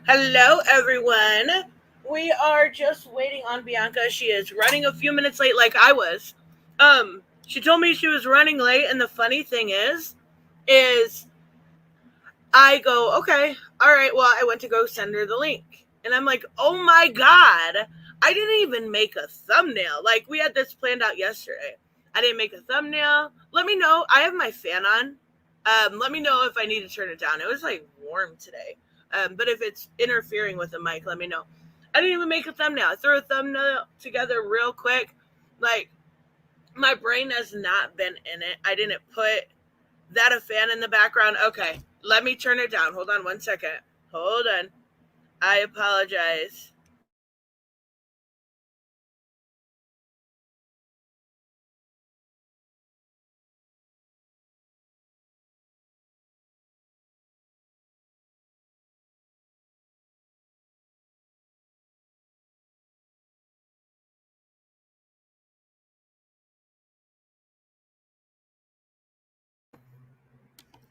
Hello, everyone. We are just waiting on Bianca. She is running a few minutes late, like I was. She told me she was running late, and the funny thing is I go, okay, all right. Well, I went to go send her the link, and I'm like, oh my god, I didn't even make a thumbnail. Like we had this planned out yesterday. I didn't make a thumbnail. Let me know. I have my fan on. Let me know if I need to turn it down. It was like warm today. But if it's interfering with the mic, let me know. I didn't even make a thumbnail. I threw a thumbnail together real quick. Like, my brain has not been in it. I didn't put that a fan in the background. Okay, let me turn it down. Hold on 1 second. Hold on. I apologize.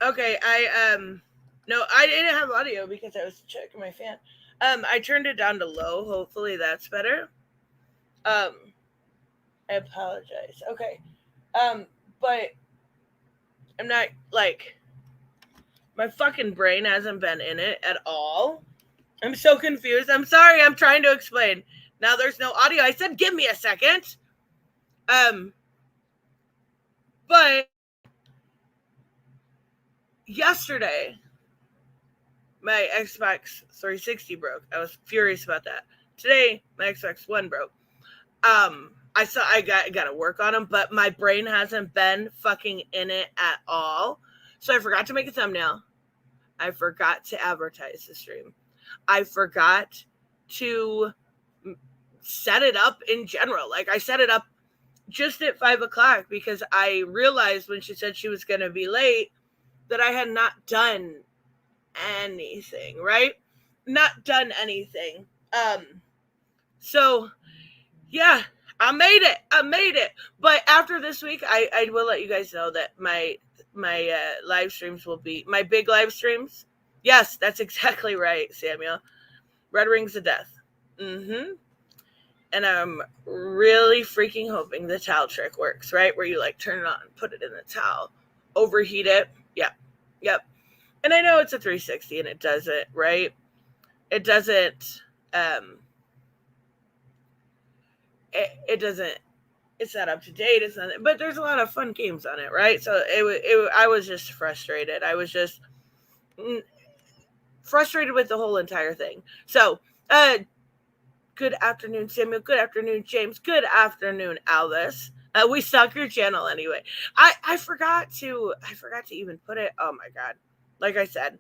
Okay, no, I didn't have audio because I was checking my fan. I turned it down to low. Hopefully that's better. Um, I apologize. Okay. But I'm not like my fucking brain hasn't been in it at all. I'm so confused. I'm sorry. I'm trying to explain. Now there's no audio. I said, give me a second. But yesterday, my Xbox 360 broke. I was furious about that. Today, my Xbox One broke. I got to work on them, but my brain hasn't been fucking in it at all. So I forgot to make a thumbnail. I forgot to advertise the stream. I forgot to set it up in general. Like I set it up just at 5:00 because I realized when she said she was going to be late that I had not done anything, right? Not done anything. So yeah, I made it. But after this week, I will let you guys know that my live streams will be my big live streams. Yes, that's exactly right, Samuel. Red Rings of Death. Mm-hmm. And I'm really freaking hoping the towel trick works, right? Where you like turn it on, put it in the towel, overheat it. Yep. And I know it's a 360 and it doesn't, right? It doesn't, it doesn't, it's not up to date. It's not, but there's a lot of fun games on it, right? So I was just frustrated. I was just frustrated with the whole entire thing. So, good afternoon, Samuel. Good afternoon, James. Good afternoon, Alvis. We suck your channel anyway. I forgot to even put it. Oh my god. Like I said,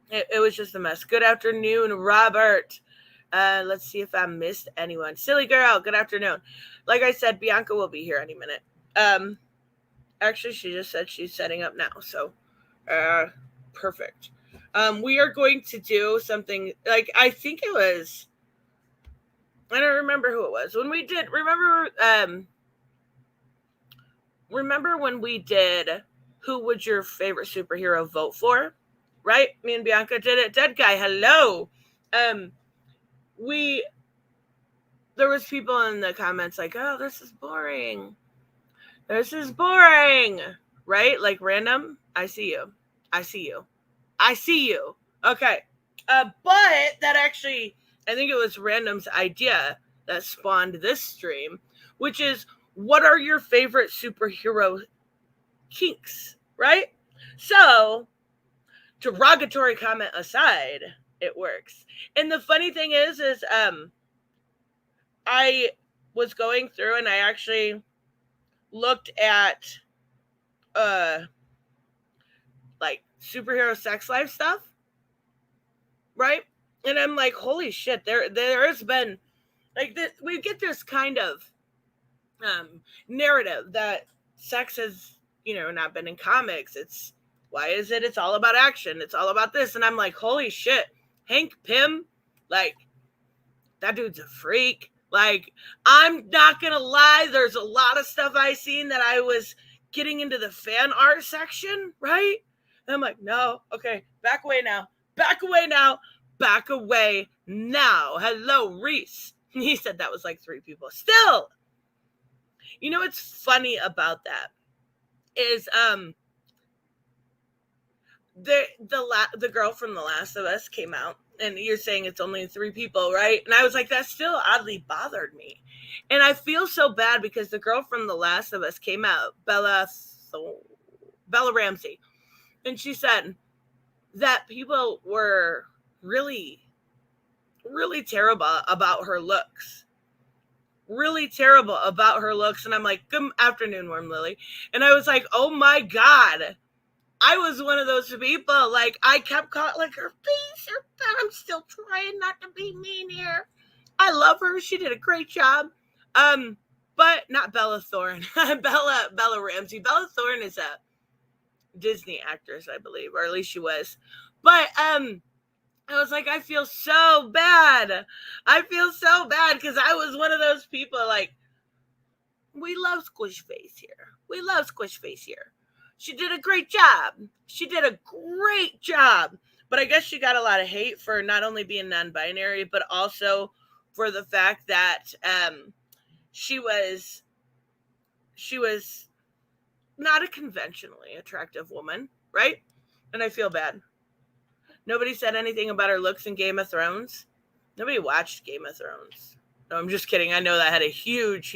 it was just a mess. Good afternoon, Robert. Let's see if I missed anyone. Silly girl, good afternoon. Like I said, Bianca will be here any minute. Actually, she just said she's setting up now, so perfect. We are going to do something like I think it was. I don't remember who it was when we did. Remember when we did? Who would your favorite superhero vote for? Right, me and Bianca did it. Dead guy, hello. There was people in the comments like, oh, this is boring. Right? Like random. I see you. Okay. But that actually, I think it was Random's idea that spawned this stream, which is what are your favorite superhero kinks, right? So, derogatory comment aside, it works. And the funny thing is I was going through and I actually looked at like superhero sex life stuff, right? And I'm like, holy shit, there has been like this, we get this kind of narrative that sex has, not been in comics. Why is it? It's all about action. It's all about this. And I'm like, holy shit, Hank Pym, like that dude's a freak. Like, I'm not gonna lie, there's a lot of stuff I seen that I was getting into the fan art section, right? And I'm like, no, okay, back away now. Back away now. Back away now. Hello, Reese. He said that was like 3 people. Still, you know what's funny about that is the girl from The Last of Us came out, and you're saying it's only 3 people, right? And I was like, that still oddly bothered me. And I feel so bad because the girl from The Last of Us came out, Bella Ramsey, and she said that people were really, really terrible about her looks. Really terrible about her looks. And I'm like, good afternoon, Warm Lily. And I was like, oh my God. I was one of those people. Like, I kept calling, like, her face, I'm still trying not to be mean here. I love her. She did a great job. But not Bella Thorne. Bella Ramsey. Bella Thorne is a Disney actress, I believe, or at least she was. But I was like, I feel so bad. I feel so bad because I was one of those people like, we love Squish Face here. We love Squish Face here. She did a great job. She did a great job. But I guess she got a lot of hate for not only being non-binary, but also for the fact that she was not a conventionally attractive woman, right? And I feel bad. Nobody said anything about her looks in Game of Thrones. Nobody watched Game of Thrones. No, I'm just kidding. I know that had a huge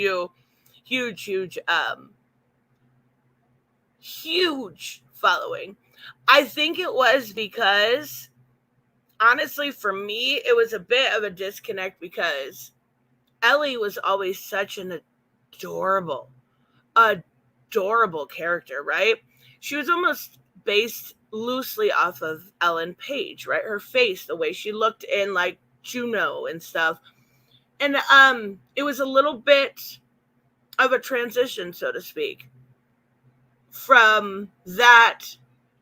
following. I think it was because, honestly, for me, it was a bit of a disconnect because Ellie was always such an adorable character, right? She was almost based loosely off of Ellen Page, right? Her face, the way she looked in like Juno and stuff. And it was a little bit of a transition, so to speak, from that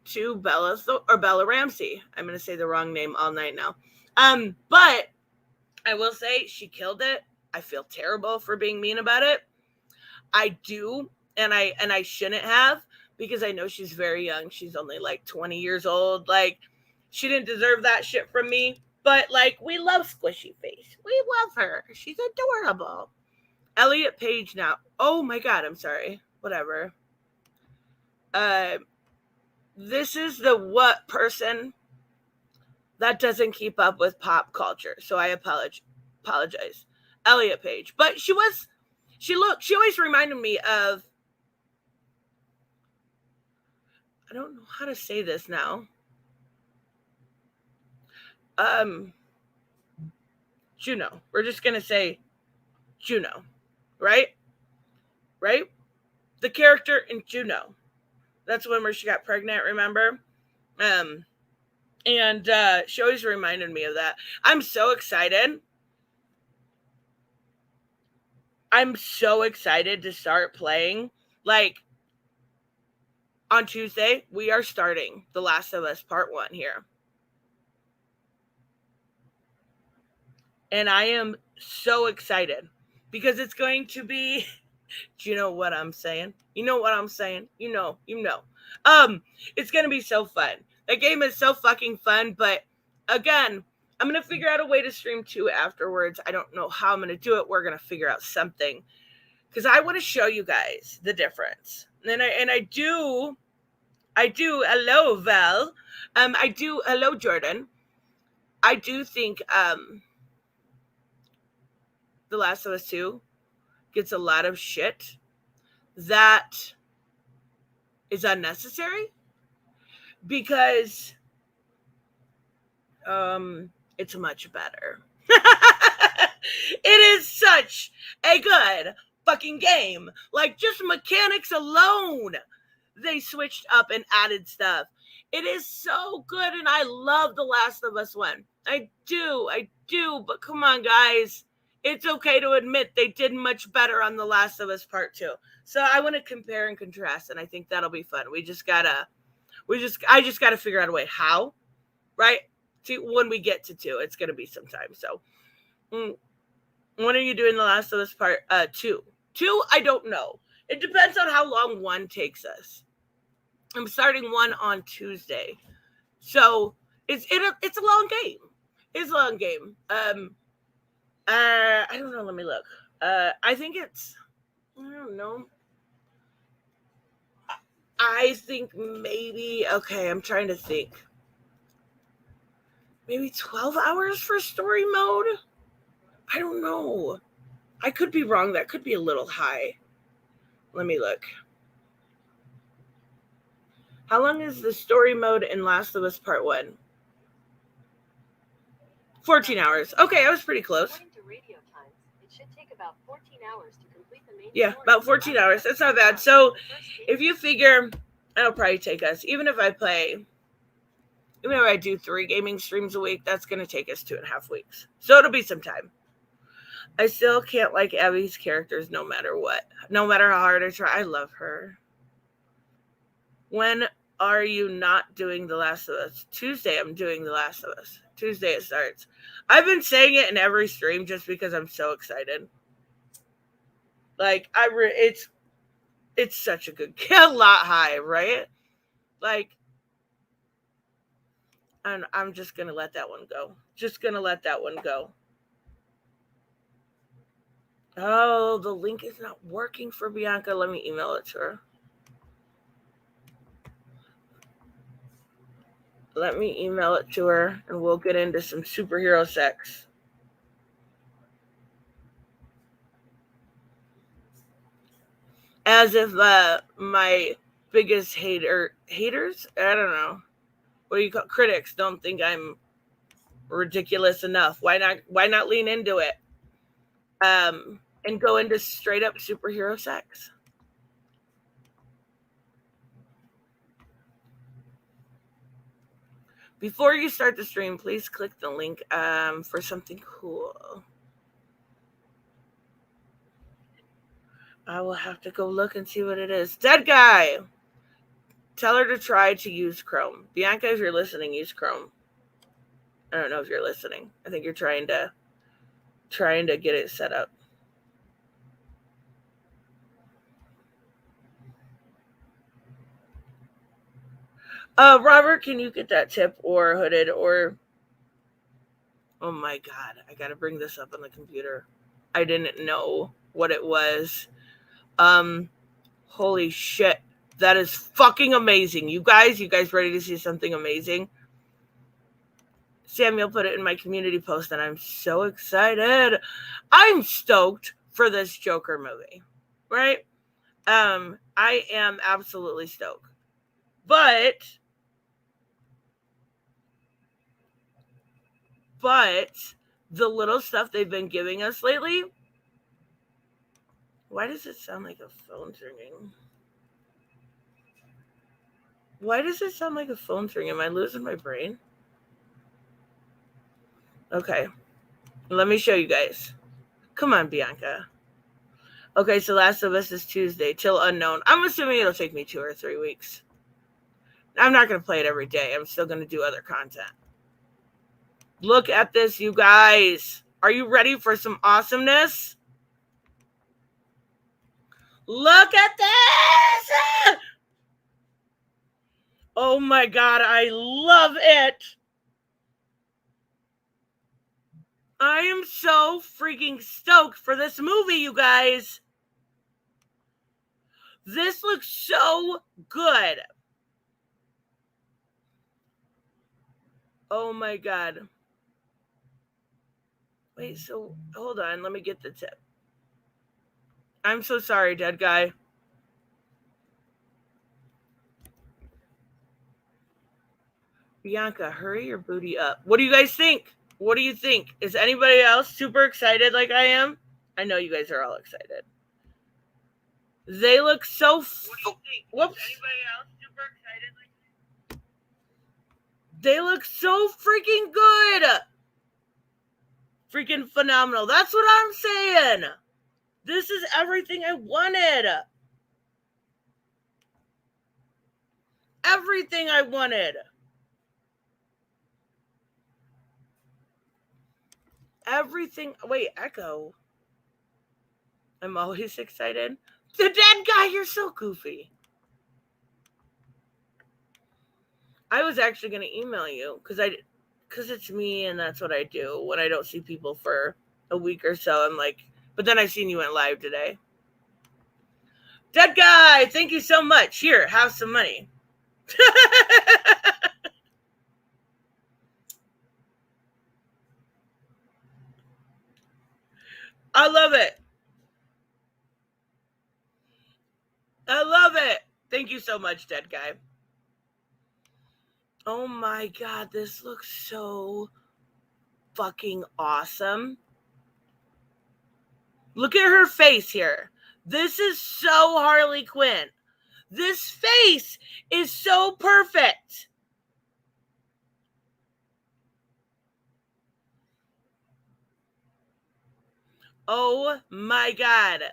to Bella Ramsey. I'm going to say the wrong name all night now. But I will say she killed it. I feel terrible for being mean about it. I do, and I shouldn't have, because I know she's very young. She's only like 20 years old. Like, she didn't deserve that shit from me. But like, we love Squishy Face. We love her. She's adorable. Elliot Page now. Oh my God, I'm sorry. Whatever. This is the what person that doesn't keep up with pop culture. So I apologize. Elliot Page. But she always reminded me of, I don't know how to say this now. Juno. We're just going to say Juno. Right? Right? The character in Juno. That's when where she got pregnant, remember? And she always reminded me of that. I'm so excited. I'm so excited to start playing. Like, on Tuesday, we are starting The Last of Us Part 1 here. And I am so excited because it's going to be, do you know what I'm saying? You know what I'm saying? You know. It's going to be so fun. That game is so fucking fun, but again, I'm going to figure out a way to stream 2 afterwards. I don't know how I'm going to do it. We're going to figure out something because I want to show you guys the difference. And I do, hello, Val. Hello, Jordan. I do think, The Last of Us 2 gets a lot of shit that is unnecessary because it's much better. It is such a good fucking game. Like, just mechanics alone, they switched up and added stuff. It is so good, and I love The Last of Us 1. I do, but come on, guys. It's okay to admit they did much better on The Last of Us Part 2. So I want to compare and contrast, and I think that'll be fun. I just gotta figure out a way how, right? When we get to 2, it's gonna be sometime. So when are you doing The Last of Us Part 2? 2, I don't know. It depends on how long 1 takes us. I'm starting 1 on Tuesday. So It's a long game. It's a long game. I don't know. Let me look. I think it's. I don't know. I think maybe. Okay, I'm trying to think. Maybe 12 hours for story mode. I don't know. I could be wrong. That could be a little high. Let me look. How long is the story mode in Last of Us Part 1? 14 hours. Okay, I was pretty close. According to radio times, it should take about 14 hours to complete the main Yeah, story. about 14 hours. That's not bad. So if you figure, it'll probably take us, even if I do 3 gaming streams a week, that's going to take us 2.5 weeks. So it'll be some time. I still can't like Abby's characters no matter what. No matter how hard I try. I love her. When are you not doing The Last of Us? Tuesday, I'm doing The Last of Us. Tuesday it starts. I've been saying it in every stream just because I'm so excited. Like, it's such a good a lot high, right? Like, and I'm just going to let that one go. Just going to let that one go. Oh, the link is not working for Bianca. Let me email it to her. Let me email it to her, and we'll get into some superhero sex. As if my biggest haters, I don't know, what do you call critics, don't think I'm ridiculous enough. Why not lean into it? And go into straight up superhero sex. Before you start the stream, please click the link for something cool. I will have to go look and see what it is. Dead guy! Tell her to try to use Chrome. Bianca, if you're listening, use Chrome. I don't know if you're listening. I think you're trying to get it set up. Robert, can you get that tip or Hooded or... Oh my God, I gotta bring this up on the computer. I didn't know what it was. Holy shit. That is fucking amazing. You guys ready to see something amazing? Samuel put it in my community post and I'm so excited. I'm stoked for this Joker movie, right? I am absolutely stoked. But the little stuff they've been giving us lately, why does it sound like a phone's ringing? Why does it sound like a phone's ringing? Am I losing my brain? Okay. Let me show you guys. Come on, Bianca. Okay, so Last of Us is Tuesday, till unknown. I'm assuming it'll take me 2 or 3 weeks. I'm not going to play it every day. I'm still going to do other content. Look at this, you guys. Are you ready for some awesomeness? Look at this! Oh my God, I love it. I am so freaking stoked for this movie, you guys. This looks so good. Oh my God. Wait, so hold on. Let me get the tip. I'm so sorry, dead guy. Bianca, hurry your booty up. What do you guys think? What do you think? Is anybody else super excited like I am? I know you guys are all excited. They look so... Whoops. Anybody else super excited like... They look so freaking good. Freaking phenomenal. That's what I'm saying. This is everything I wanted. Everything I wanted. Everything. Wait, Echo. I'm always excited. The dead guy, you're so goofy. I was actually going to email you because it's me and that's what I do when I don't see people for a week or so. I'm like, but then I seen you went live today. Dead guy, thank you so much. Here, have some money. I love it. I love it. Thank you so much, dead guy. Oh my God, this looks so fucking awesome. Look at her face here. This is so Harley Quinn. This face is so perfect. Oh my God.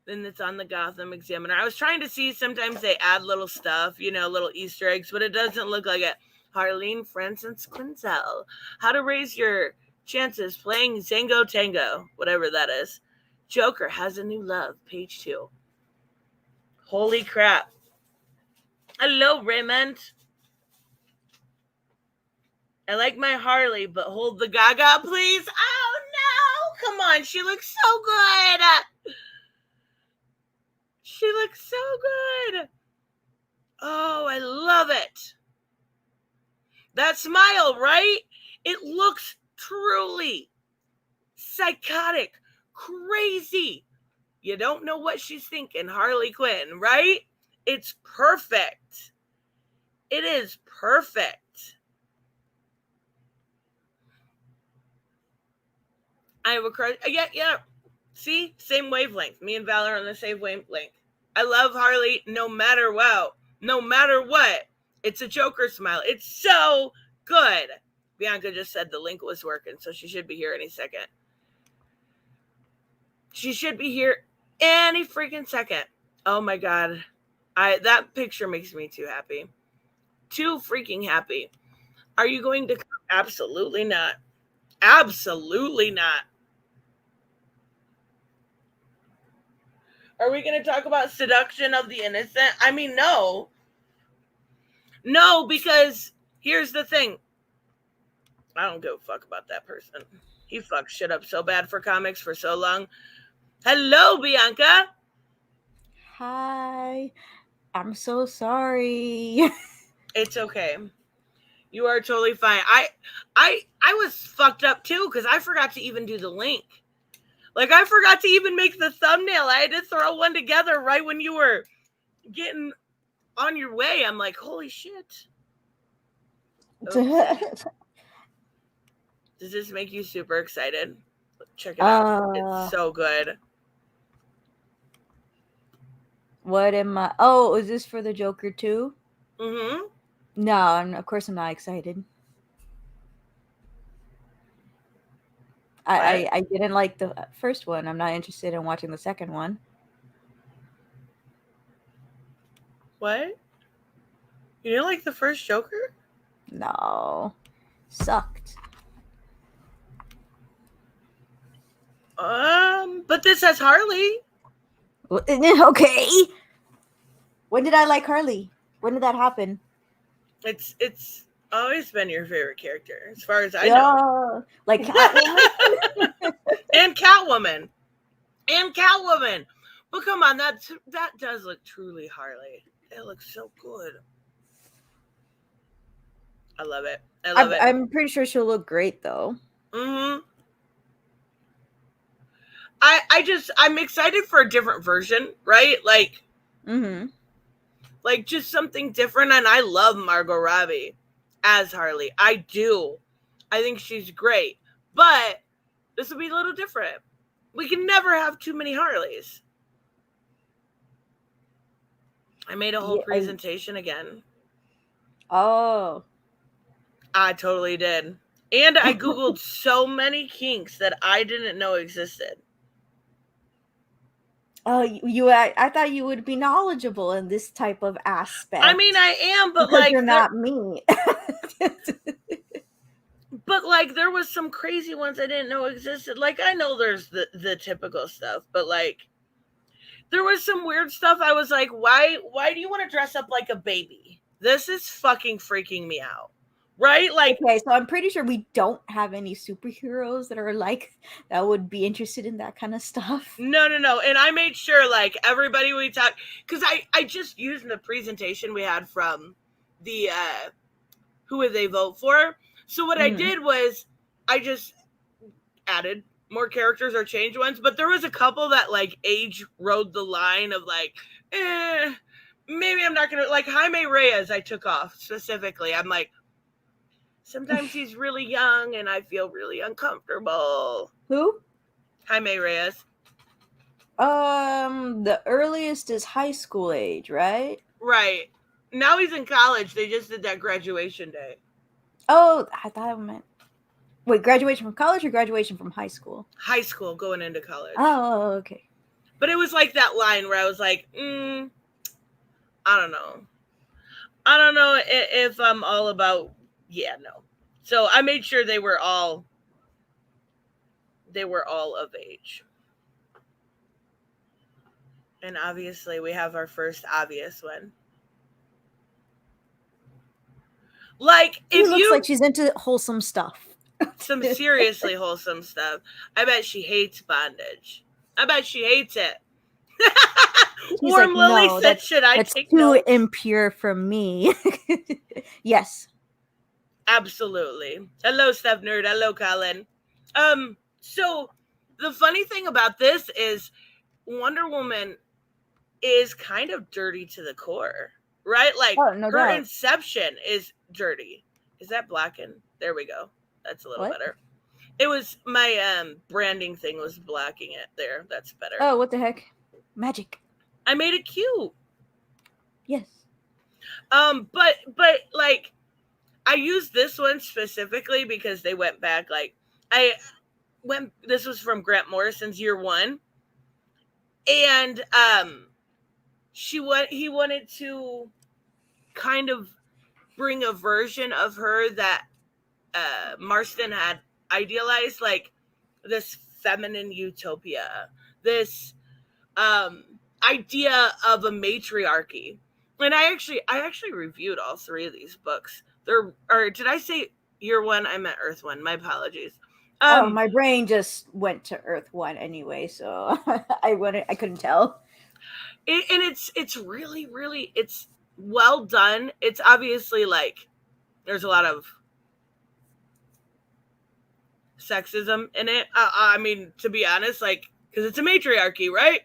Then it's on the Gotham Examiner. I was trying to see, sometimes they add little stuff, little Easter eggs, but it doesn't look like it. Harleen Francis Quinzel. How to raise your chances playing Zango Tango, whatever that is. Joker has a new love, page 2. Holy crap. Hello, Raymond. I like my Harley, but hold the Gaga, please. Oh, no. Come on. She looks so good. She looks so good. Oh, I love it. That smile, right? It looks truly psychotic, crazy. You don't know what she's thinking, Harley Quinn, right? It's perfect. It is perfect. I have a crush. Yeah. See? Same wavelength. Me and Valor on the same wavelength. I love Harley no matter what. No matter what. It's a Joker smile. It's so good. Bianca just said the link was working, so she should be here any second. She should be here any freaking second. Oh my God. That picture makes me too happy. Too freaking happy. Are you going to come? Absolutely not. Absolutely not. Are we going to talk about seduction of the innocent? I mean, no. No, because here's the thing. I don't give a fuck about that person. He fucked shit up so bad for comics for so long. Hello, Bianca. Hi. I'm so sorry. It's okay. You are totally fine. I was fucked up too because I forgot to even do the link. Like, I forgot to even make the thumbnail. I had to throw one together right when you were getting on your way. I'm like, holy shit. Does this make you super excited? Check it out. It's so good. What am I? Oh, is this for the Joker too? Mm-hmm. No, of course I'm not excited. I didn't like the first one. I'm not interested in watching the second one. What? You didn't like the first Joker? No. Sucked. But this has Harley. Okay. When did I like Harley? When did that happen? It's always been your favorite character, as far as I know. Like Catwoman? And Catwoman. But come on, that does look truly Harley. It looks so good. I love it. I'm pretty sure she'll look great though. Mm-hmm. I'm excited for a different version, right? Like, like just something different. And I love Margot Robbie as Harley. I do. I think she's great. But this will be a little different. We can never have too many Harleys. I made a whole presentation again. Oh. I totally did. And I Googled so many kinks that I didn't know existed. Oh, I thought you would be knowledgeable in this type of aspect. I mean, I am, but because you're not me. But like, there was some crazy ones I didn't know existed. Like, I know there's the typical stuff, but like, there was some weird stuff. I was like, why do you want to dress up like a baby? this is fucking freaking me out. Right? Like, okay, so I'm pretty sure we don't have any superheroes that are like that would be interested in that kind of stuff. no. And I made sure, like, everybody we talked, because I just used the presentation we had from the who would they vote for. So what I did was I just added more characters or changed ones, but there was a couple that like age rode the line of like, maybe I'm not gonna, like Jaime Reyes I took off specifically. I'm like, sometimes he's really young and I feel really uncomfortable. Who? Jaime Reyes. The earliest is high school age, right? Right. Now he's in college. They just did that graduation day. Oh, I thought it meant. Wait, graduation from college or graduation from high school? High school going into college. Oh, okay. But it was like that line where I was like, I don't know. I don't know if I'm all about, no. So I made sure they were all of age. And obviously we have our first obvious one. Like, She looks like she's into wholesome stuff. Some seriously wholesome stuff. I bet she hates bondage. I bet she hates it. Warm like, Lily no, said, should I that's take too notes? impure for me. Yes. Absolutely. Hello, Steph Nerd. Hello, Colin. So the funny thing about this is Wonder Woman is kind of dirty to the core, right? Like, no her doubt. inception is dirty. Is that blackened? There we go. That's a little better. It was my branding thing was blacking it there. That's better. Oh, what the heck? Magic. I made it cute. Yes. But like, I used this one specifically because they went back. Like, this was from Grant Morrison's Year One, and he wanted to kind of bring a version of her that Marston had idealized, like this feminine utopia, this idea of a matriarchy. And I actually reviewed all three of these books. Or did I say Year One? I meant Earth One. My apologies. My brain just went to Earth One anyway, so I couldn't tell. And it's really, really, it's well done. It's obviously like there's a lot of sexism in it. I mean, to be honest, like, because it's a matriarchy, right?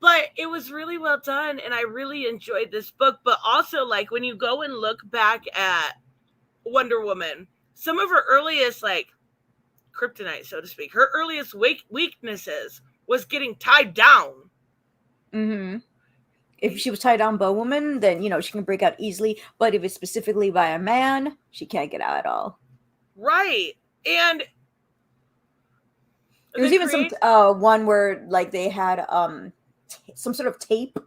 But it was really well done, and I really enjoyed this book. But also, like, when you go and look back at Wonder Woman, some of her earliest, like, kryptonite, so to speak, her earliest weaknesses was getting tied down. If she was tied down by a woman, then, she can break out easily. But if it's specifically by a man, she can't get out at all. Right. And there's even some one where, like, they had some sort of tape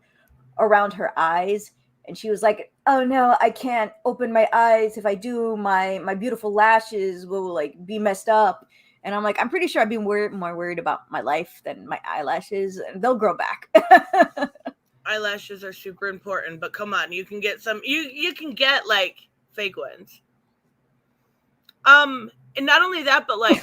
around her eyes, and she was like, oh no, I can't open my eyes. If I do, my beautiful lashes will, like, be messed up. And I'm like, I'm pretty sure I'd be more worried about my life than my eyelashes, and they'll grow back. Eyelashes are super important, but come on, you can get some, you can get, like, fake ones. And not only that, but, like,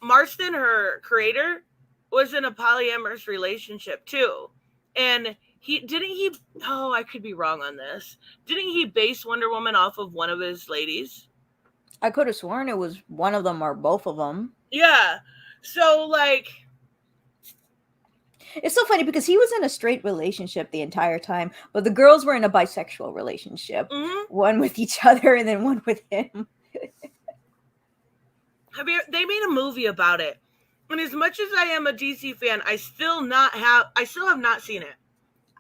Marston, her creator, was in a polyamorous relationship too. And I could be wrong on this. Didn't he base Wonder Woman off of one of his ladies? I could have sworn it was one of them or both of them. Yeah. So, like, it's so funny because he was in a straight relationship the entire time, but the girls were in a bisexual relationship. One with each other and then one with him. They made a movie about it. And as much as I am a DC fan, I still have not seen it.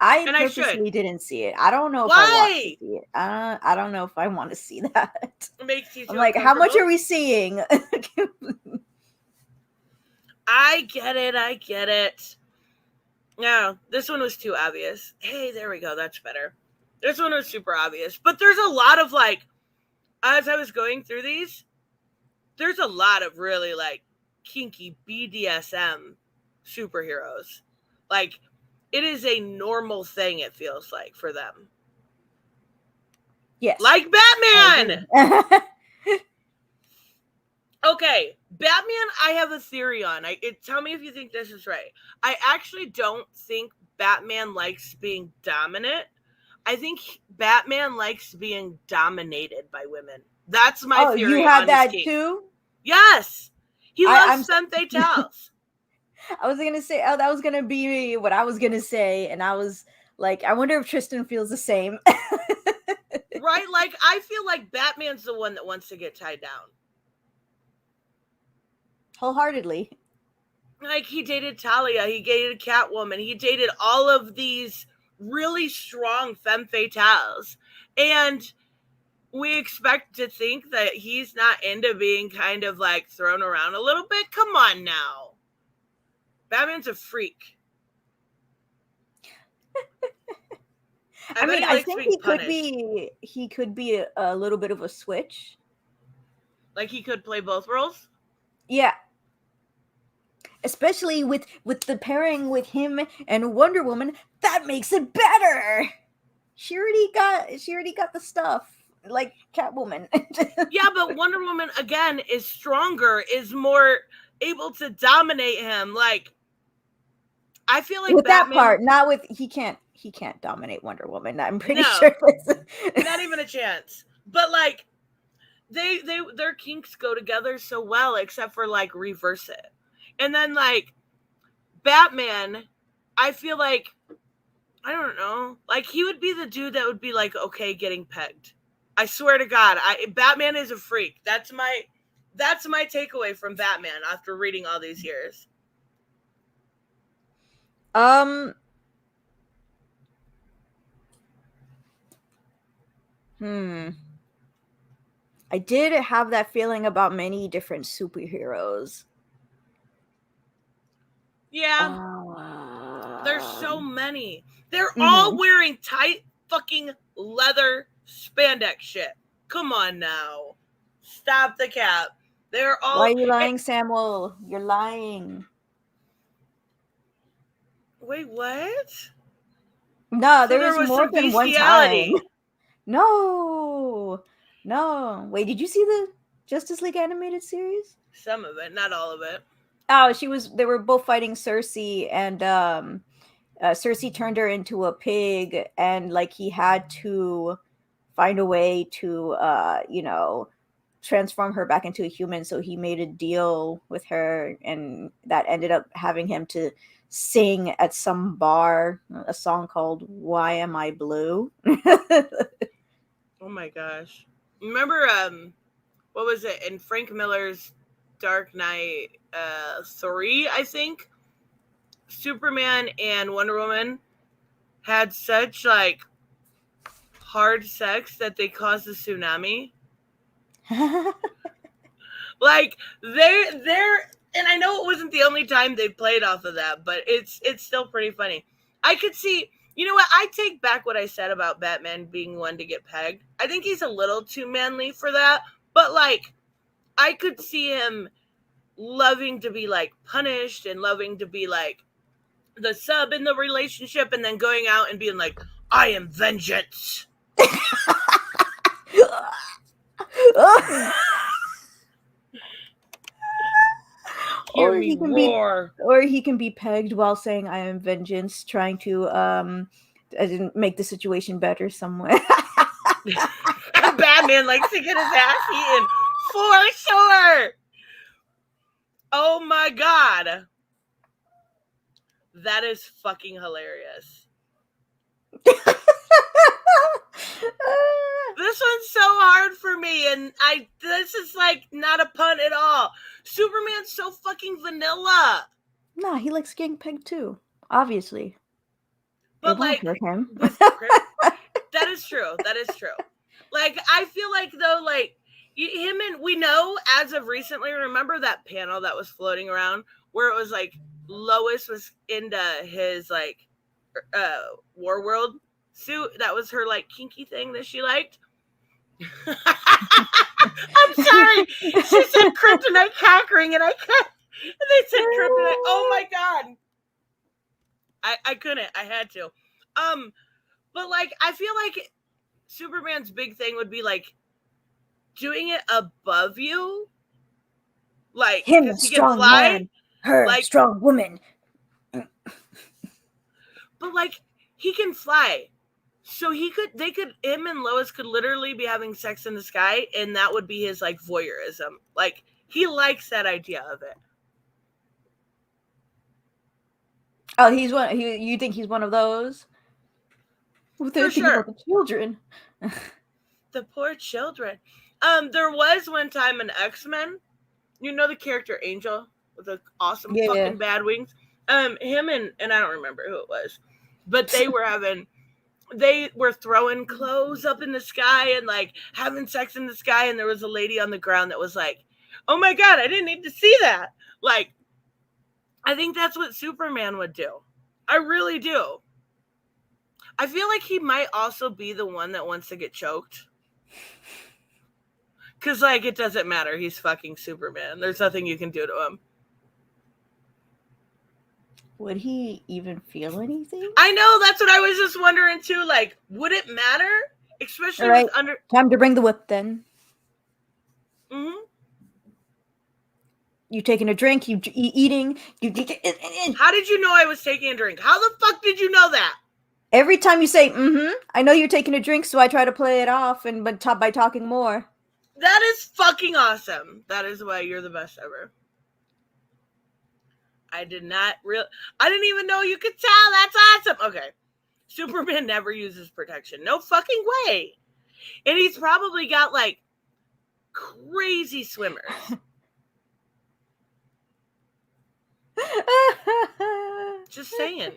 I purposely didn't see it. I don't know if I want to see it. I don't know if I want to see that. It makes you feel I'm like, how much are we seeing? I get it. No, this one was too obvious. Hey, there we go. That's better. This one was super obvious. But there's a lot of, like, as I was going through these, there's a lot of really, like, kinky BDSM superheroes. Like, it is a normal thing, it feels like, for them. Yes. Like Batman! Okay, Batman, I have a theory on. Tell me if you think this is right. I actually don't think Batman likes being dominant. I think Batman likes being dominated by women. That's my theory. You had on that his too? Yes! He loves femme fatales. I was going to say, that was going to be what I was going to say. And I was like, I wonder if Tristan feels the same. Right? Like, I feel like Batman's the one that wants to get tied down. Wholeheartedly. Like, he dated Talia, he dated Catwoman, he dated all of these really strong femme fatales. And we expect to think that he's not into being kind of like thrown around a little bit. Come on now. Batman's a freak. I mean, I think he could be a little bit of a switch. Like he could play both roles? Yeah. Especially with the pairing with him and Wonder Woman, that makes it better. She already got the stuff like Catwoman. Yeah, but Wonder Woman again is stronger, is more able to dominate him. Like, I feel like with Batman, that part, not with he can't dominate Wonder Woman. I'm pretty No. sure. Not even a chance. But like, their kinks go together so well, except for like reverse it. And then like Batman, I feel like, I don't know, like he would be the dude that would be like okay getting pegged. I swear to God, Batman is a freak. That's my takeaway from Batman after reading all these years. I did have that feeling about many different superheroes. Yeah. There's so many. They're all wearing tight fucking leather spandex shit. Come on now. Stop the cap. They're all... Why are you lying, Samuel? You're lying. Wait, what? No, there was more than one time. No. Wait, did you see the Justice League animated series? Some of it, not all of it. Oh, they were both fighting Cersei, and Cersei turned her into a pig, and like he had to find a way to transform her back into a human. So he made a deal with her, and that ended up having him to sing at some bar a song called "Why Am I Blue?" Oh my gosh. Remember what was it in Frank Miller's Dark Knight 3, I think? Superman and Wonder Woman had such like hard sex that they caused a tsunami. Like they're and I know it wasn't the only time they played off of that, but it's still pretty funny. I could see, you know what, I take back what I said about Batman being one to get pegged. I think he's a little too manly for that, but like I could see him loving to be like punished and loving to be like the sub in the relationship, and then going out and being like, I am vengeance. Or he can be pegged while saying I am vengeance, trying to make the situation better somewhere. Batman likes to get his ass eaten for sure. Oh my God. That is fucking hilarious. This one's so hard for me, and this is like not a pun at all. Superman's so fucking vanilla. Nah, he likes getting pegged too, obviously. But it like won't hurt him. that is true. That is true. Like I feel like though, like him, and we know as of recently, remember that panel that was floating around where it was like Lois was into his like War World suit. That was her like kinky thing that she liked. I'm sorry. She said kryptonite conquering, and I can't. And they said kryptonite. Oh my God. I couldn't. I had to. But like I feel like Superman's big thing would be like doing it above you. Like Him, because he can strong fly. man. Her, like strong woman. But like he can fly. So him and Lois could literally be having sex in the sky, and that would be his like voyeurism. Like he likes that idea of it. Oh, he's one. You think he's one of those? What they're For thinking sure. about the children. The poor children. There was one time in X-Men, you know the character Angel with the awesome fucking bad wings. Him and I don't remember who it was, but they were throwing clothes up in the sky and like having sex in the sky, and there was a lady on the ground that was like, "Oh my god, I didn't need to see that." Like, I think that's what Superman would do. I really do. I feel like he might also be the one that wants to get choked. Because, like, it doesn't matter. He's fucking Superman. There's nothing you can do to him. Would he even feel anything? I know. That's what I was just wondering, too. Like, would it matter? Especially All right. with under... Time to bring the whip, then. Mm-hmm. You taking a drink? You eating? How did you know I was taking a drink? How the fuck did you know that? Every time you say, I know you're taking a drink, so I try to play it off by talking more. That is fucking awesome. That is why you're the best ever. I didn't even know you could tell. That's awesome. Okay. Superman never uses protection. No fucking way. And he's probably got like crazy swimmers. Just saying.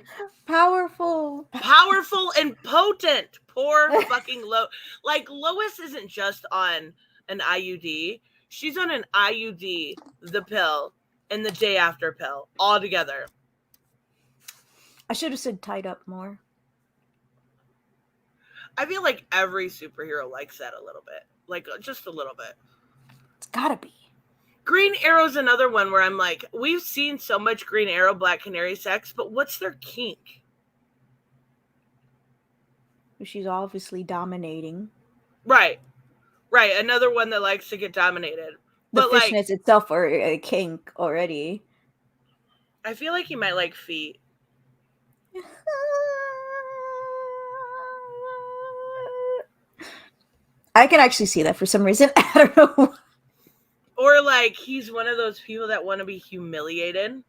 Powerful And potent. Poor fucking Lois isn't just on an IUD. She's on an IUD, the pill, and the day after pill, all together. I should have said tied up more. I feel like every superhero likes that a little bit. Like, just a little bit. It's gotta be. Green Arrow's another one where I'm like, we've seen so much Green Arrow, Black Canary sex, but what's their kink? She's obviously dominating. Right. Another one that likes to get dominated. The but fishnets itself are a kink already. I feel like he might like feet. I can actually see that for some reason. I don't know. Or like he's one of those people that want to be humiliated.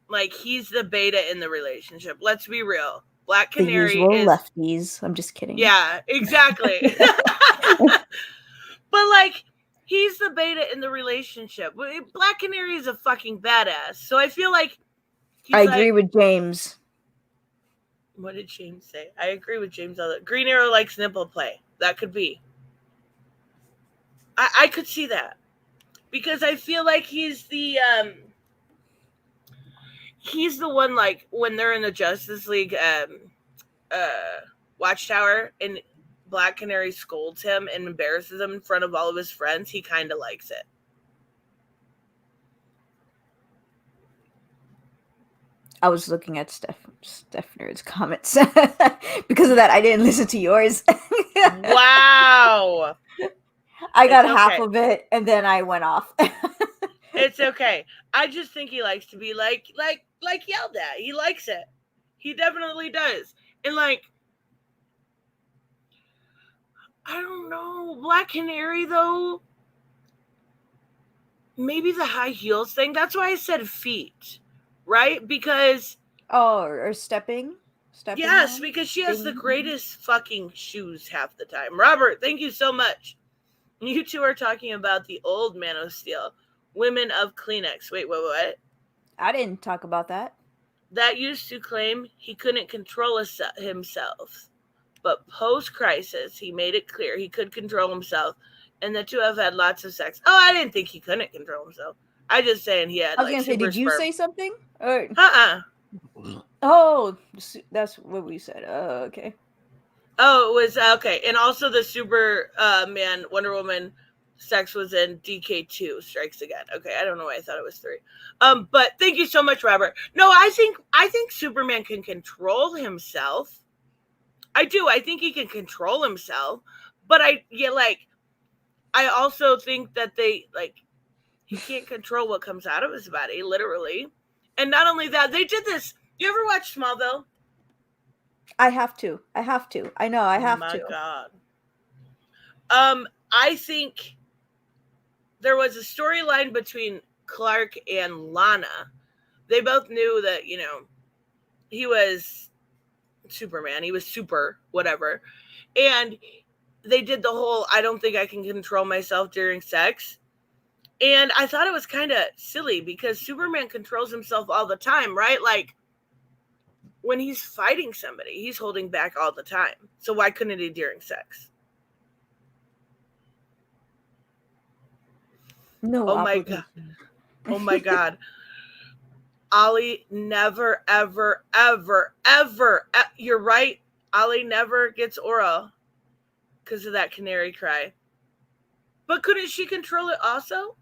Like he's the beta in the relationship. Let's be real. Black Canary the usual is lefties. I'm just kidding. Yeah, exactly. But like he's the beta in the relationship. Black Canary is a fucking badass. So I feel like I agree with James. What did James say? I agree with James. Green Arrow likes nipple play. That could be. I could see that. Because I feel like he's the one like when they're in the Justice League Watchtower and Black Canary scolds him and embarrasses him in front of all of his friends, he kind of likes it. I was looking at Steph Nerd's comments. Because of that, I didn't listen to yours. Wow. I got half of it, and then I went off. It's okay. I just think he likes to be like yelled at. He likes it. He definitely does. And like, I don't know, Black Canary though. Maybe the high heels thing. That's why I said feet, right? Because or stepping. Yes, because she has the greatest fucking shoes half the time. Robert, thank you so much. You two are talking about the old Man of Steel, Women of Kleenex. Wait, what? I didn't talk about that. That used to claim he couldn't control himself. But post-crisis, he made it clear he could control himself, and the two have had lots of sex. Oh, I didn't think he couldn't control himself. I just saying he had. I was gonna say, did you say something? Or... Oh, that's what we said. Oh, okay. Oh, it was okay. And also the Superman, Wonder Woman, sex was in DK2 Strikes Again. Okay, I don't know why I thought it was 3. But thank you so much, Robert. No, I think Superman can control himself. I do. I think he can control himself. But I also think that he can't control what comes out of his body, literally. And not only that, they did this. You ever watch Smallville? I have to. I know, I have to. Oh my God. I think there was a storyline between Clark and Lana. They both knew that, he was Superman. He was super, whatever. And they did the whole, I don't think I can control myself during sex. And I thought it was kind of silly because Superman controls himself all the time, right? Like, when he's fighting somebody, he's holding back all the time. So why couldn't he during sex? No. Oh my God. Oh my God. Ollie never, ever, ever, you're right. Ollie never gets oral because of that canary cry. But couldn't she control it also?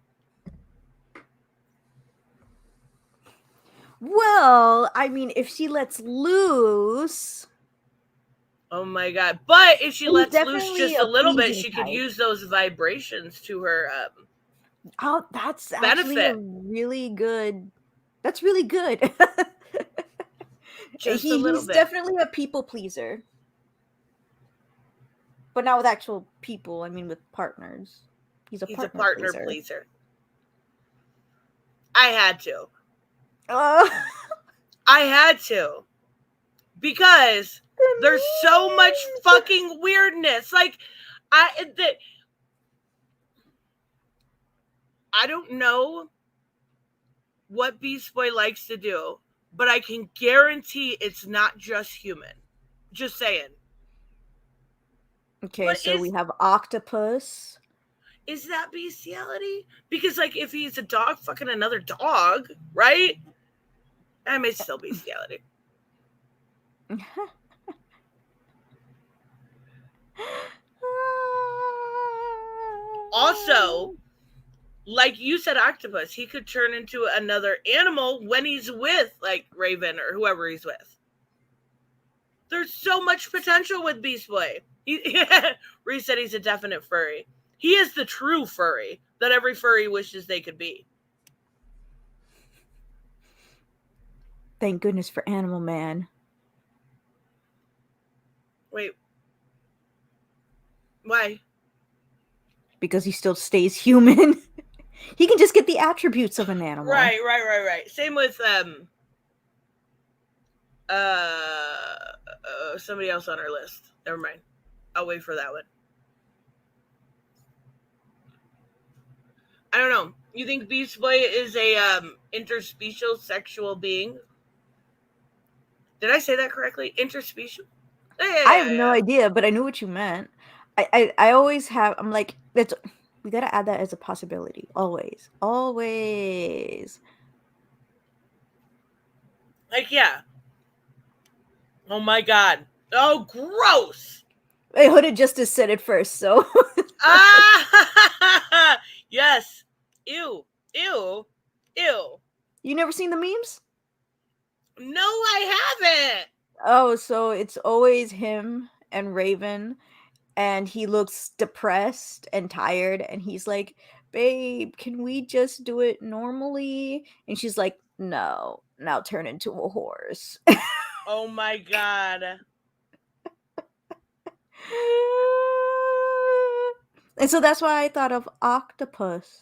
Well, I mean, if she lets loose. Oh my God. But if she lets loose definitely just a a little bit, pleasing she could type. use those vibrations to her Oh, that's actually a benefit. really good. That's really good. Just a little He's bit. definitely a people pleaser. But not with actual people, I mean with partners. He's a partner pleaser. I had to. I had to. Because there's so much fucking weirdness. Like, I don't know what Beast Boy likes to do, but I can guarantee it's not just human. Just saying. Okay, so we have octopus. Is that bestiality? Because, like, if he's a dog fucking another dog, right? That may still bestiality. Also, like you said, octopus, he could turn into another animal when he's with, like, Raven or whoever he's with. There's so much potential with Beast Boy. Reese said he's a definite furry. He is the true furry that every furry wishes they could be. Thank goodness for Animal Man. Wait. Why? Because he still stays human. He can just get the attributes of an animal. Right. Same with somebody else on our list. Never mind. I'll wait for that one. I don't know. You think Beast Boy is a interspecial sexual being? Did I say that correctly? Interspecial? Yeah. I have no idea, but I knew what you meant. I always have. I'm like, we gotta add that as a possibility. Always. Like, yeah. Oh my God. Oh, gross. Wait, Hooded Justice said it first, so. Yes. Ew. You never seen the memes? No, I haven't. Oh, so it's always him and Raven, and he looks depressed and tired, and he's like, babe, can we just do it normally? And she's like, no, now turn into a horse. Oh my God. And so that's why I thought of octopus.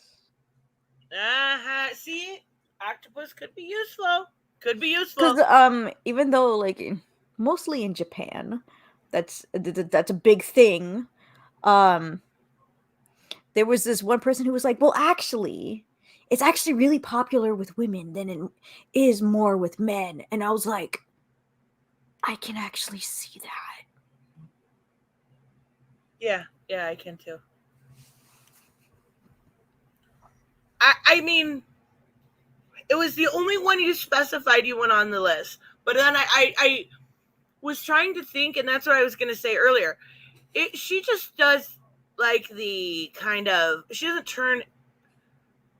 See, octopus could be useful. Because even though, like, mostly in Japan, that's a big thing. There was this one person who was like, well, actually, it's actually really popular with women than it is more with men. And I was like, I can actually see that. Yeah, I can too. I mean, it was the only one you specified you went on the list. But then I was trying to think, and that's what I was going to say earlier. She just does, like the kind of, she doesn't turn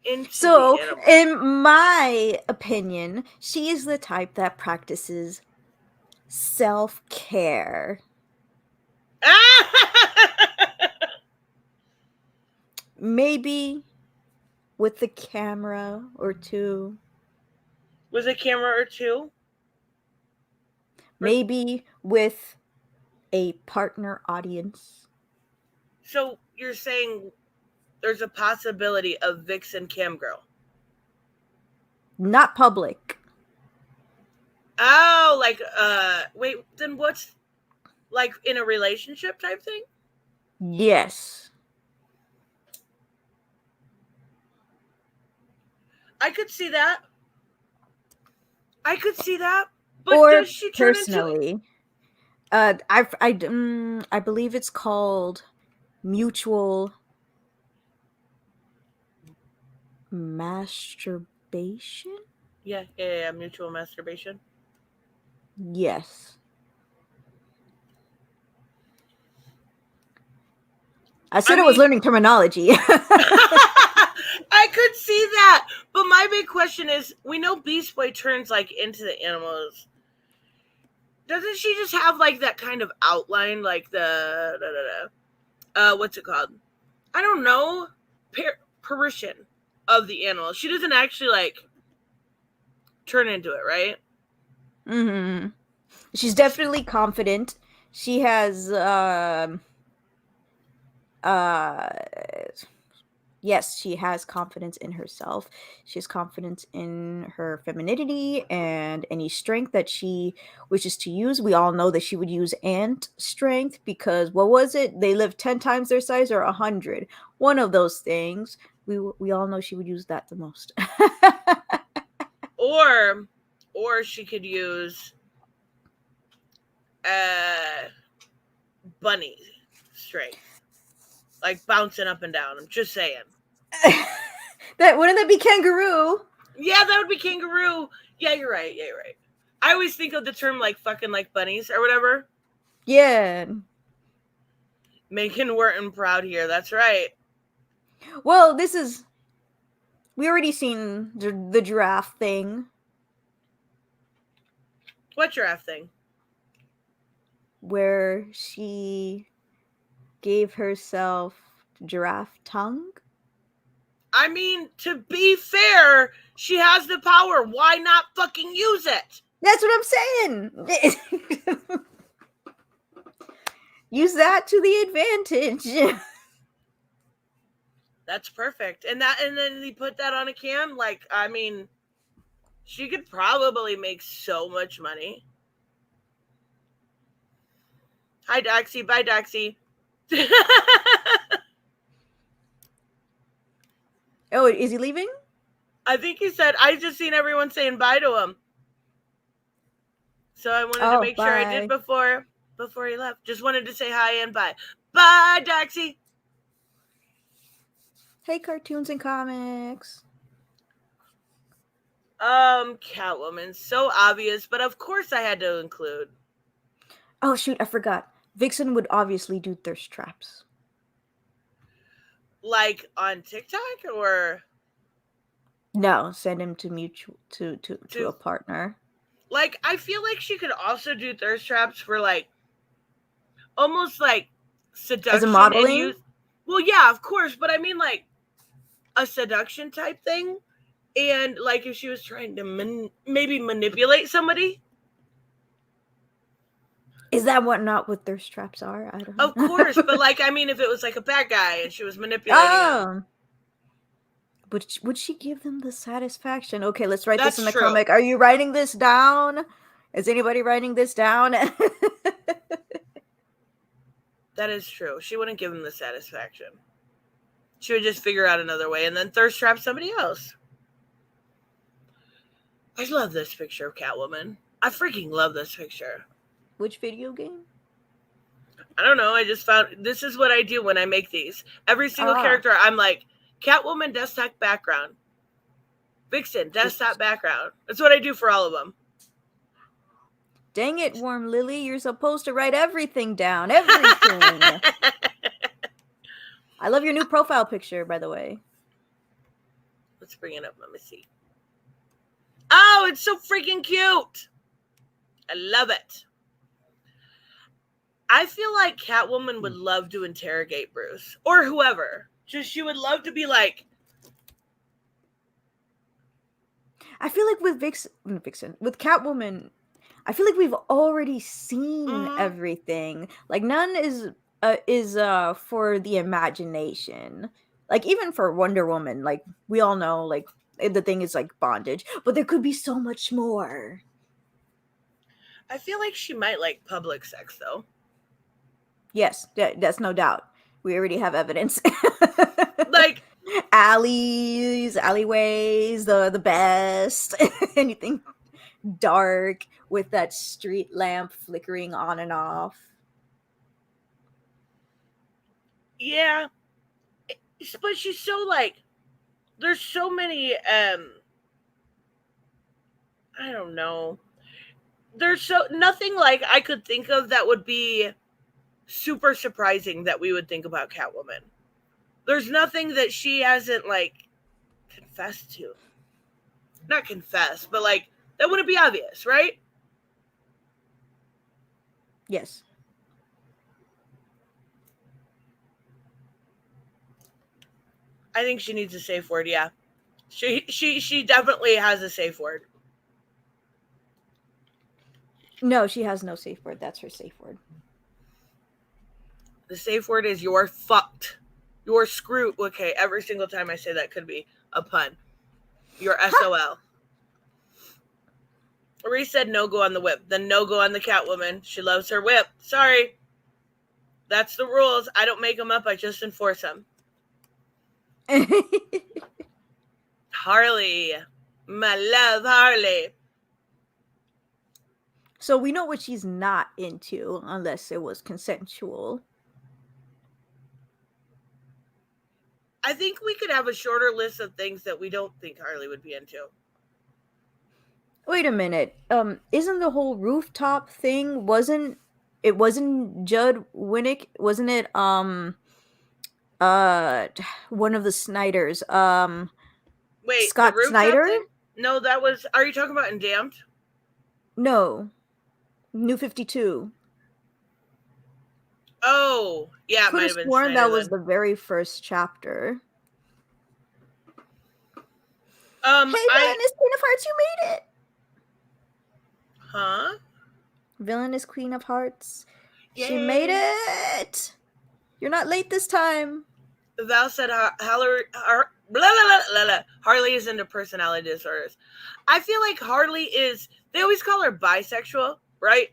into So, the animal. in my opinion, she is the type that practices self-care. Maybe with a camera or two. With a camera or two? Maybe with a partner audience. So you're saying there's a possibility of Vixen cam girl? Not public. Oh, like, wait, then what's, like, in a relationship type thing? Yes. I could see that. But Or does she turn personally, I believe it's called mutual masturbation. Yeah, mutual masturbation. Yes. I said I was learning terminology. I could see that, but my big question is, we know Beast Boy turns like into the animals. Doesn't she just have like that kind of outline, like the what's it called? I don't know, apparition of the animal. She doesn't actually like turn into it, right? Mm-hmm. She's definitely confident. She has yes, she has confidence in herself. She has confidence in her femininity and any strength that she wishes to use. We all know that she would use ant strength because what was it? They live 10 times their size or 100. One of those things. We all know she would use that the most. Or she could use bunny strength, like bouncing up and down. I'm just saying. That wouldn't that be kangaroo? Yeah, that would be kangaroo. Yeah, you're right. I always think of the term like fucking like bunnies or whatever. Yeah. Making Wharton proud here. That's right. Well, we already seen the giraffe thing. What giraffe thing? Where she gave herself giraffe tongue. I mean, to be fair, she has the power. Why not fucking use it? That's what I'm saying. Use that to the advantage. That's perfect. And then they put that on a cam. Like, I mean, she could probably make so much money. Hi, Doxy. Bye, Doxy. Oh, is he leaving? I think he said, I just seen everyone saying bye to him. So I wanted to make sure I did before he left. Just wanted to say hi and bye. Bye, Doxy. Hey, cartoons and comics. Catwoman. So obvious, but of course I had to include. Oh, shoot, I forgot. Vixen would obviously do thirst traps. Like on TikTok or? No, send him to a partner. Like, I feel like she could also do thirst traps for like almost like seduction. As a modeling? Well, yeah, of course, but I mean like a seduction type thing. And like if she was trying to maybe manipulate somebody. Is that not what thirst traps are? I don't know. Of course, but like, I mean, if it was like a bad guy and she was manipulating him. But would she give them the satisfaction? Okay, let's write That's this in the true. comic. Are you writing this down? Is anybody writing this down? That is true. She wouldn't give him the satisfaction. She would just figure out another way and then thirst trap somebody else. I love this picture of Catwoman. I freaking love this picture. Which video game? I don't know. I just found this is what I do when I make these. Every single character, I'm like, Catwoman desktop background. Vixen desktop background. That's what I do for all of them. Dang it, Warm Lily. You're supposed to write everything down. Everything. I love your new profile picture, by the way. Let's bring it up. Let me see. Oh, it's so freaking cute. I love it. I feel like Catwoman would love to interrogate Bruce or whoever. Just she would love to be like. I feel like with Vixen, with Catwoman, I feel like we've already seen everything. Like none is for the imagination. Like even for Wonder Woman, like we all know, like the thing is like bondage, but there could be so much more. I feel like she might like public sex though. Yes, that's no doubt. We already have evidence. Like alleyways, the best. Anything dark with that street lamp flickering on and off. Yeah. But she's so like there's so many I don't know. There's so nothing like I could think of that would be super surprising that we would think about Catwoman. There's nothing that she hasn't like confessed to. Not confessed, but like that wouldn't be obvious, right? Yes. I think she needs a safe word, yeah. She definitely has a safe word. No, she has no safe word. That's her safe word. The safe word is you're fucked. You're screwed. Okay, every single time I say that could be a pun. You're SOL. Marie said no go on the whip. Then no go on the Catwoman. She loves her whip. Sorry. That's the rules. I don't make them up. I just enforce them. Harley. My love, Harley. So we know what she's not into unless it was consensual. I think we could have a shorter list of things that we don't think Harley would be into. Wait a minute. Isn't the whole rooftop thing wasn't Judd Winnick? Wasn't it one of the Snyders? Wait, Scott Snyder? Thing? No, that was. Are you talking about in Damned? No, New 52. Oh, yeah, it might have been Sworn Snyder, that was the very first chapter. Hey, Villainous Queen of Hearts, you made it! Huh? Villainous Queen of Hearts. Yay. She made it! You're not late this time. Val said Harley is into personality disorders. I feel like Harley is, they always call her bisexual, right?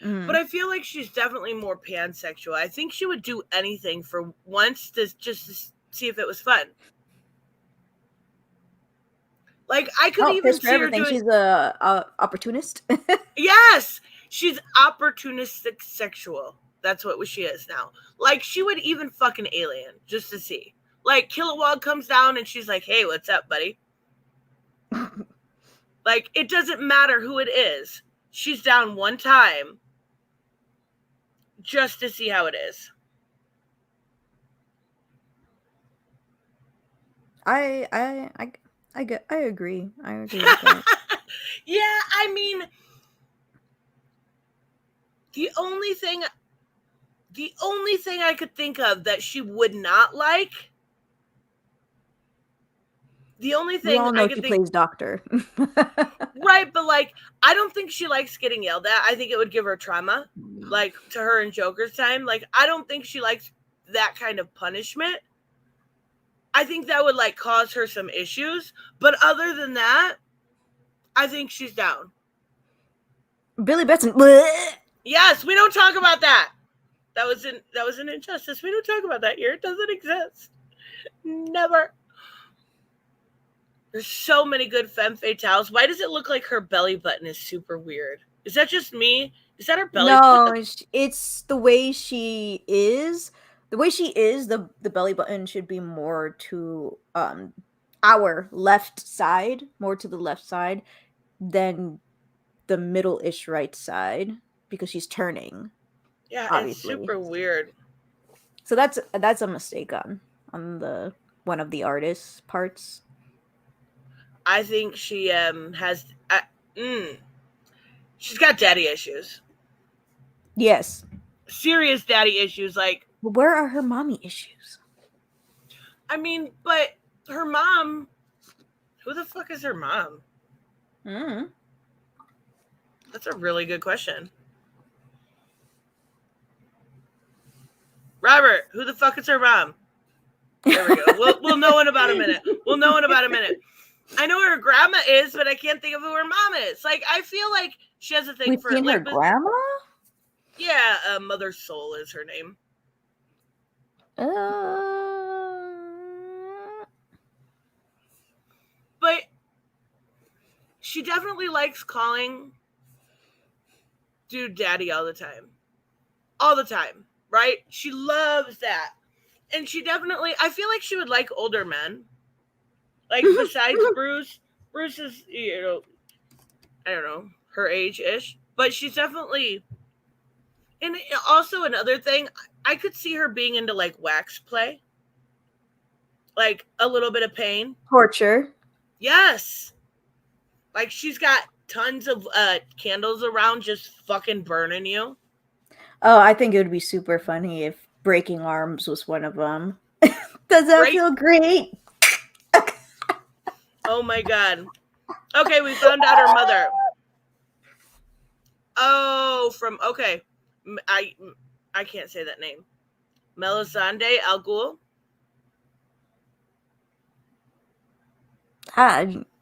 Mm. But I feel like she's definitely more pansexual. I think she would do anything for once to see if it was fun. Like I could even see her doing. She's a opportunist. Yes, she's opportunistic sexual. That's what she is now. Like she would even fuck an alien just to see. Like Kilowog comes down and she's like, "Hey, what's up, buddy?" Like it doesn't matter who it is. She's down one time just to see how it is. I agree. I agree with that. Yeah, I mean, the only thing I could think of that she would not like. The only thing we all know she plays doctor. Right, but like I don't think she likes getting yelled at. I think it would give her trauma. Like to her in Joker's time. Like I don't think she likes that kind of punishment. I think that would like cause her some issues. But other than that, I think she's down. Billy Batson. Yes, we don't talk about that. That was an injustice. We don't talk about that here. It doesn't exist. Never. There's so many good femme fatales. Why does it look like her belly button is super weird? Is that just me? Is that her belly button? No, it's the way she is. The way she is, the belly button should be more to our left side, more to the left side than the middle-ish right side because she's turning. Yeah, obviously. It's super weird. So that's a mistake on the one of the artist's parts. I think she has. She's got daddy issues. Yes. Serious daddy issues. Like, But where are her mommy issues? I mean, but her mom. Who the fuck is her mom? Mm. That's a really good question. Robert, who the fuck is her mom? There we go. We'll know in about a minute. We'll know in about a minute. I know who her grandma is, but I can't think of who her mom is. Like, I feel like she has a thing We've for seen like her grandma? Yeah, Mother Soul is her name. But she definitely likes calling dude daddy all the time. All the time, right? She loves that. And she definitely, I feel like she would like older men. Like, besides Bruce. Bruce is, I don't know, her age-ish. But she's definitely, and also another thing, I could see her being into, like, wax play. Like, a little bit of pain. Torture. Yes. Like, she's got tons of candles around just fucking burning you. Oh, I think it would be super funny if breaking arms was one of them. Does that feel great? Oh my god. Okay, we found out her mother. Oh, okay. I can't say that name. Melisande Al Ghul.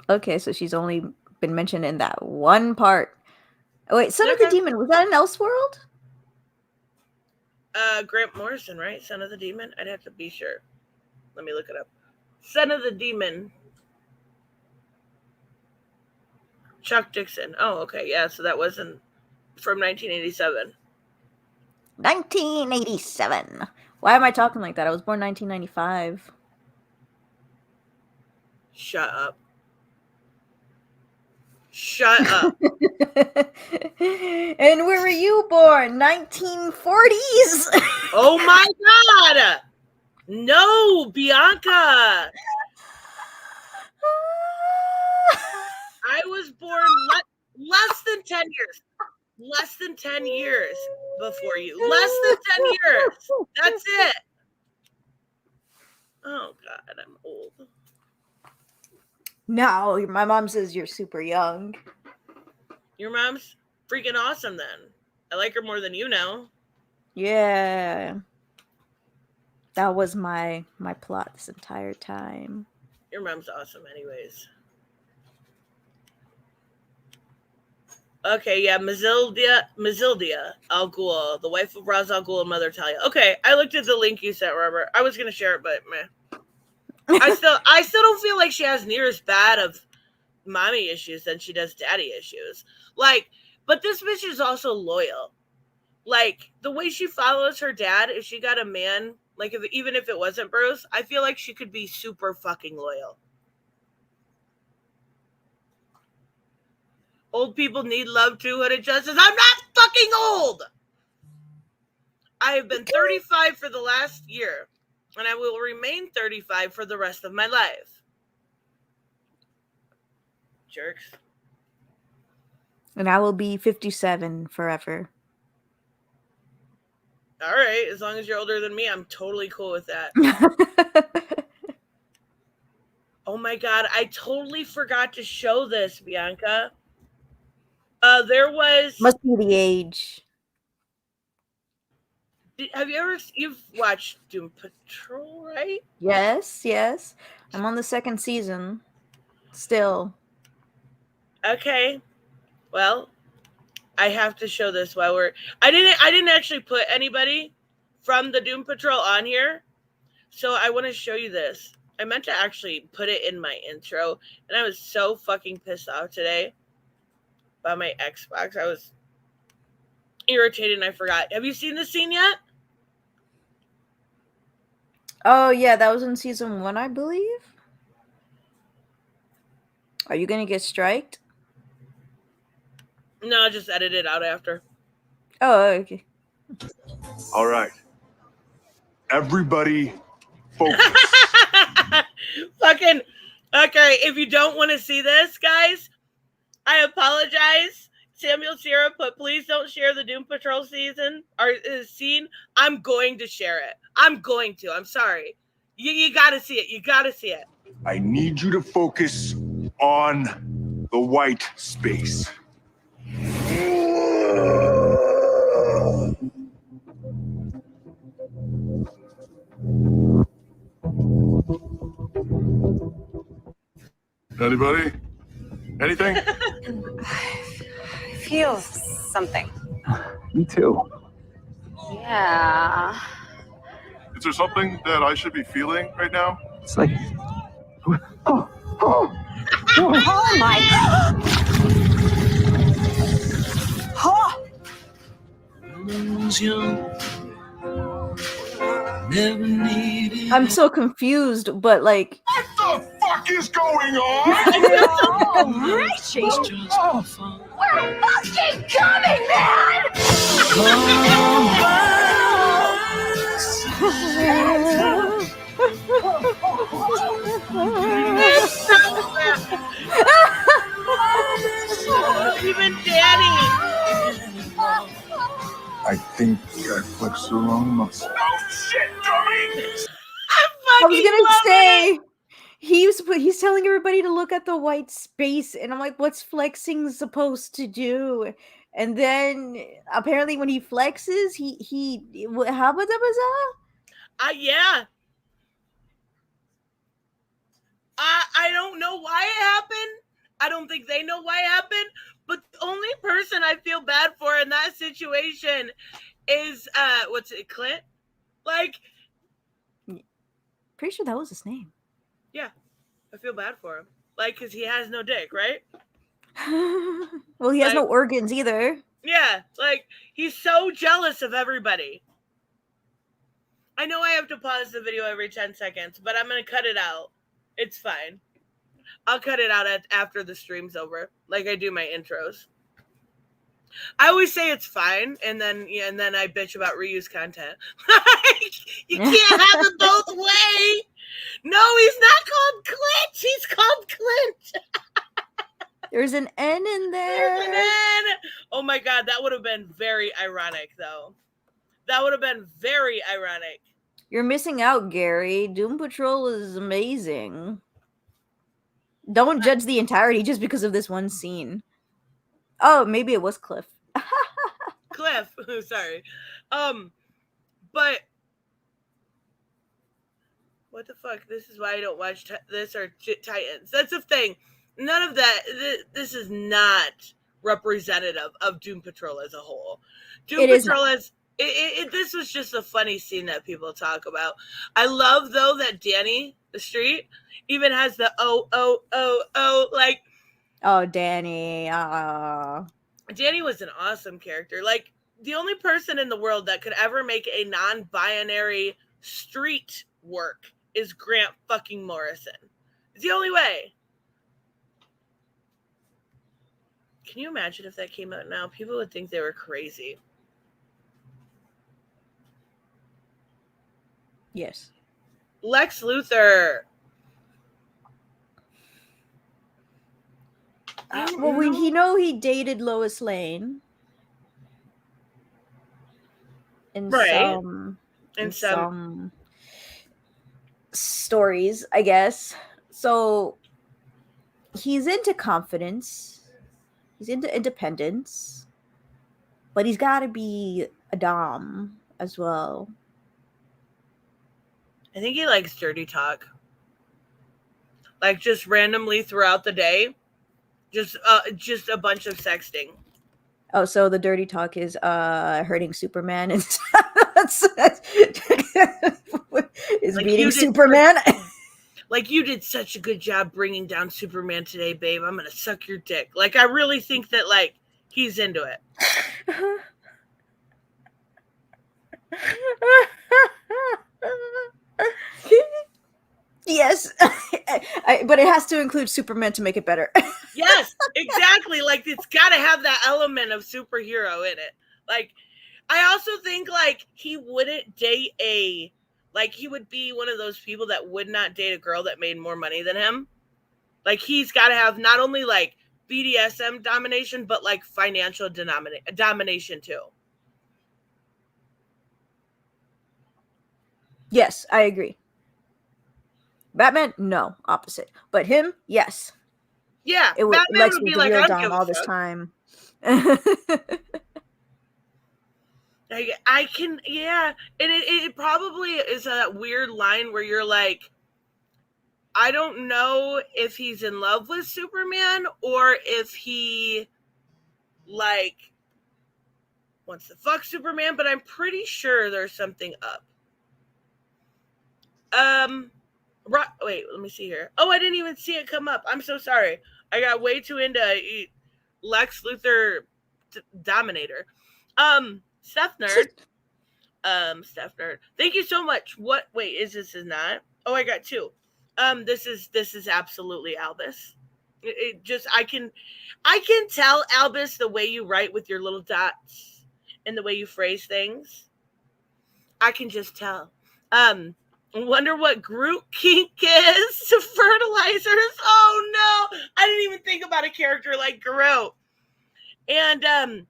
Okay, so she's only been mentioned in that one part. Oh, wait, Son of the Demon, was that an Elseworld? Grant Morrison, right? Son of the Demon? I'd have to be sure. Let me look it up. Son of the Demon. Chuck Dixon. Oh, okay, yeah, so that wasn't from 1987. 1987. Why am I talking like that? I was born 1995. Shut up. Shut up. And where were you born? 1940s? Oh my god! No, Bianca! I was born less than 10 years. Less than 10 years before you. Less than 10 years. That's it. Oh god, I'm old. No, my mom says you're super young. Your mom's freaking awesome then. I like her more than you now. Yeah. That was my plot this entire time. Your mom's awesome anyways. Okay, yeah, Mazildia Al Ghul, the wife of Ra's al Ghul and Mother Talia. Okay, I looked at the link you sent, Robert. I was gonna share it, but meh. I still don't feel like she has near as bad of mommy issues than she does daddy issues. Like, but this bitch is also loyal. Like, the way she follows her dad, if she got a man, like, even if it wasn't Bruce, I feel like she could be super fucking loyal. Old people need love too, Hooded Justice. I'm not fucking old! I have been 35 for the last year, and I will remain 35 for the rest of my life. Jerks. And I will be 57 forever. All right, as long as you're older than me, I'm totally cool with that. Oh my god, I totally forgot to show this, Bianca. There was... Must be the age. You've watched Doom Patrol, right? Yes. I'm on the second season. Still. Okay. Well, I have to show this while I didn't actually put anybody from the Doom Patrol on here. So I want to show you this. I meant to actually put it in my intro, and I was so fucking pissed off today by my Xbox. I was irritated and I forgot. Have you seen this scene yet? Oh, yeah, that was in season 1, I believe. Are you gonna get striked? No, I'll just edit it out after. Oh, okay. All right. Everybody focus. Fucking okay. If you don't want to see this, guys, I apologize. Samuel Sierra put, please don't share the Doom Patrol scene. I'm going to share it. I'm going to. I'm sorry. You gotta see it. You gotta see it. I need you to focus on the white space. Anybody? Anything? I feel something. Me too. Yeah. Is there something that I should be feeling right now? It's like, Oh my God. Oh. I'm so confused, but like, What the fuck is going on? Oh, Richie. We're fucking coming, man. Even Danny. I think I flexed the wrong muscle. Oh shit, dummy! I was gonna say he's telling everybody to look at the white space, and I'm like, what's flexing supposed to do? And then apparently when he flexes, he Yeah. I don't know why it happened. I don't think they know why it happened. But the only person I feel bad for in that situation is Clint? Like, pretty sure that was his name. Yeah, I feel bad for him. Like, because he has no dick, right? Well, he has no organs either. Yeah, like, he's so jealous of everybody. I know I have to pause the video every 10 seconds, but I'm going to cut it out. It's fine. I'll cut it out after the stream's over, like I do my intros. I always say it's fine, and then I bitch about reuse content. You can't have it both ways. No, he's not called Clint. He's called Clint. There's an N in there. There's an N. Oh my God, that would have been very ironic, though. That would have been very ironic. You're missing out, Gary. Doom Patrol is amazing. Don't judge the entirety just because of this one scene. Oh, maybe it was Cliff. Cliff, sorry. But what the fuck? This is why I don't watch this or Titans. That's the thing. None of that. This is not representative of Doom Patrol as a whole. Doom Patrol is. This was just a funny scene that people talk about. I love, though, that Danny, the street, even has the like. Oh, Danny. Danny was an awesome character. Like, the only person in the world that could ever make a non-binary street work is Grant fucking Morrison. It's the only way. Can you imagine if that came out now? People would think they were crazy. Yes. Lex Luthor. Well, he dated Lois Lane. In some stories, I guess. So he's into confidence. He's into independence. But he's got to be a dom as well. I think he likes dirty talk. Like, just randomly throughout the day. Just a bunch of sexting. Oh, so the dirty talk is hurting Superman and is like beating Superman. Like, you did such a good job bringing down Superman today, babe. I'm gonna suck your dick. Like, I really think that, like, he's into it. Yes, but it has to include Superman to make it better. Yes, exactly. Like, it's got to have that element of superhero in it. Like, I also think, like, he wouldn't date a Like, he would be one of those people that would not date a girl that made more money than him. Like, he's got to have not only, like, BDSM domination, but, like, financial domination, too. Yes, I agree. Batman, no, opposite. But him, yes. Yeah, It would Batman Lex would be was like, the I real don't dom give a all this fuck. time. Like, I can, yeah. And it probably is a weird line where you're like, I don't know if he's in love with Superman or if he, like, wants to fuck Superman, but I'm pretty sure there's something up. Wait, let me see here. Oh, I didn't even see it come up. I'm so sorry. I got way too into Lex Luthor Dominator. Steph Nerd. Steph Nerd. Thank you so much. What? Wait, is not? Oh, I got two. This is absolutely Albus. It just I can tell, Albus, the way you write with your little dots and the way you phrase things. I can just tell. Wonder what Groot kink is to fertilizers. Oh no, I didn't even think about a character like Groot. And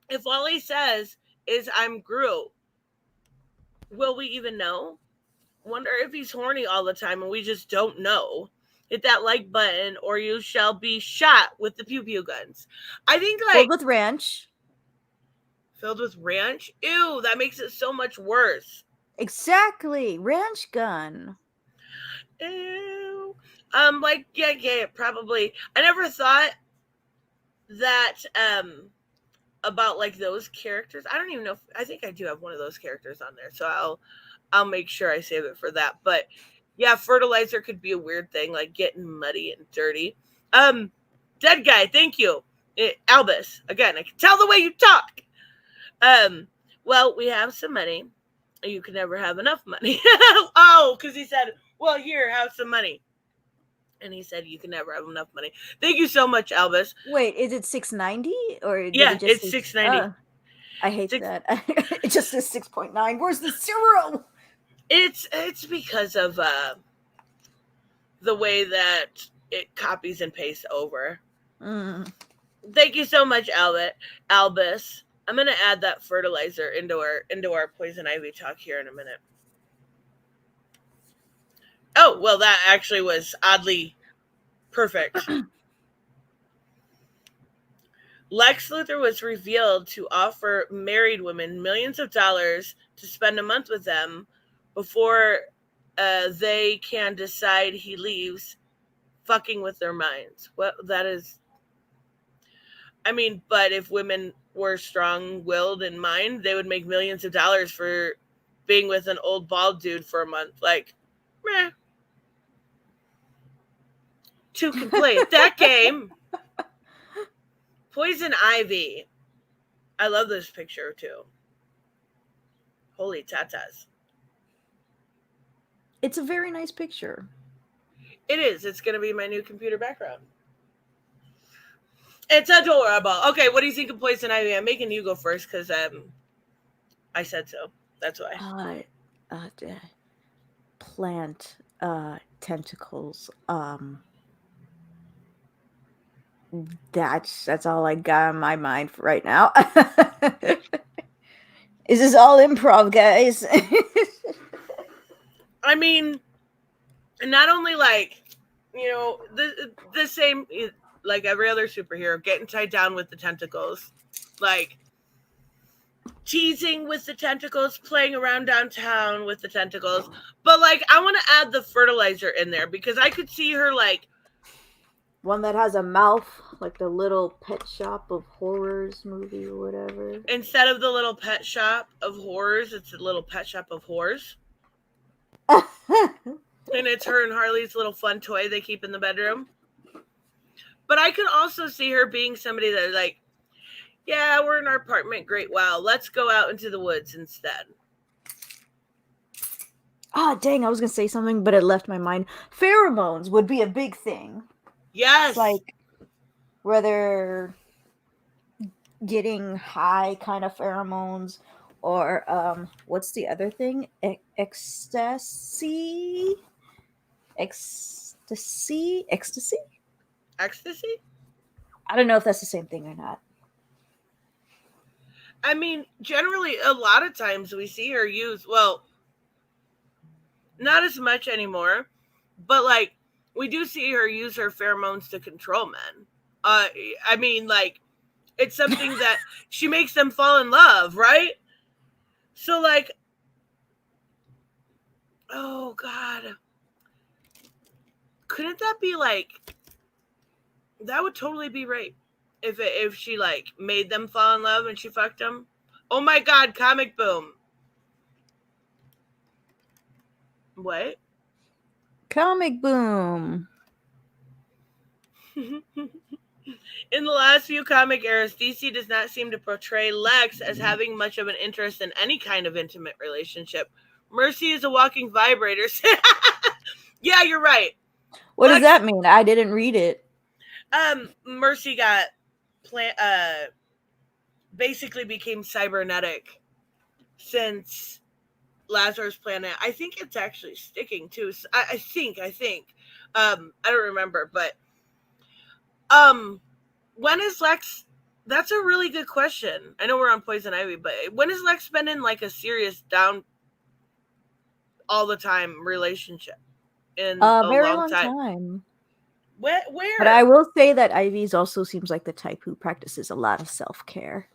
if all he says is "I'm Groot," will we even know? Wonder if he's horny all the time and we just don't know. Hit that like button or you shall be shot with the pew pew guns. I think, like, Filled with ranch. Filled with ranch? Ew, that makes it so much worse. Exactly. Ranch gun. Ew. Like, yeah, probably. I never thought that, about, like, those characters. I don't even know I think I do have one of those characters on there, so I'll make sure I save it for that. But yeah, fertilizer could be a weird thing, like getting muddy and dirty. Dead guy, thank you. Albus, again, I can tell the way you talk. Well, we have some money. You can never have enough money. Oh, because he said, well, here, have some money. And he said, you can never have enough money. Thank you so much, Albus. Wait, is it 690 or did Yeah, it just it's 690. I hate that. It just says 6.9. Where's the 0? It's because of the way that it copies and pastes over. Thank you so much, Albus. I'm gonna add that fertilizer into our Poison Ivy talk here in a minute. Oh, well, that actually was oddly perfect. Lex Luthor was revealed to offer married women millions of dollars to spend a month with them before they can decide he leaves, fucking with their minds. Well, that is... I mean, but if women were strong-willed in mind, they would make millions of dollars for being with an old bald dude for a month. Like, meh. Two can play that game. Poison Ivy. I love this picture, too. Holy tatas. It's a very nice picture. It is. It's going to be my new computer background. It's adorable. Okay, what do you think of Poison Ivy? I'm making you go first because I said so. That's why. Plant tentacles. That's all I got on my mind for right now. Is this all improv, guys? I mean, not only, like, you know, the same, like every other superhero, getting tied down with the tentacles, like teasing with the tentacles, playing around downtown with the tentacles, but, like, I want to add the fertilizer in there because I could see her, like, one that has a mouth, like the Little Pet Shop of Horrors movie or whatever. Instead of the Little Pet Shop of Horrors, it's a Little Pet Shop of Whores. And it's her and Harley's little fun toy they keep in the bedroom. But I could also see her being somebody that, like, yeah, we're in our apartment. Great. Wow. Let's go out into the woods instead. Ah, dang, I was going to say something, but it left my mind. Pheromones would be a big thing. Yes. It's like, whether getting high kind of pheromones or what's the other thing? Ecstasy. Ecstasy. Ecstasy? I don't know if that's the same thing or not. I mean, generally, a lot of times we see her use, well, not as much anymore, but like, we do see her use her pheromones to control men. I mean, like, it's something that she makes them fall in love, right? So, like, oh, God. Couldn't that be like, that would totally be rape if she like made them fall in love and she fucked them. Oh my God, comic boom. What? Comic boom. In the last few comic eras, DC does not seem to portray Lex as having much of an interest in any kind of intimate relationship. Mercy is a walking vibrator. Yeah, you're right. What Lex, does that mean? I didn't read it. Mercy got basically became cybernetic since Lazarus Planet. I think it's actually sticking too. I think. I don't remember, but when is Lex? That's a really good question. I know we're on Poison Ivy, but when has Lex been in like a serious down all the time relationship in a Very long long time? time. Where? But I will say that Ivy's also seems like the type who practices a lot of self-care.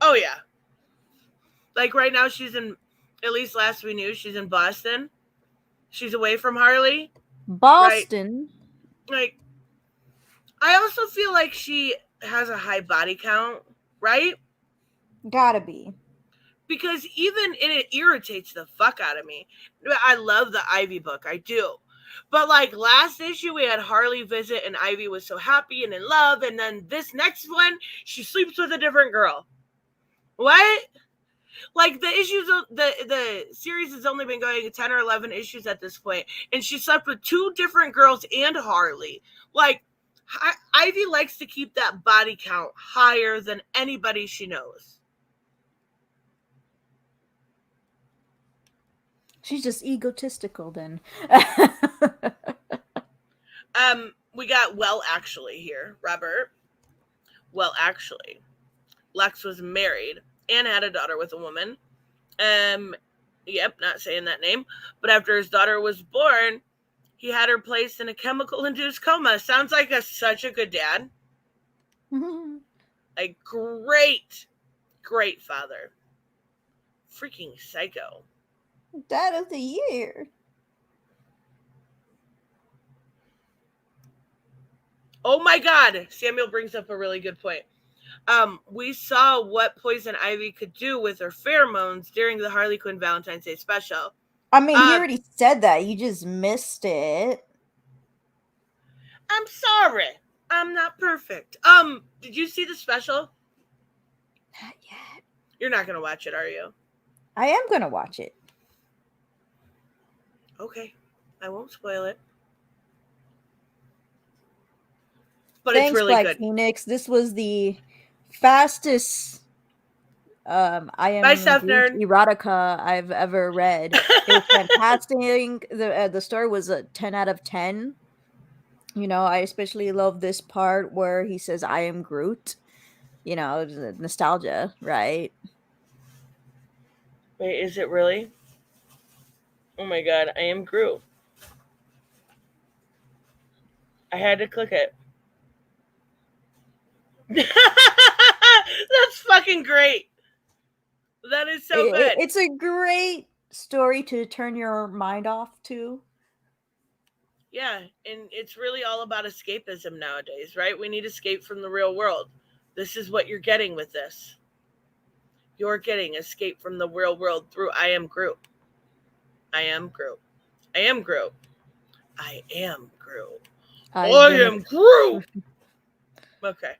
Oh yeah. Like right now she's in, at least last we knew, she's in Boston. She's away from Harley. Boston. Right? Like, I also feel like she has a high body count, right? Gotta be. Because even it irritates the fuck out of me. I love the Ivy book, I do. But like last issue, we had Harley visit, and Ivy was so happy and in love, and then this next one, she sleeps with a different girl. What? Like the issues, the series has only been going 10 or 11 issues at this point, and she slept with 2 different girls and Harley. Like, Ivy likes to keep that body count higher than anybody she knows. She's just egotistical then. We got Well Actually here, Robert. Well Actually, Lex was married and had a daughter with a woman. Yep, not saying that name. But after his daughter was born, he had her placed in a chemical-induced coma. Sounds like such a good dad. A great father. Freaking psycho. Dad of the year. Oh my God. Samuel brings up a really good point. We saw what Poison Ivy could do with her pheromones during the Harley Quinn Valentine's Day special. I mean, he already said that. You just missed it. I'm sorry. I'm not perfect. Did you see the special? Not yet. You're not gonna watch it, are you? I am gonna watch it. Okay. I won't spoil it. But Thanks, it's really Black good. Phoenix. This was the fastest I am Nerd. erotica I've ever read. It was fantastic. The story was a 10 out of 10. You know, I especially love this part where he says, "I am Groot." You know, nostalgia, right? Wait, is it really? Oh my God, I am Groot. I had to click it. That's fucking great. That is so good. It's a great story to turn your mind off to. Yeah, and it's really all about escapism nowadays, right? We need escape from the real world. This is what you're getting with this. You're getting escape from the real world through I am Groot. I am Groot. I am Groot. I am Groot. I am Groot. Okay.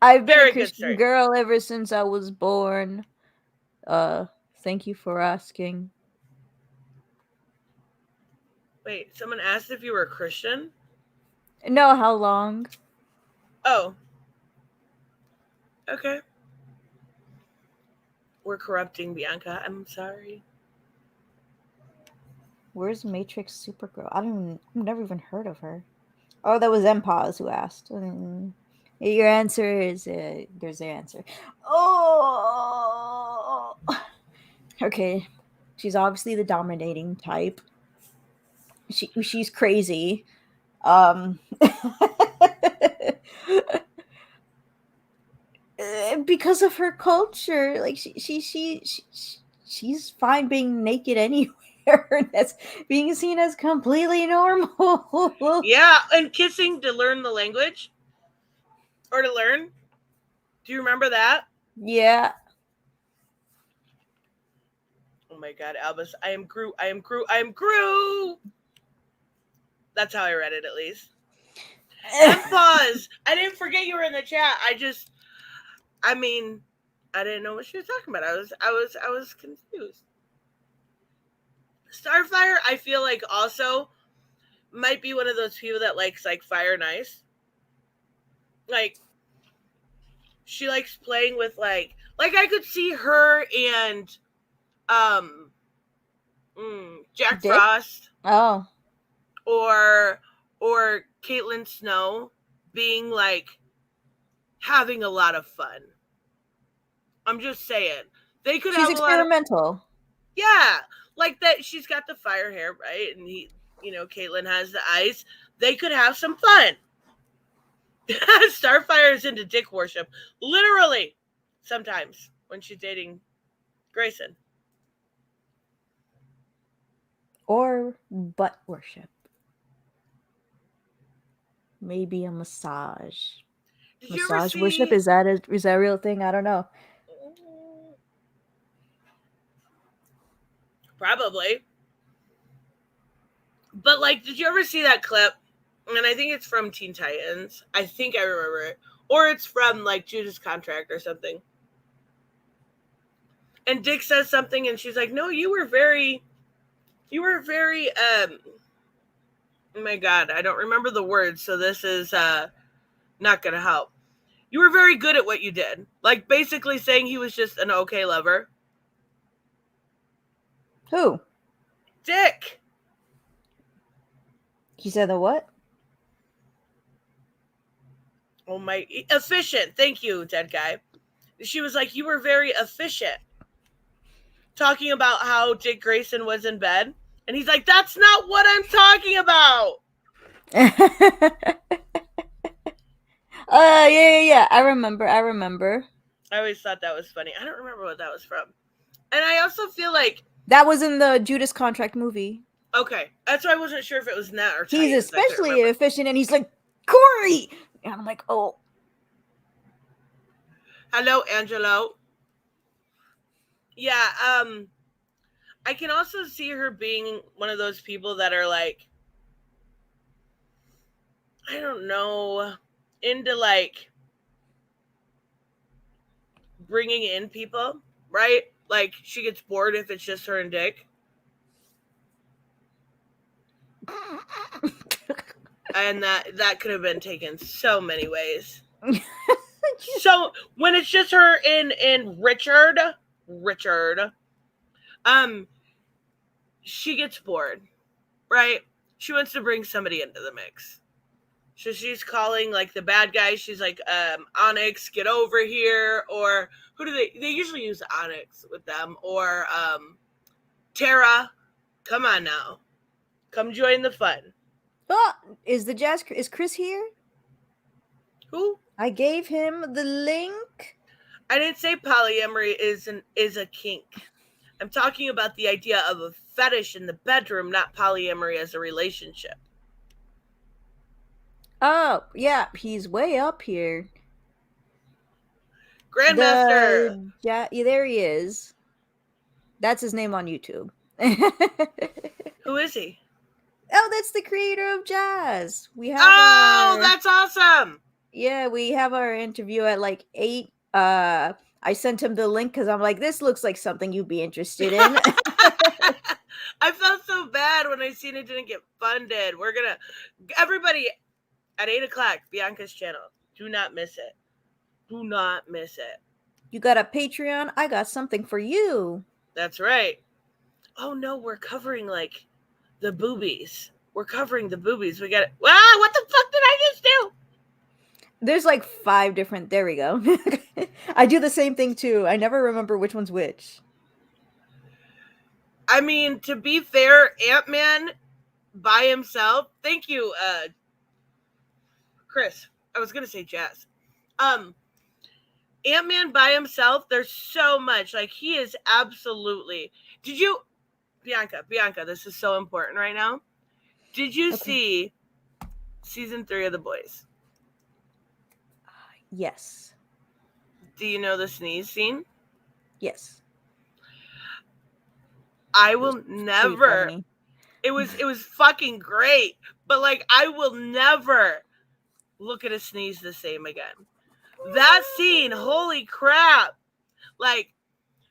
I've been a Christian girl ever since I was born. Thank you for asking. Wait, someone asked if you were a Christian? No, how long? Oh. Okay. We're corrupting Bianca. I'm sorry. Where's Matrix Supergirl? I've never even heard of her. Oh, that was Empaz who asked. Your answer is there's the answer. Oh, okay. She's obviously the dominating type. She's crazy. Because of her culture, like she's fine being naked anywhere. That's being seen as completely normal. Yeah, and kissing to learn the language or to learn. Do you remember that? Yeah. Oh my God, Albus! I am Groot. I am Groot. I am Groot. That's how I read it, at least. And pause. I didn't forget you were in the chat. I didn't know what she was talking about. I was confused. Starfire, I feel like also might be one of those people that likes like fire and ice. Like she likes playing with like I could see her and Jack Dick? Frost. Oh. Or Caitlin Snow being like having a lot of fun. I'm just saying. They could She's have experimental. Yeah. Like that she's got the fire hair, right? And Caitlin has the ice. They could have some fun. Starfire is into dick worship. Literally. Sometimes when she's dating Grayson. Or butt worship. Maybe a massage. Massage worship? Is that a real thing? I don't know. Probably. But like, did you ever see that clip? And I think it's from Teen Titans. I think I remember it. Or it's from like Judas Contract or something. And Dick says something and she's like, no, you were very, oh my God, I don't remember the words. So this is not going to help. You were very good at what you did. Like basically saying he was just an okay lover. Who? Dick. He said the what? Oh my, efficient. Thank you, dead guy. She was like, you were very efficient. Talking about how Dick Grayson was in bed. And he's like, that's not what I'm talking about. Yeah. I remember. I always thought that was funny. I don't remember what that was from. And I also feel like that was in the Judas Contract movie. Okay. That's why I wasn't sure if it was Nat or Titans. He's especially efficient and he's like, Corey! And I'm like, oh. Hello, Angelo. Yeah, I can also see her being one of those people that are like, I don't know, into like bringing in people, right? Like she gets bored if it's just her and Dick. And that could have been taken so many ways. So when it's just her in Richard, she gets bored, right? She wants to bring somebody into the mix. So she's calling like the bad guys. She's like, Onyx, get over here. Or who do they usually use Onyx with them. Or Tara, come on now. Come join the fun. Oh, is Chris here? Who? I gave him the link. I didn't say polyamory is a kink. I'm talking about the idea of a fetish in the bedroom, not polyamory as a relationship. Oh, yeah, he's way up here. Grandmaster. Yeah, there he is. That's his name on YouTube. Who is he? Oh, that's the creator of Jazz. We have that's awesome. Yeah, we have our interview at like 8. I sent him the link because I'm like, this looks like something you'd be interested in. I felt so bad when I seen it didn't get funded. Everybody at 8 o'clock, Bianca's channel. Do not miss it. Do not miss it. You got a Patreon? I got something for you. That's right. Oh no, we're covering like the boobies. We're covering the boobies. We got it. Wow, what the fuck did I just do? There's like 5 different. There we go. I do the same thing too. I never remember which one's which. I mean, to be fair, Ant-Man by himself. Thank you, Chris. I was gonna say Jazz. Ant-Man by himself, there's so much. Like, he is absolutely. Did you, Bianca, this is so important right now. Did you see season 3 of The Boys? Yes. Do you know the sneeze scene? Yes. I will never. It was fucking great, but like I will never look at a sneeze the same again. That scene, holy crap! Like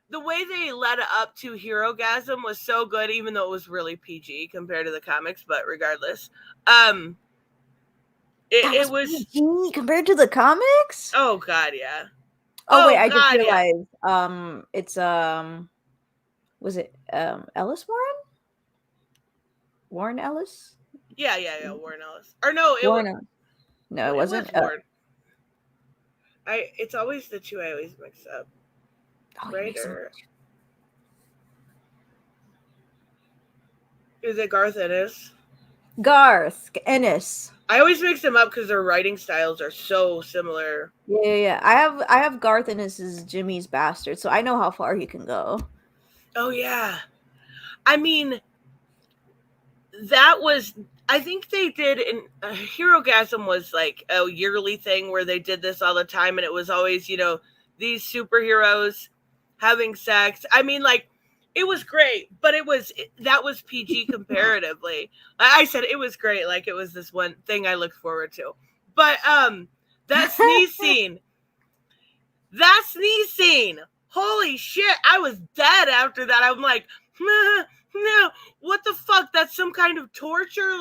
the way they led up to Herogasm was so good, even though it was really PG compared to the comics. But regardless, it was PG compared to the comics. Oh god, yeah. Oh wait, I God, just yeah. realized. It's was it Ellis Warren? Warren Ellis? Yeah, Warren Ellis. Or no, it was no, it wasn't. Warren. It's always the two I always mix up. Right? Or is it Garth Ennis? Garth Ennis. I always mix them up because their writing styles are so similar. Yeah. I have Garth Ennis's Jimmy's Bastard, so I know how far he can go. Oh yeah. I mean, that was, I think they did in Herogasm was like a yearly thing where they did this all the time, and it was always, these superheroes having sex. I mean, like, it was great, but that was PG comparatively. I said it was great, like it was this one thing I looked forward to. But that sneeze scene, holy shit, I was dead after that. I'm like, no, what the fuck? That's some kind of torture.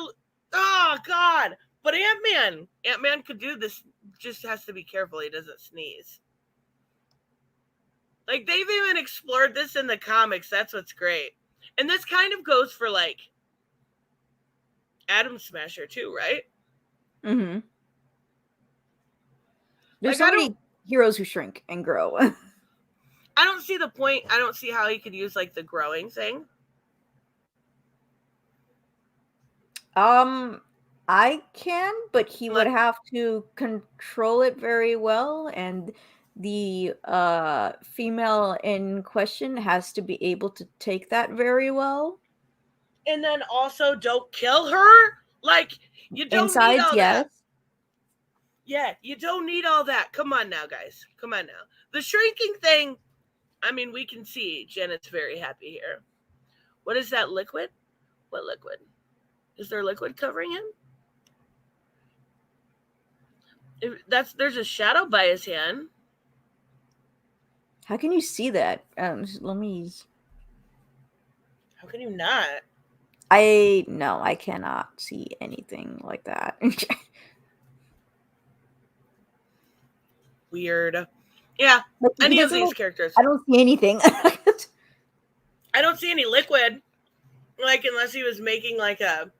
Oh god. But Ant-Man could do this, just has to be careful he doesn't sneeze. Like, they've even explored this in the comics. That's what's great. And this kind of goes for, like, Atom Smasher, too, right? Mm-hmm. There's like, so many heroes who shrink and grow. I don't see the point. I don't see how he could use, like, the growing thing. I can, but he would have to control it very well, and the female in question has to be able to take that very well. And then also don't kill her. Like, you don't need all that. Yeah, you don't need all that. Come on now, guys. Come on now. The shrinking thing, I mean, we can see Janet's very happy here. What is that liquid? What liquid? Is there liquid covering him? There's a shadow by his hand. How can you see that? Let me. How can you not? I cannot see anything like that. Weird. Yeah, any of these characters. I don't see anything. I don't see any liquid. Like, unless he was making like a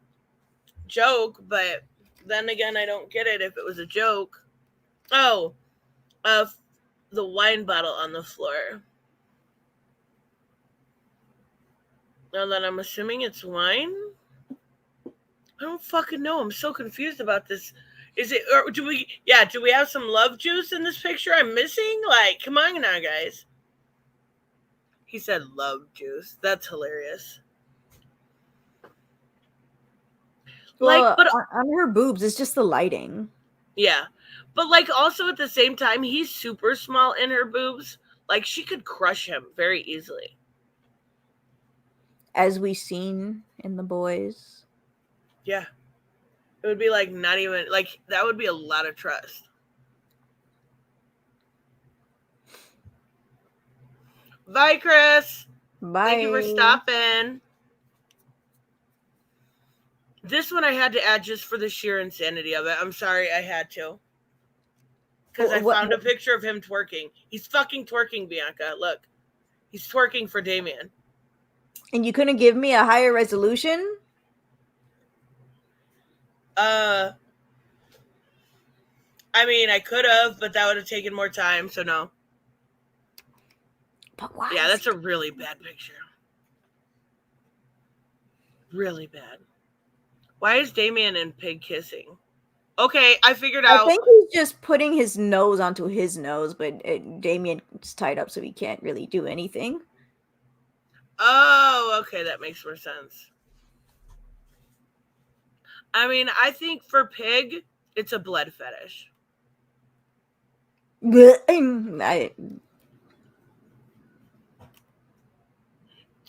joke, but then again, I don't get it if it was a joke. Oh, the wine bottle on the floor. Now that I'm assuming it's wine? I don't fucking know. I'm so confused about this. Is it, or do we have some love juice in this picture I'm missing? Like, come on now, guys. He said love juice. That's hilarious. Well, like, but on her boobs, it's just the lighting. Yeah. But, like, also at the same time, he's super small in her boobs. Like, she could crush him very easily. As we've seen in The Boys. Yeah. It would be, like, not even, like, that would be a lot of trust. Bye, Chris. Bye. Thank you for stopping. This one I had to add just for the sheer insanity of it. I'm sorry, I had to. Because I What- found a picture of him twerking. He's fucking twerking, Bianca. Look. He's twerking for Damian. And you couldn't give me a higher resolution? I mean, I could have, but that would have taken more time, so no. But why? Yeah, that's a really bad picture. Really bad. Why is Damian and Pig kissing? Okay, I figured I out. think he's just putting his nose onto his nose, but Damien's tied up, so he can't really do anything. Oh, okay, that makes more sense. I mean, I think for Pig, it's a blood fetish. What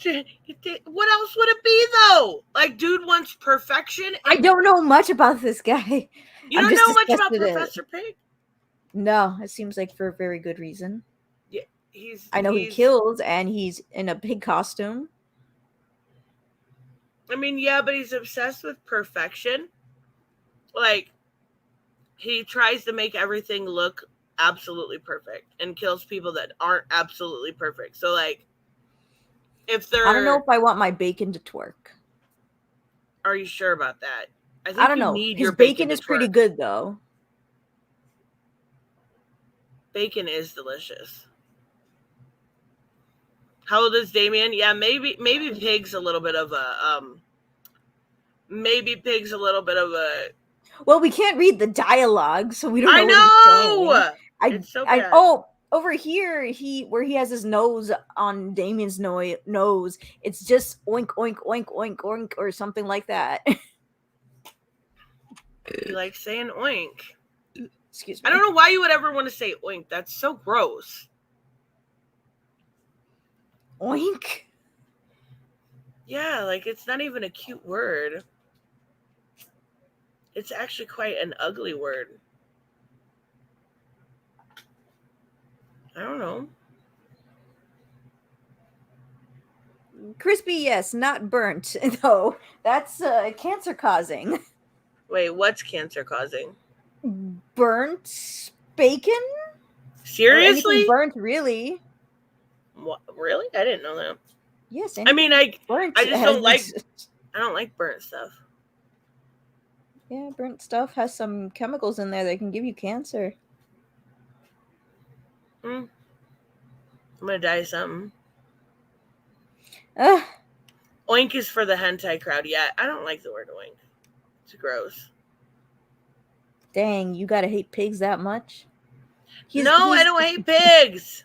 else would it be, though? Like, dude wants perfection. I don't know much about this guy. You I'm don't just know much about disgusted at it. Professor Pig? No, it seems like for a very good reason. Yeah, I know he kills, and he's in a pig costume. I mean, yeah, but he's obsessed with perfection. Like, he tries to make everything look absolutely perfect and kills people that aren't absolutely perfect. So, like, if they're... I don't know if I want my bacon to twerk. Are you sure about that? think I don't you know. need His your bacon to is pretty twerk. good though. Bacon is delicious. How old is Damien? Yeah, maybe Pig's a little bit of a Well, we can't read the dialogue, so we don't know. I what he's saying. It's so bad. Over here, where he has his nose on Damien's nose, it's just oink oink oink oink oink or something like that. You like saying oink. Excuse me. I don't know why you would ever want to say oink. That's so gross. Oink? Yeah, like it's not even a cute word. It's actually quite an ugly word. I don't know. Crispy, yes, not burnt, though. That's cancer causing. Wait, what's cancer causing? Burnt bacon? Seriously? Burnt, really? What? Really? I didn't know that. Yes. I mean, burnt. I just don't like. I don't like burnt stuff. Yeah, burnt stuff has some chemicals in there that can give you cancer. I'm gonna die of something. Oink is for the hentai crowd. Yeah, I don't like the word oink. It's gross. Dang, you gotta hate pigs that much? I don't hate pigs.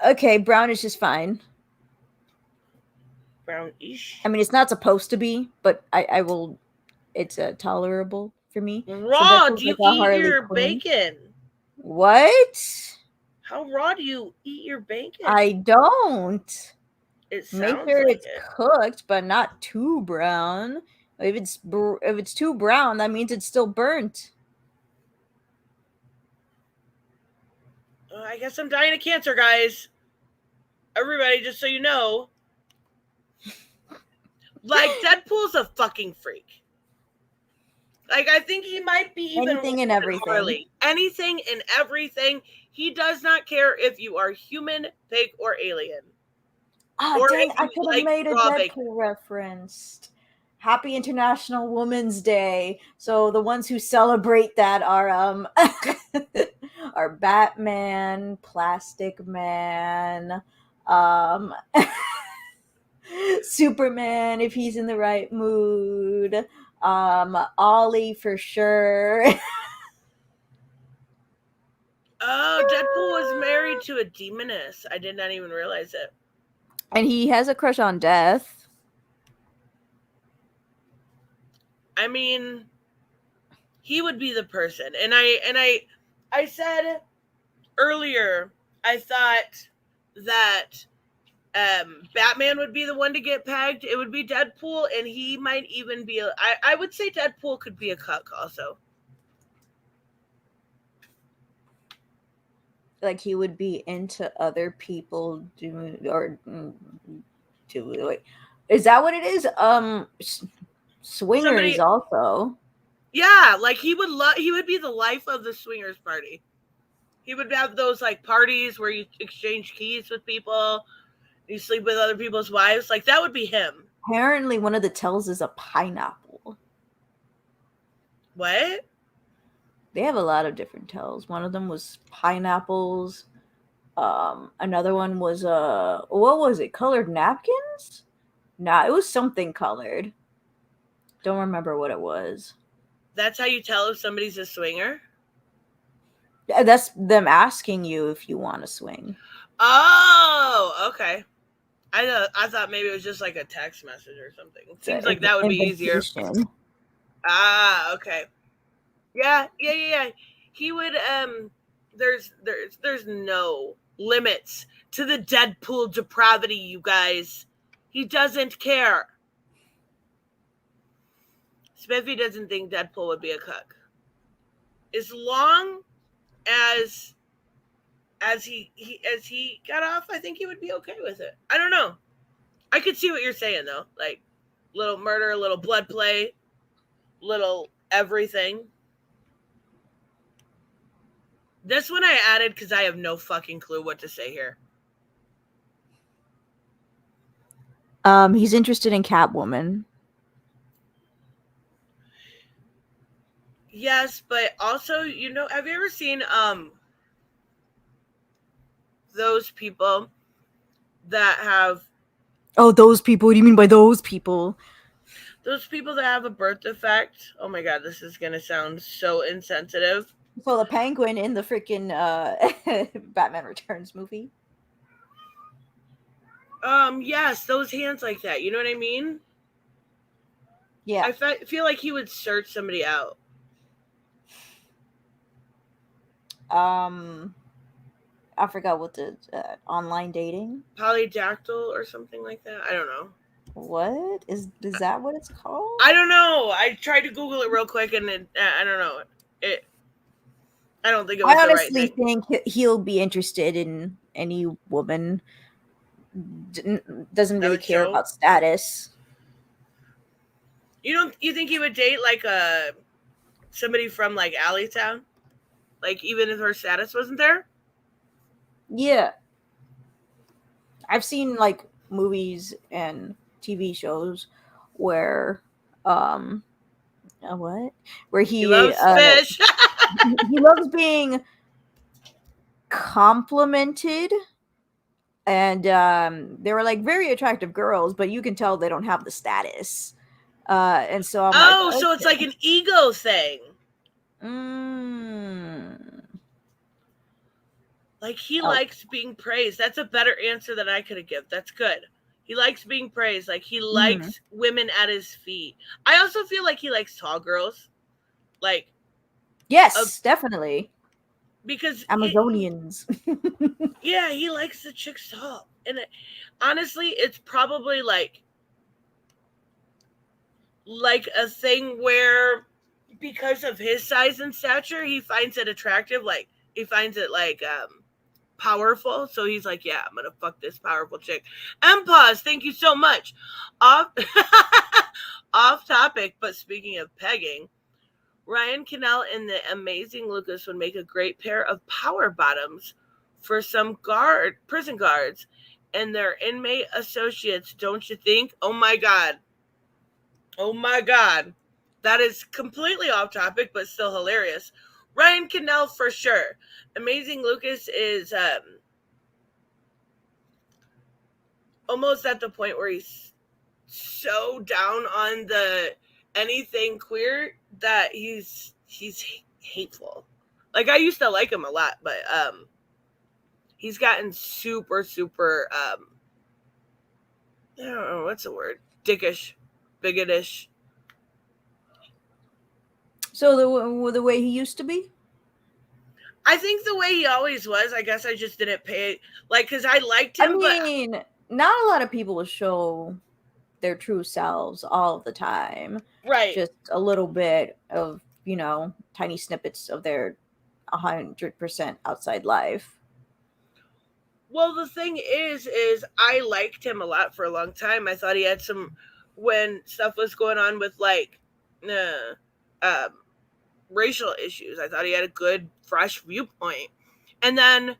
Okay, brown is just fine. Brownish. I mean, it's not supposed to be, but I will. It's tolerable for me. Raw? So do you like eat your bacon? What? How raw do you eat your bacon? I don't. It sounds Make sure like it's cooked, but not too brown. If it's too brown, that means it's still burnt. I guess I'm dying of cancer, guys. Everybody, just so you know. Like, Deadpool's a fucking freak. Like, I think he might be even anything and everything. Harley. Anything and everything. He does not care if you are human, fake, or alien. Oh, dang, I could have made a Deadpool reference. Happy International Women's Day. So the ones who celebrate that are are Batman, Plastic Man, Superman if he's in the right mood, Ollie for sure. Oh, Deadpool was married to a demoness. I did not even realize it. And he has a crush on Death. I mean, he would be the person. And I said earlier, I thought that Batman would be the one to get pegged. It would be Deadpool, and he might even be I would say Deadpool could be a cuck also. Like he would be into other people is that what it is? Swingers also. Yeah, like he would be the life of the swingers party. He would have those like parties where you exchange keys with people, you sleep with other people's wives. Like that would be him. Apparently, one of the tells is a pineapple. What? They have a lot of different tells. One of them was pineapples. Another one was what was it? Colored napkins? Nah, it was something colored. Don't remember what it was. That's how you tell if somebody's a swinger? That's them asking you if you want to swing. Oh, okay. I thought maybe it was just like a text message or something. Seems like that would be easier. Invitation. Ah, okay. Yeah. He would there's no limits to the Deadpool depravity, you guys. He doesn't care. Spiffy doesn't think Deadpool would be a cuck. As long as he got off, I think he would be okay with it. I don't know. I could see what you're saying though. Like little murder, little blood play, little everything. This one I added because I have no fucking clue what to say here. He's interested in Catwoman. Yes, but also, have you ever seen those people that have those people? What do you mean by those people? Those people that have a birth defect. Oh my god, this is gonna sound so insensitive. So the Penguin in the freaking Batman Returns movie. Yes, those hands like that. You know what I mean? Yeah. I feel like he would search somebody out. I forgot what the online dating. Polydactyl or something like that. I don't know. What is that? What it's called? I don't know. I tried to Google it real quick, and I don't know. I don't think it was I the honestly right thing. think he'll be interested in any woman. Doesn't really care about status. You think he would date like somebody from like Alleytown? Like even if her status wasn't there? Yeah. I've seen like movies and TV shows where where he loves fish. He loves being complimented, and they were like very attractive girls, but you can tell they don't have the status, and so I'm like, so it's like an ego thing. Like he likes being praised. That's a better answer than I could have given. That's good. He likes being praised. Like he likes women at his feet. I also feel like he likes tall girls. Like, yes, definitely. Because Amazonians. Yeah, he likes the chicks tall. And honestly, it's probably like a thing where because of his size and stature, he finds it attractive. Like he finds it like powerful. So he's like, yeah, I'm gonna fuck this powerful chick. Pause, thank you so much. Off topic, but speaking of pegging, Ryan Cannell and the amazing Lucas would make a great pair of power bottoms for some prison guards and their inmate associates, don't you think? Oh my god. That is completely off topic, but still hilarious. Ryan Cannell for sure. Amazing Lucas is almost at the point where he's so down on the anything queer that he's hateful. Like I used to like him a lot, but he's gotten super I don't know what's the word, dickish, bigotish. So the way he used to be? I think the way he always was. I guess I just didn't pay because I liked him. I mean, not a lot of people will show their true selves all the time. Right. Just a little bit of, tiny snippets of their 100% outside life. Well, the thing is I liked him a lot for a long time. I thought he had some, when stuff was going on with racial issues. I thought he had a good, fresh viewpoint. And then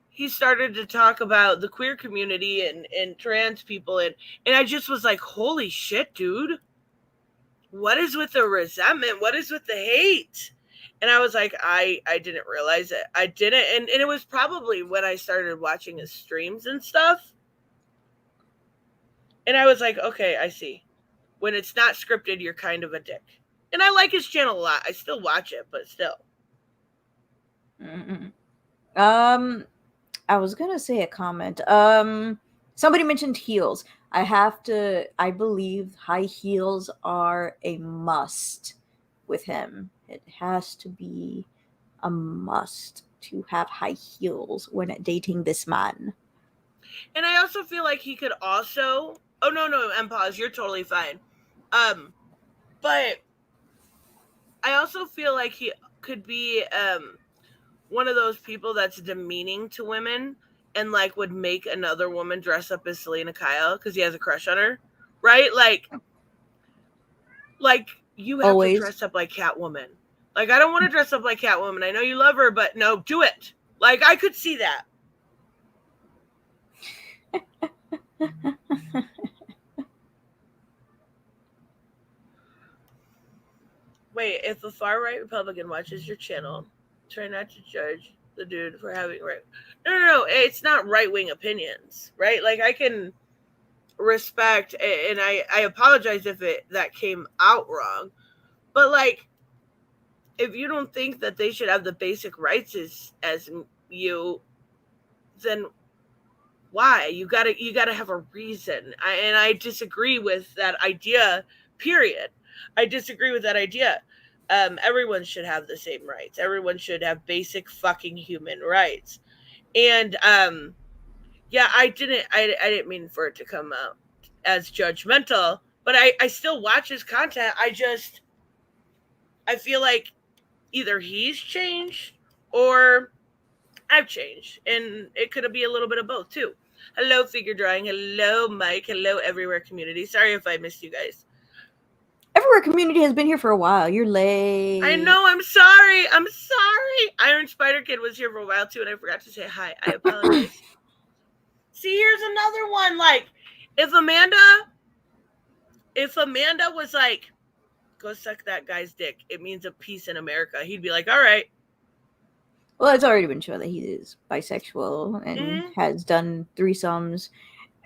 he started to talk about the queer community and trans people. And I just was like, holy shit, dude. What is with the resentment? What is with the hate? And I was like, I didn't realize it. I didn't. And it was probably when I started watching his streams and stuff. And I was like, okay, I see. When it's not scripted, you're kind of a dick. And I like his channel a lot. I still watch it, but still. Mm-mm. I was gonna say a comment. Somebody mentioned heels. I believe high heels are a must with him. It has to be a must to have high heels when dating this man. And I also feel like he could also... Oh, no, M-Pause, you're totally fine. But I also feel like he could be one of those people that's demeaning to women and like would make another woman dress up as Selena Kyle because he has a crush on her, right? Like you have Always. to dress up like Catwoman. Like, I don't want to dress up like Catwoman. I know you love her, but no, do it. Like, I could see that. Wait, if a far-right Republican watches your channel, try not to judge the dude for having right... No, it's not right-wing opinions, right? Like, I can respect, and I apologize if that came out wrong, but, like, if you don't think that they should have the basic rights as you, then why? You gotta have a reason. I disagree with that idea, period. I disagree with that idea. Everyone should have the same rights. Everyone should have basic fucking human rights. And yeah, I didn't mean for it to come out as judgmental, but I still watch his content. I feel like either he's changed or I've changed, and it could be a little bit of both too. Hello, Figure Drawing. Hello, Mike. Hello, Everywhere Community. Sorry if I missed you guys. Everywhere Community has been here for a while. You're late. I know. I'm sorry. Iron Spider Kid was here for a while too, and I forgot to say hi. I apologize. See, here's another one. Like, if Amanda was like, go suck that guy's dick, it means a peace in America, he'd be like, all right. Well, it's already been shown that he is bisexual and has done threesomes.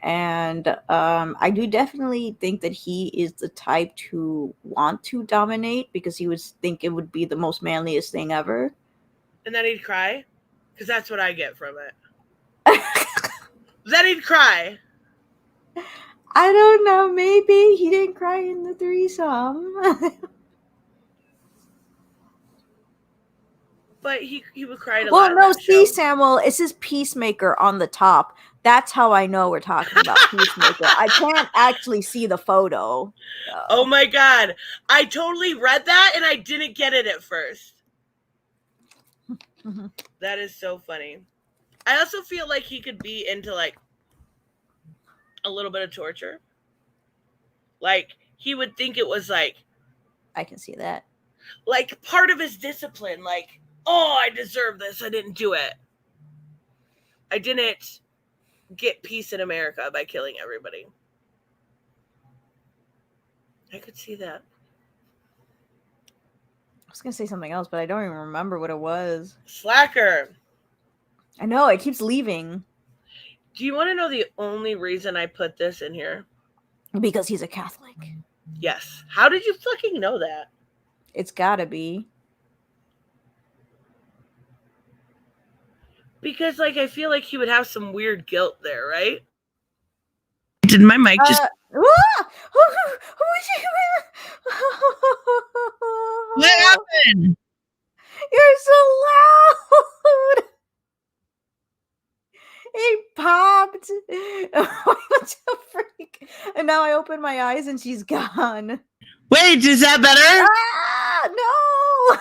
And I do definitely think that he is the type to want to dominate because he would think it would be the most manliest thing ever. And then he'd cry? Because that's what I get from it. Then he'd cry. I don't know. Maybe he didn't cry in the threesome. But he would cry to well, no, see, Samuel, it says Peacemaker on the top. That's how I know we're talking about Peacemaker. I can't actually see the photo. So. Oh my god. I totally read that and I didn't get it at first. That is so funny. I also feel like he could be into like a little bit of torture. Like, he would think it was like... I can see that. Like, part of his discipline. Like, oh, I deserve this. I didn't do it. I didn't get peace in America by killing everybody. I could see that. I was going to say something else, but I don't even remember what it was. Slacker. I know, it keeps leaving. Do you want to know the only reason I put this in here? Because he's a Catholic. Yes. How did you fucking know that? It's gotta be. Because, like, I feel like he would have some weird guilt there, right? Did my mic just... What happened? You're so loud! It popped! What the freak? And now I open my eyes and she's gone. Wait, is that better? No!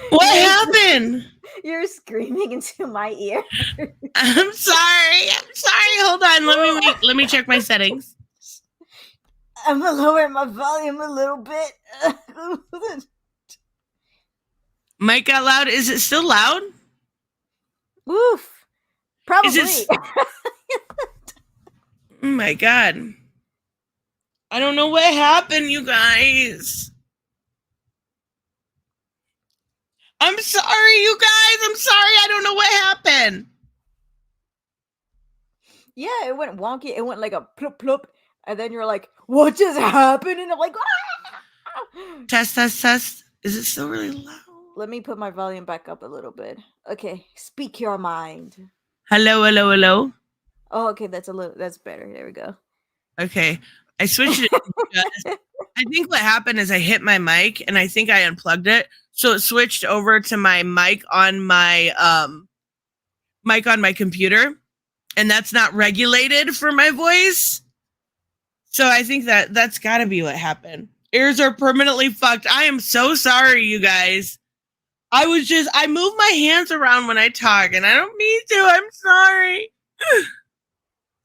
What happened? You're screaming into my ear. I'm sorry. Hold on. Let me check my settings. I'm gonna lower my volume a little bit. Mic got loud. Is it still loud? Woof. Probably. Is it... Oh my god. I don't know what happened, you guys. I'm sorry, you guys. I'm sorry. I don't know what happened. Yeah, it went wonky. It went like a plop plop, and then you're like, "What just happened?" And I'm like, "Ah!" Test, test, test. Is it still really loud? Let me put my volume back up a little bit. Okay, speak your mind. Hello, hello, hello. Oh, okay, that's better. There we go. Okay, I switched it. I think what happened is I hit my mic, and I think I unplugged it, so it switched over to my mic on my computer, and that's not regulated for my voice. So I think that's got to be what happened. Ears are permanently fucked. I am so sorry, you guys. I move my hands around when I talk, and I don't mean to. I'm sorry.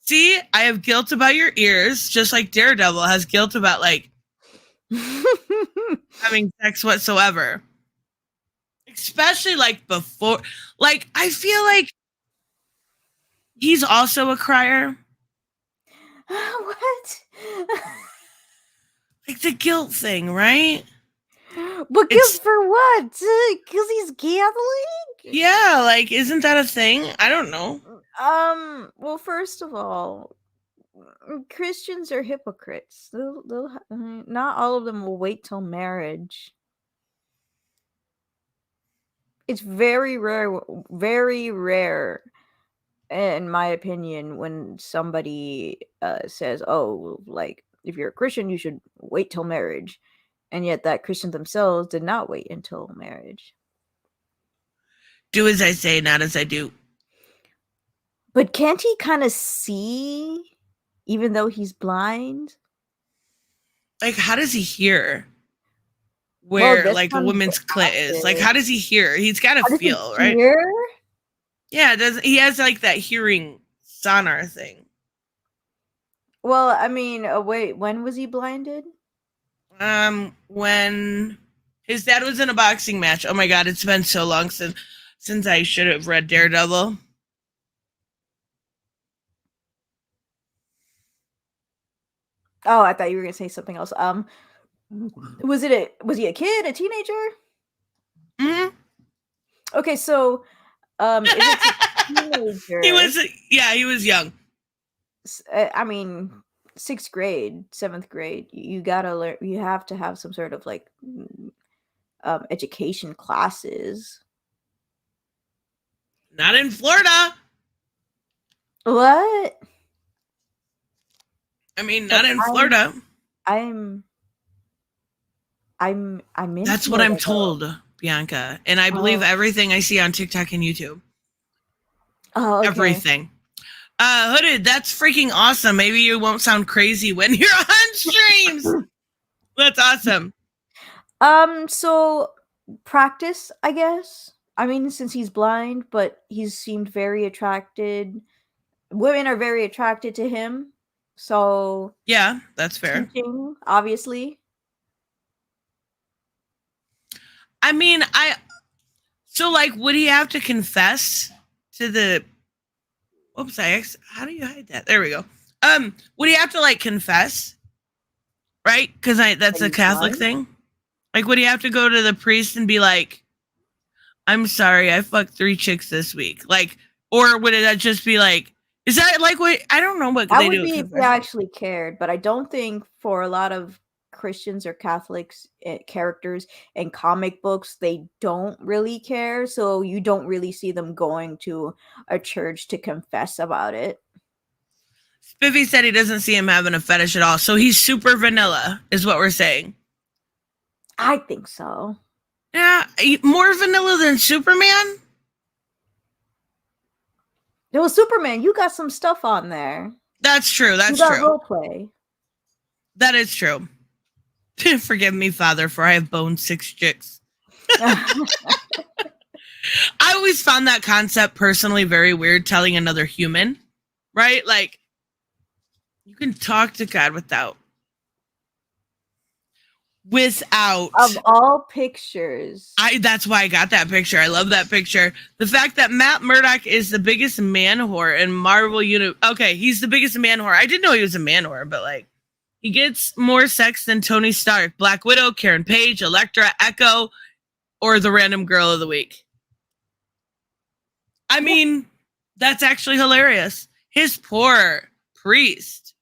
See, I have guilt about your ears, just like Daredevil has guilt about, like, having sex whatsoever. Especially, like, before. Like, I feel like he's also a crier. What? Like, the guilt thing, right? But guilt for what? Because he's Catholic? Yeah, like, isn't that a thing? I don't know. Well, first of all, Christians are hypocrites. Not all of them will wait till marriage. It's very rare, in my opinion, when somebody says, "Oh, like, if you're a Christian, you should wait till marriage," and yet that Christian themselves did not wait until marriage. Do as I say, not as I do. But can't he kind of see, even though he's blind? Like, how does he hear where, Well, like, a woman's clit is? Like, how does he hear? He's got to feel, right? Hear? Yeah, he has, like, that hearing sonar thing. Well, I mean, wait, when was he blinded? When his dad was in a boxing match. Oh my god, it's been so long since I should have read Daredevil. Oh, I thought you were gonna say something else. Was he a kid, a teenager? Mm-hmm. Okay, so if it's a teenager, he was young. I mean, 6th grade, 7th grade, you gotta learn. You have to have some sort of, like, education classes. Not in Florida. What? I mean, not in Florida. I'm in. That's what I'm told, Bianca, and I believe everything I see on TikTok and YouTube. Oh, okay. Everything. Hooded, that's freaking awesome. Maybe you won't sound crazy when you're on streams. That's awesome. So practice, I guess. I mean, since he's blind, but he's seemed very attracted. Women are very attracted to him. So yeah, that's fair. Teaching, obviously. I mean, so, like, would he have to confess to the? Oops, how do you hide that? There we go. Would he have to, like, confess? Right? Because that's a Catholic thing. Like, would he have to go to the priest and be like, "I'm sorry, I fucked 3 chicks this week"? Like, or would it just be like? Is that like what? I don't know what they do. That would be if they actually cared, but I don't think for a lot of Christians or Catholics characters in comic books, they don't really care. So you don't really see them going to a church to confess about it. Spiffy said he doesn't see him having a fetish at all. So he's super vanilla, is what we're saying. I think so. Yeah, more vanilla than Superman? It was Superman. You got some stuff on there. That's true. That's you got true. Role play. That is true. Forgive me, Father, for I have boned 6 chicks. I always found that concept personally very weird, telling another human, right? Like, you can talk to God without. without Of all pictures. that's why I got that picture. I love that picture. The fact that Matt Murdock is the biggest man whore in Marvel Okay, he's the biggest man whore. I didn't know he was a man whore, but like he gets more sex than Tony Stark, Black Widow, Karen Page, Elektra, Echo, or the random girl of the week. I mean, that's actually hilarious. His poor priest.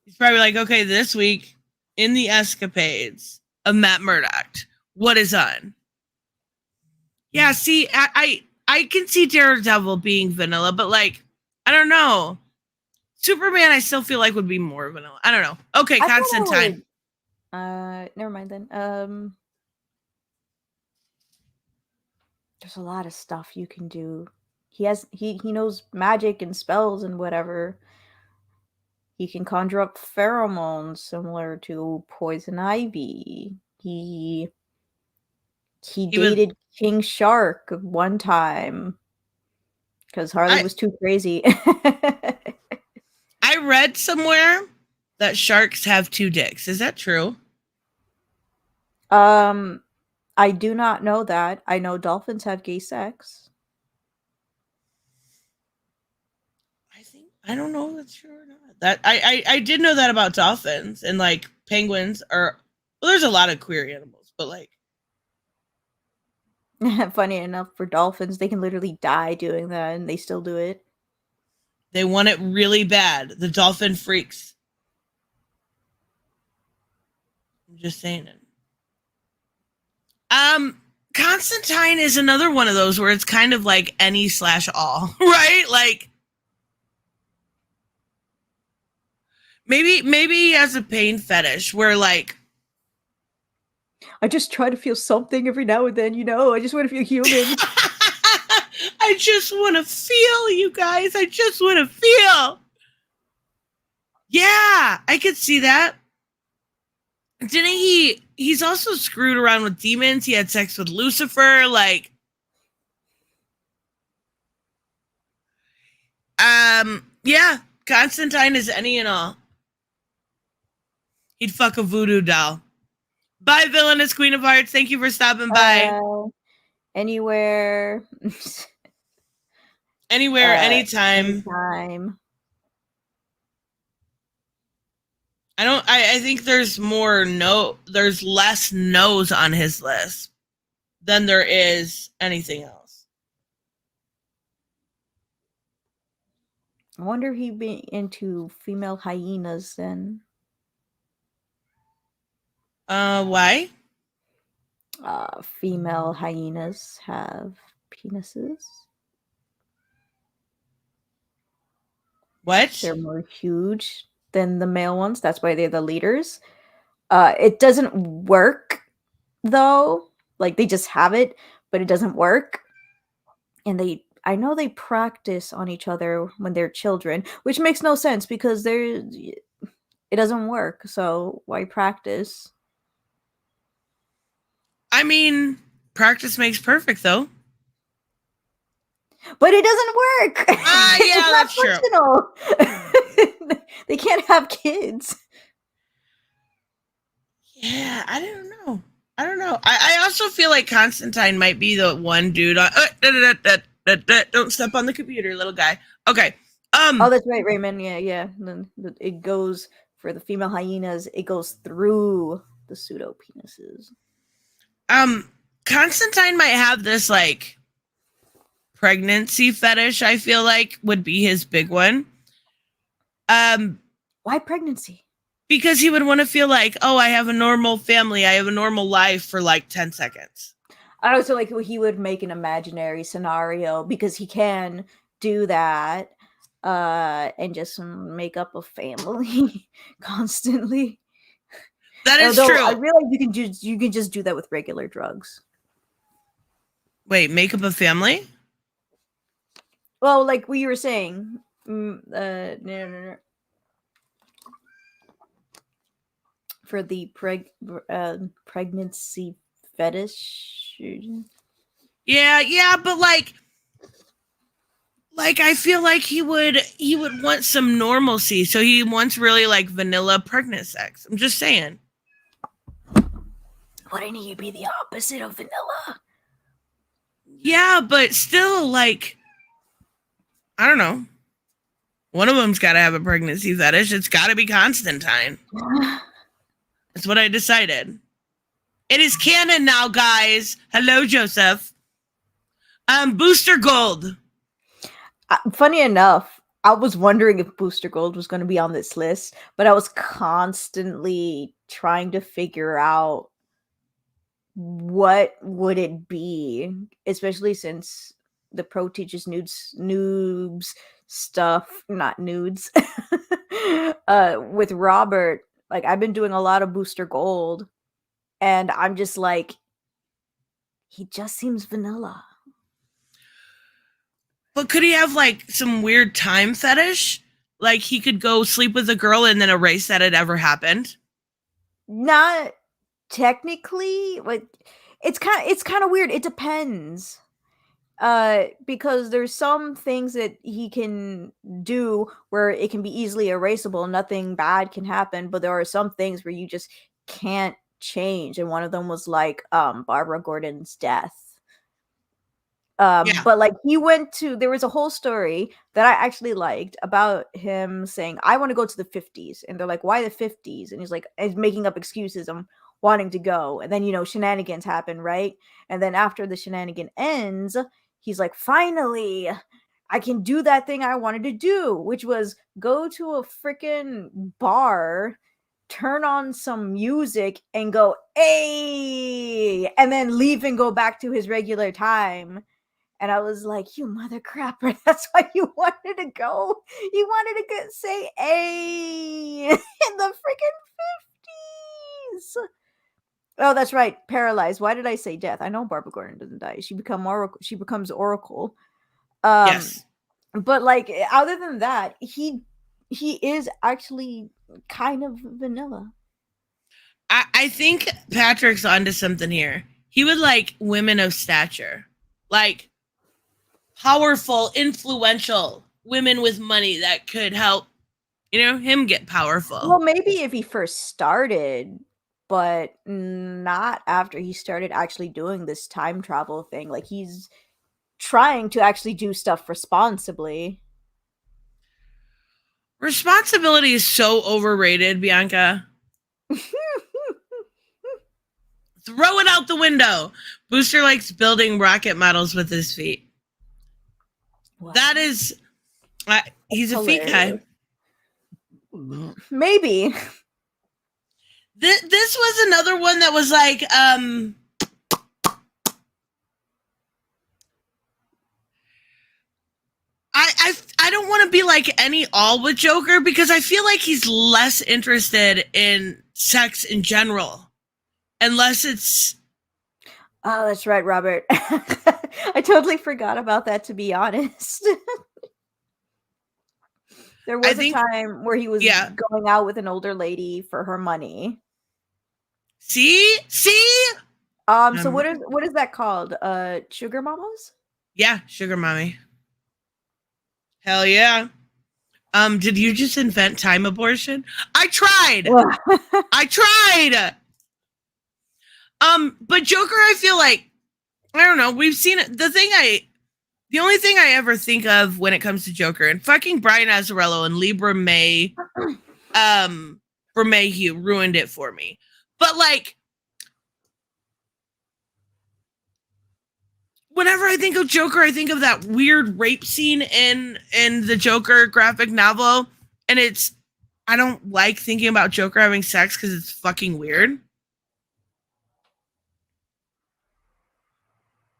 He's probably like, okay, this week in the escapades of Matt Murdock, what is on? Yeah, see, I can see Daredevil being vanilla, but like, I don't know. Superman, I still feel like would be more vanilla. I don't know. Okay, Constantine. Never mind then. There's a lot of stuff you can do. He knows magic and spells and whatever. He can conjure up pheromones similar to Poison Ivy. He dated King Shark one time because Harley was too crazy. I read somewhere that sharks have 2 dicks. Is that true? I do not know that. I know dolphins have gay sex. I don't know if that's true or not. That I did know that about dolphins, and like penguins are, well, there's a lot of queer animals, but like funny enough, for dolphins, they can literally die doing that and they still do it. They want it really bad. The dolphin freaks. I'm just saying it. Constantine is another one of those where it's kind of like any/all, right? Like maybe he has a pain fetish where like I just try to feel something every now and then, I just want to feel human. I just want to feel, you guys. I just want to feel. Yeah, I could see that. Didn't he's also screwed around with demons. He had sex with Lucifer, like yeah, Constantine is any and all. He'd fuck a voodoo doll. Bye, Villainous Queen of Hearts. Thank you for stopping by. Anywhere. Anywhere, anytime. Anytime. I think there's less no's on his list than there is anything else. I wonder if he'd be into female hyenas then. Why? Female hyenas have penises. What? They're more huge than the male ones. That's why they're the leaders. It doesn't work, though. Like, they just have it, but it doesn't work. And I know they practice on each other when they're children, which makes no sense because it doesn't work. So why practice? I mean, practice makes perfect, though. But it doesn't work. Yeah, that's true. They can't have kids. Yeah, I don't know. I also feel like Constantine might be the one dude on. Don't step on the computer, little guy. Okay. Oh, that's right, Raymond. Yeah. It goes for the female hyenas. It goes through the pseudo penises. Constantine might have this like pregnancy fetish. I feel like would be his big one. Why pregnancy? Because he would want to feel like, oh, I have a normal family. I have a normal life for like 10 seconds. I also like he would make an imaginary scenario because he can do that and just make up a family constantly. That is true. I realize you can just do that with regular drugs. Wait, make up a family? Well, like we were saying, no. For the pregnancy fetish. Yeah, but like I feel like he would want some normalcy, so he wants really like vanilla pregnant sex. I'm just saying. wouldn't he be the opposite of vanilla? Yeah, but still, like, I don't know. One of them's got to have a pregnancy fetish. It's got to be Constantine. That's what I decided. It is canon now, guys. Hello, Joseph. Booster Gold. Funny enough, I was wondering if Booster Gold was going to be on this list, but I was constantly trying to figure out what would it be, especially since the Pro teaches noobs stuff, not nudes, with Robert. Like, I've been doing a lot of Booster Gold, and I'm just like, he just seems vanilla. But could he have, like, some weird time fetish? Like, he could go sleep with a girl and then erase that it ever happened? Not technically, like, it's kind of weird. It depends. Because there's some things that he can do where it can be easily erasable, nothing bad can happen, but there are some things where you just can't change, and one of them was like Barbara Gordon's death. But like, there was a whole story that I actually liked about him saying, I want to go to the 50s, and they're like, why the 50s? And he's like, he's making up excuses, I'm wanting to go, and then, you know, shenanigans happen, right? And then after the shenanigan ends, he's like, finally, I can do that thing I wanted to do, which was go to a freaking bar, turn on some music, and go, hey, and then leave and go back to his regular time. And I was like, you mother crapper, that's why you wanted to go? You wanted to say a in the freaking 50s. Oh, that's right. Paralyzed. Why did I say death? I know Barbara Gordon doesn't die. She becomes Oracle. Yes. But like, other than that, he is actually kind of vanilla. I think Patrick's onto something here. He would like women of stature. Like, powerful, influential women with money that could help, you know, him get powerful. Well, maybe if he first started, but not after he started actually doing this time travel thing. Like, he's trying to actually do stuff responsibly. Responsibility is so overrated, Bianca. Throw it out the window. Booster likes building rocket models with his feet. Wow. That is, he's a feet guy. Maybe. This was another one that was like, I don't want to be like any all with Joker, because I feel like he's less interested in sex in general, unless it's. Oh, that's right, Robert. I totally forgot about that, to be honest. There was a time where he was going out with an older lady for her money. See? So what is that called? Sugar mamas? Yeah, sugar mommy. Hell yeah. Did you just invent time abortion? I tried. I tried. But Joker, I feel like, I don't know, we've seen it. The only thing I ever think of when it comes to Joker, and fucking Brian Azzarello and Libra May, Mayhew ruined it for me. But like, whenever I think of Joker, I think of that weird rape scene in the Joker graphic novel, and I don't like thinking about Joker having sex because it's fucking weird.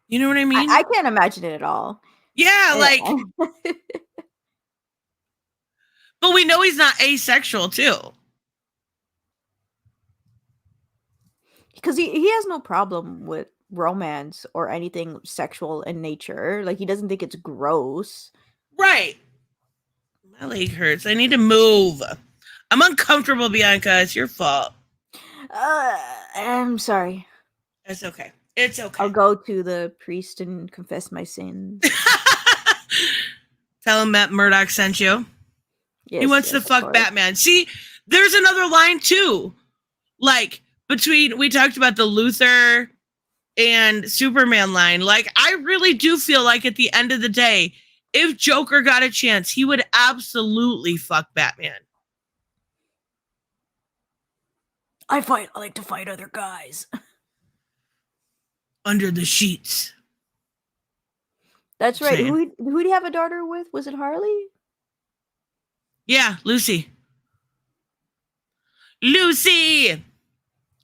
You know what I mean? I can't imagine it at all. Yeah, like, but we know he's not asexual too. Because he has no problem with romance or anything sexual in nature. Like, he doesn't think it's gross. Right. My leg hurts. I need to move. I'm uncomfortable, Bianca. It's your fault. I'm sorry. It's okay. It's okay. I'll go to the priest and confess my sins. Tell him Matt Murdock sent you. Yes, he wants to fuck Batman. See, there's another line too. Like, we talked about the Luthor and Superman line. Like, I really do feel like at the end of the day, if Joker got a chance, he would absolutely fuck Batman. I like to fight other guys. Under the sheets. That's right. Saying. Who do you have a daughter with? Was it Harley? Yeah, Lucy.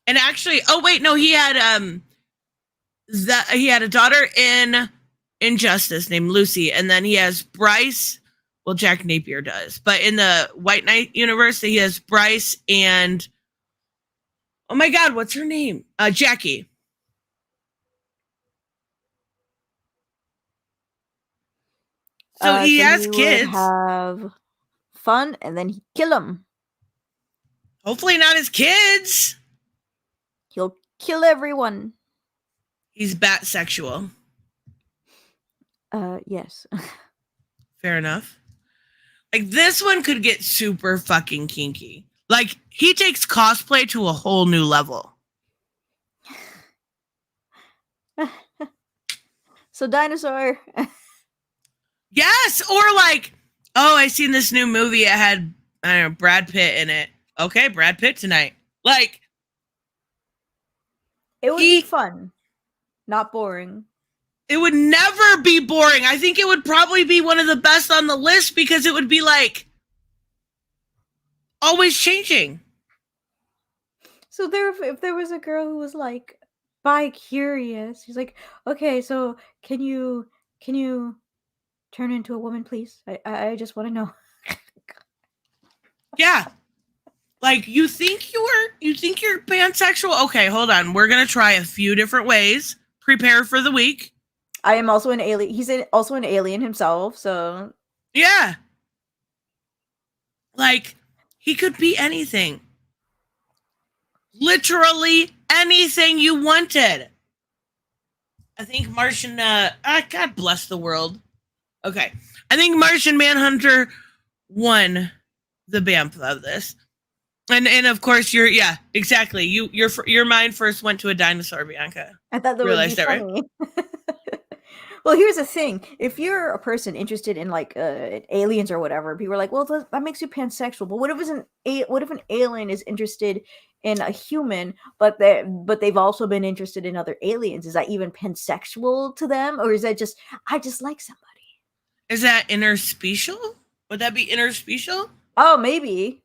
And actually, oh wait, no, he had a daughter in Injustice named Lucy, and then he has Bryce. Well, Jack Napier does, but in the White Knight universe, he has Bryce and oh my God, what's her name? Jackie. So he has kids. Have fun, and then he kill them. Hopefully not his kids. He'll kill everyone. He's bat-sexual. Yes. Fair enough. Like, this one could get super fucking kinky. Like, he takes cosplay to a whole new level. So, dinosaur. Yes, or like, oh, I seen this new movie. It had, I don't know, Brad Pitt in it. Okay, Brad Pitt tonight. Like, It would be fun. Not boring. It would never be boring. I think it would probably be one of the best on the list because it would be like always changing. So if there was a girl who was like bi-curious, she's like, okay, so can you turn into a woman, please? I just want to know. Yeah. Like, you think you're pansexual? Okay, hold on. We're gonna try a few different ways. Prepare for the week. I am also an alien. He's also an alien himself, so yeah. Like, he could be anything. Literally anything you wanted. I think Martian, God bless the world. Okay. I think Martian Manhunter won the BAMF of this. And of course, exactly. Your mind first went to a dinosaur, Bianca. I thought that would be funny. Right? Well, here's the thing: if you're a person interested in like aliens or whatever, people are like, "Well, that makes you pansexual." But what if an alien is interested in a human, but they've also been interested in other aliens? Is that even pansexual to them, or is that just I just like somebody? Is that interspecial? Would that be interspecial? Oh, maybe.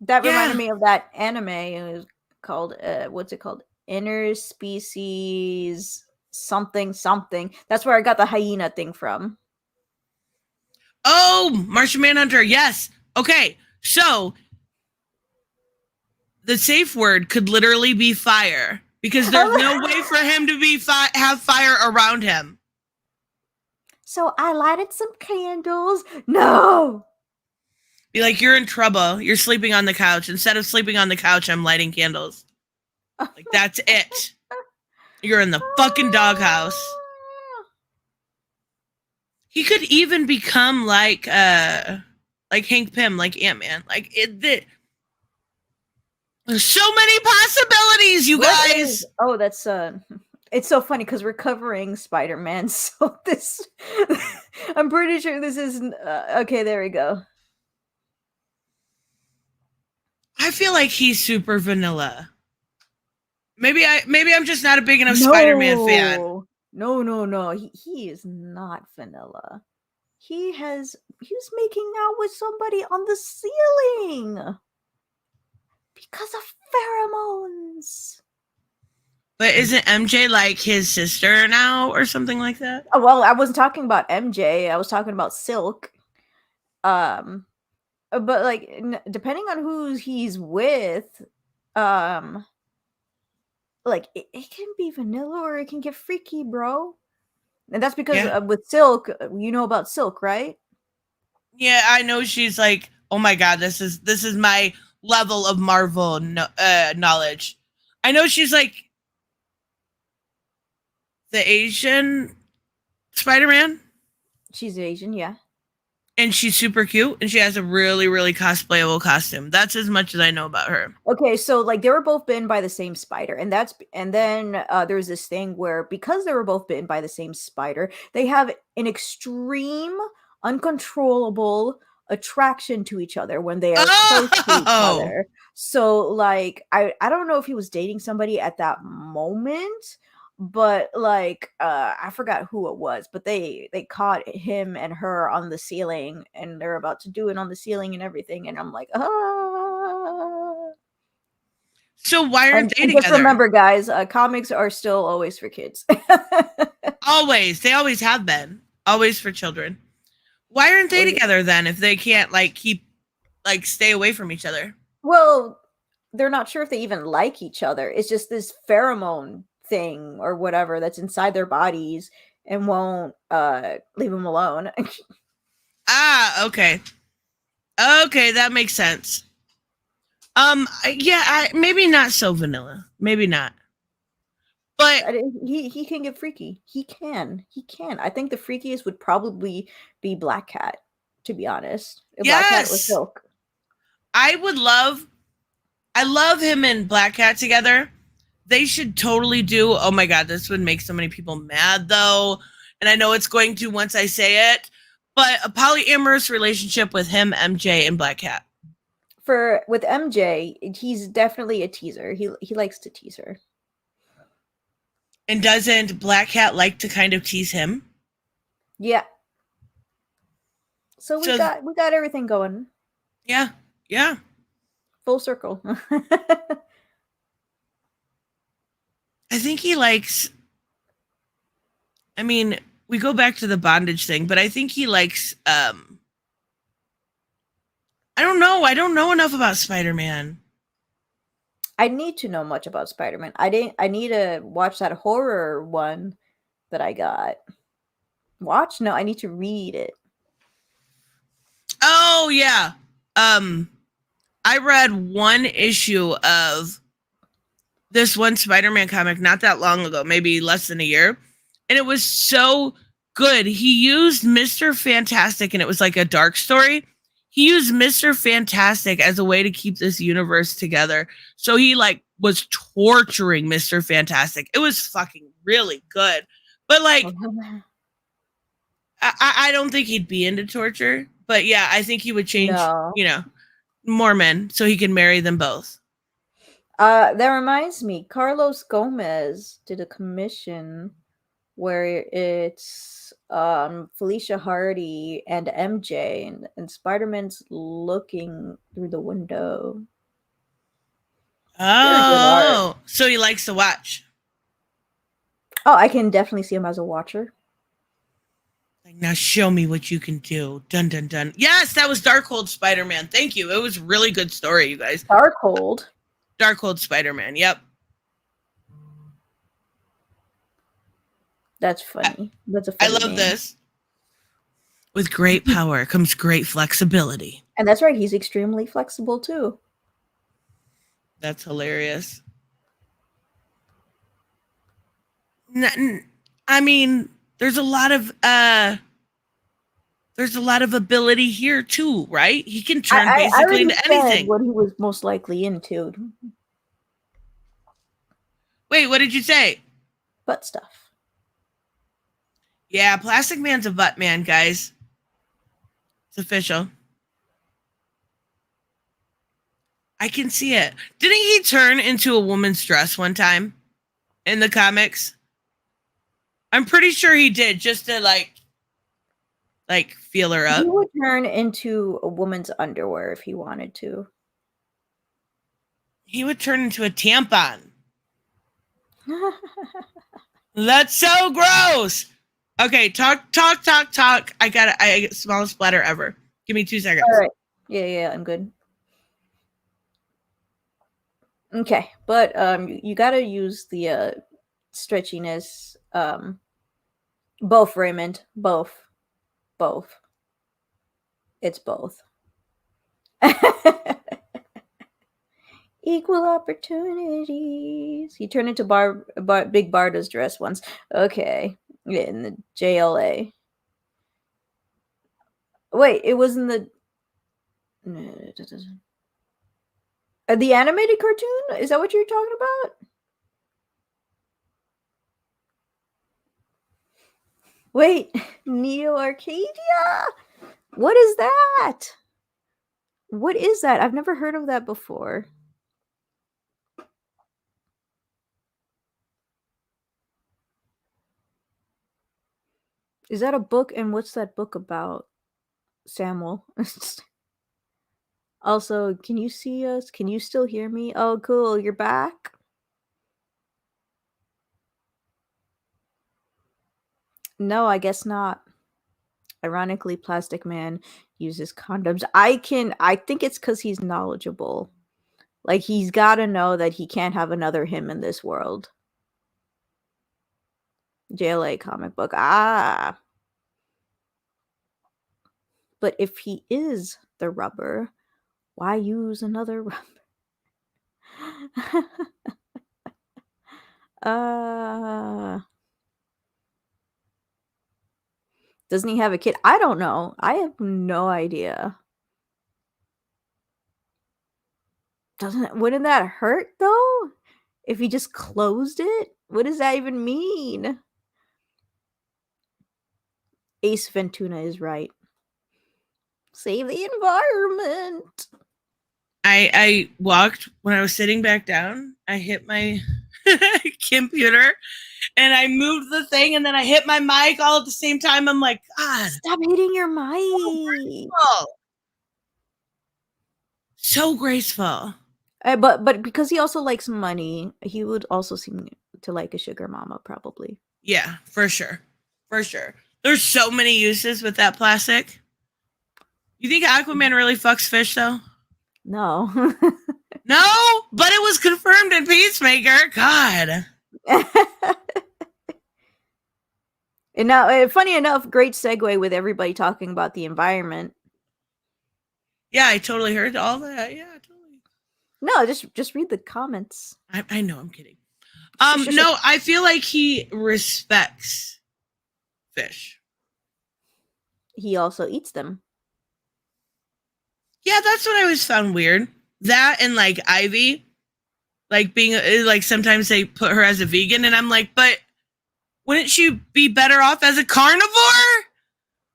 That reminded me of that anime. It was called what's it called? Interspecies something. That's where I got the hyena thing from. Oh, Martian Manhunter. Yes. Okay. So the safe word could literally be fire because there's no way for him to be have fire around him. So I lighted some candles. No. Be like, you're in trouble. You're sleeping on the couch. Instead of sleeping on the couch, I'm lighting candles. Like, that's it. You're in the fucking doghouse. He could even become like Hank Pym, like Ant-Man. Like, there's so many possibilities, you guys. Oh, that's it's so funny because we're covering Spider-Man. So I'm pretty sure this is okay. There we go. I feel like he's super vanilla. Maybe I'm just not a big enough Spider-Man fan. No. He is not vanilla. He was making out with somebody on the ceiling because of pheromones. But isn't MJ like his sister now or something like that? Oh, well, I wasn't talking about MJ. I was talking about Silk. But like, depending on who he's with, like it can be vanilla or it can get freaky, bro. And that's because with Silk, you know about Silk, right? Yeah, I know she's like, oh my God, this is my level of Marvel knowledge. I know she's like the Asian Spider-Man. She's Asian, yeah. And she's super cute, and she has a really, really cosplayable costume. That's as much as I know about her. Okay, so like they were both bitten by the same spider, and then there's this thing where because they were both bitten by the same spider, they have an extreme, uncontrollable attraction to each other when they are close to each other. So like I don't know if he was dating somebody at that moment, but like I forgot who it was, but they caught him and her on the ceiling, and they're about to do it on the ceiling and everything, and I'm like, ah. So why aren't they And together? just remember, guys, comics are still always for kids. Always. They always have been. Always for children. Why aren't they together then if they can't like keep like stay away from each other? Well, they're not sure if they even like each other. It's just this pheromone thing or whatever that's inside their bodies and won't leave them alone. Okay. Okay, that makes sense. Yeah, maybe not so vanilla. Maybe not. But he can get freaky. He can. I think the freakiest would probably be Black Cat, to be honest. If Black Cat was Silk. I love him and Black Cat together. They should totally do. Oh my god, this would make so many people mad though. And I know it's going to once I say it, but a polyamorous relationship with him, MJ, and Black Cat. With MJ, he's definitely a teaser. He likes to tease her. And doesn't Black Cat like to kind of tease him? Yeah. So we got everything going. Yeah. Full circle. I think he likes. I mean, we go back to the bondage thing, but I think he likes. I don't know. I don't know enough about Spider-Man. I need to know much about Spider-Man. I need to watch that horror one that I got. Watch? No, I need to read it. Oh yeah. I read one issue of this one Spider-Man comic not that long ago, maybe less than a year, and it was so good. He used Mr. Fantastic, and it was like a dark story. He used Mr. Fantastic as a way to keep this universe together. So he like was torturing Mr. Fantastic. It was fucking really good. But like, I don't think he'd be into torture. But yeah, I think he would change, more men so he can marry them both. That reminds me, Carlos Gomez did a commission where it's Felicia Hardy and MJ, and Spider-Man's looking through the window. Oh, so he likes to watch. Oh, I can definitely see him as a watcher. Like, now show me what you can do. Dun, dun, dun. Yes, that was Darkhold Spider-Man. Thank you. It was a really good story, you guys. Darkhold Spider-Man. Yep. That's funny. That's a funny I love name. this. With great power comes great flexibility. And that's right. He's extremely flexible too. That's hilarious. I mean, there's a lot of ability here too, right? He can turn basically into anything. What he was most likely into. Wait, what did you say? Butt stuff. Yeah, Plastic Man's a butt man, guys. It's official. I can see it. Didn't he turn into a woman's dress one time in the comics? I'm pretty sure he did, just to like feel her up. He would turn into a woman's underwear if he wanted to. He would turn into a tampon. That's so gross. Okay, talk. I get smallest splatter ever. Give me 2 seconds. All right. Yeah, I'm good. Okay, but you gotta use the stretchiness. Both, Raymond. Both. It's both. Equal opportunities. He turned into Big Barda's dress once. Okay. In the JLA. Wait, it was in the animated cartoon? Is that what you're talking about? Wait, Neo Arcadia? What is that? What is that? I've never heard of that before. Is that a book? And what's that book about, Samuel? Also, can you see us? Can you still hear me? Oh, cool. You're back? No, I guess not. Ironically, Plastic Man uses condoms. I think it's because he's knowledgeable. Like, he's got to know that he can't have another him in this world. JLA comic book. Ah. But if he is the rubber, why use another rubber? Doesn't he have a kid? I don't know. I have no idea. Wouldn't that hurt though? If he just closed it? What does that even mean? Ace Ventura is right. Save the environment. I walked when I was sitting back down. I hit my computer and I moved the thing and then I hit my mic all at the same time. I'm like, God. Stop hitting your mic. So graceful. But because he also likes money, he would also seem to like a sugar mama, probably. Yeah, for sure. For sure. There's so many uses with that plastic. You think Aquaman really fucks fish, though? No. No, but it was confirmed in Peacemaker. God. And now, funny enough, great segue with everybody talking about the environment. Yeah, I totally heard all that. Yeah, totally. No, just read the comments. I know, I'm kidding. No, I feel like he respects fish. He also eats them. Yeah, that's what I always found weird. That and like Ivy, like being like sometimes they put her as a vegan, and I'm like, but wouldn't she be better off as a carnivore?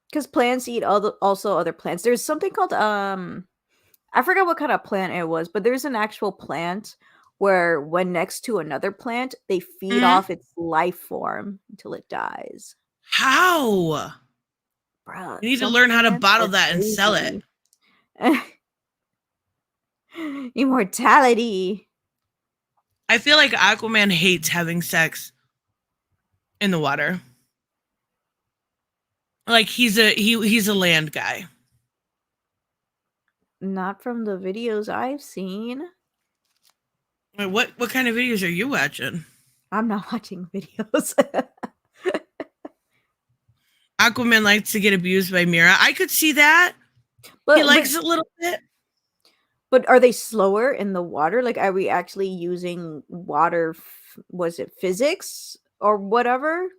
Because plants eat also other plants. There's something called I forgot what kind of plant it was, but there's an actual plant where when next to another plant, they feed off its life form until it dies. How? Bruh, You need to learn how to bottle that and sell it. Immortality. I feel like Aquaman hates having sex in the water. Like he's a land guy. Not from the videos I've seen. Wait, what kind of videos are you watching? I'm not watching videos. Aquaman likes to get abused by Mira. I could see that. But he likes it a little bit. But are they slower in the water? Like, are we actually using water? Was it physics or whatever?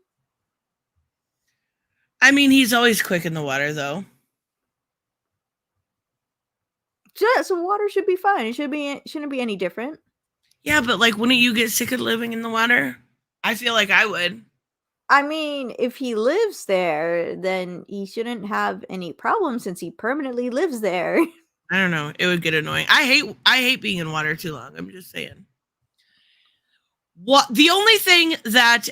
I mean, he's always quick in the water, though. So water should be fine. It shouldn't be any different. Yeah, but like, wouldn't you get sick of living in the water? I feel like I would. I mean, if he lives there, then he shouldn't have any problems since he permanently lives there. I don't know. It would get annoying. I hate being in water too long. I'm just saying. What the only thing that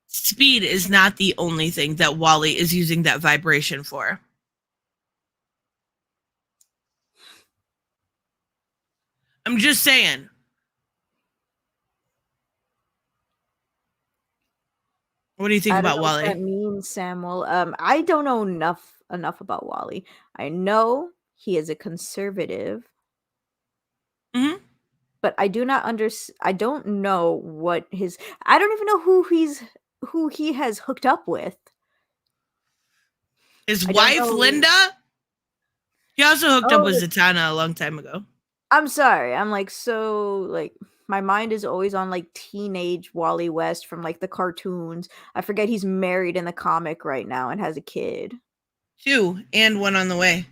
speed is not the only thing that Wally is using that vibration for. I'm just saying. What do you think about Wally? What that means, Samuel. I don't know enough about Wally. I know he is a conservative. Mm-hmm. But I do not I don't know what I don't even know who he has hooked up with. His wife, Linda? He also hooked up with Zatanna a long time ago. I'm sorry. I'm like, my mind is always on like teenage Wally West from like the cartoons. I forget he's married in the comic right now and has a kid. 2 and 1 on the way.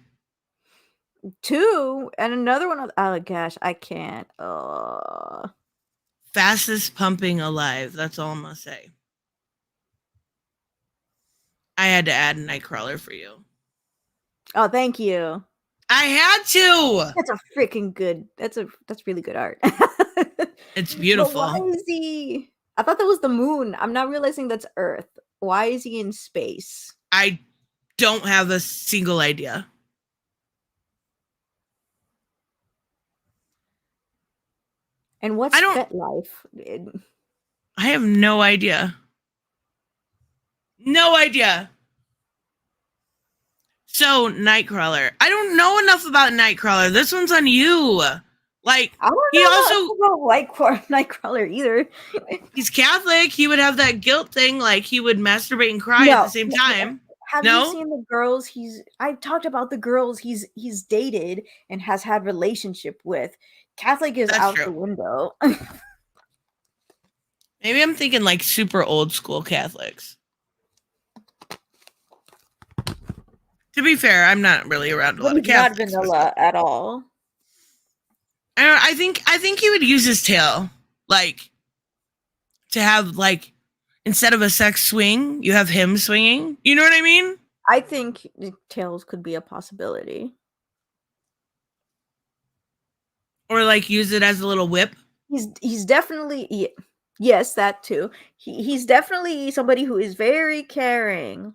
2 and another one. Oh gosh, I can't. Fastest pumping alive. That's all I'm gonna say. I had to add Nightcrawler for you. Oh, thank you. I had to. That's a freaking good. That's really good art. It's But beautiful. why is he? I thought that was the moon. I'm not realizing that's Earth. Why is he in space? I don't have a single idea. And what's I don't- Fet Life? I have no idea. No idea. So, Nightcrawler. I don't know enough about Nightcrawler. This one's on you. Like, I don't he know also about Nightcrawler either. he's Catholic. He would have that guilt thing, like he would masturbate and cry at the same time. Have No? you seen the girls I've talked about the girls he's dated and has had relationship with? Catholic is That's out true. the window. Maybe I'm thinking like super old school Catholics. To be fair, I'm not really around a lot of He's not Catholics. vanilla at all. I think he would use his tail, like, to have, like, instead of a sex swing, you have him swinging. You know what I mean? I think the tails could be a possibility. Or like use it as a little whip. He's definitely yes, that too. He's definitely somebody who is very caring.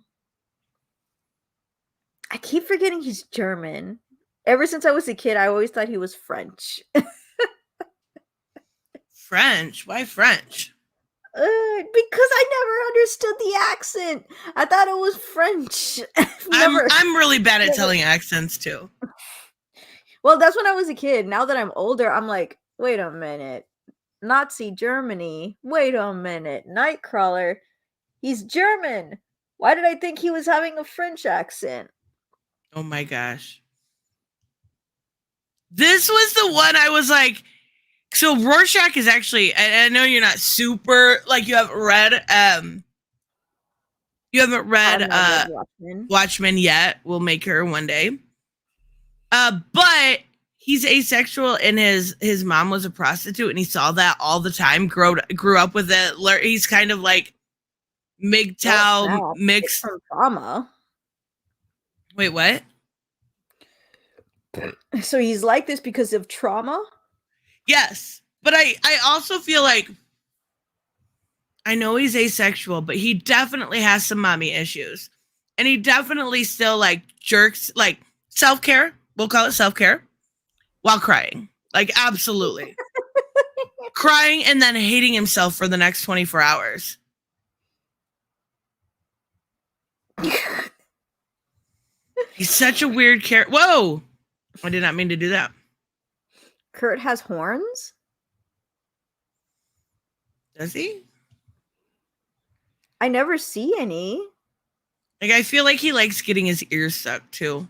I keep forgetting he's German. Ever since I was a kid, I always thought he was French. French? Why French? Because I never understood the accent. I thought it was French. I'm really bad at telling accents too. Well, that's when I was a kid. Now that I'm older, I'm like, wait a minute. Nazi Germany. Wait a minute. Nightcrawler. He's German. Why did I think he was having a French accent? Oh my gosh. This was the one I was like, so Rorschach is actually, I know you're not super, like you haven't read Watchmen yet. We'll make her one day. But he's asexual and his mom was a prostitute and he saw that all the time, grew up with it. He's kind of like MGTOW mixed from trauma. Wait, what? So he's like this because of trauma? Yes. But I also feel like I know he's asexual, but he definitely has some mommy issues. And he definitely still like jerks, like self-care. We'll call it self-care while crying. Like absolutely. Crying and then hating himself for the next 24 hours. He's such a weird character. Whoa! I did not mean to do that. Kurt has horns? Does he? I never see any. Like, I feel like he likes getting his ears sucked, too.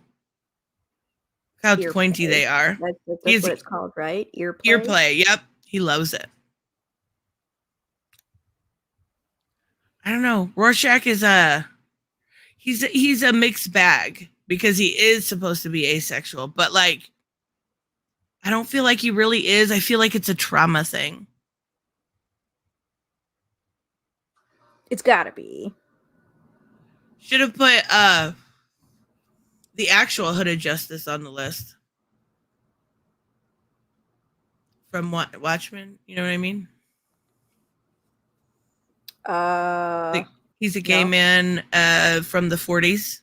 How Ear pointy play. they are. That's what it's called, right? Ear play? Ear play, yep. He loves it. I don't know. Rorschach is he's a mixed bag because he is supposed to be asexual, but like I don't feel like he really is. I feel like it's a trauma thing. It's gotta be. Should have put the actual Hooded Justice on the list. From Watchmen, you know what I mean? He's a gay man from the 40s.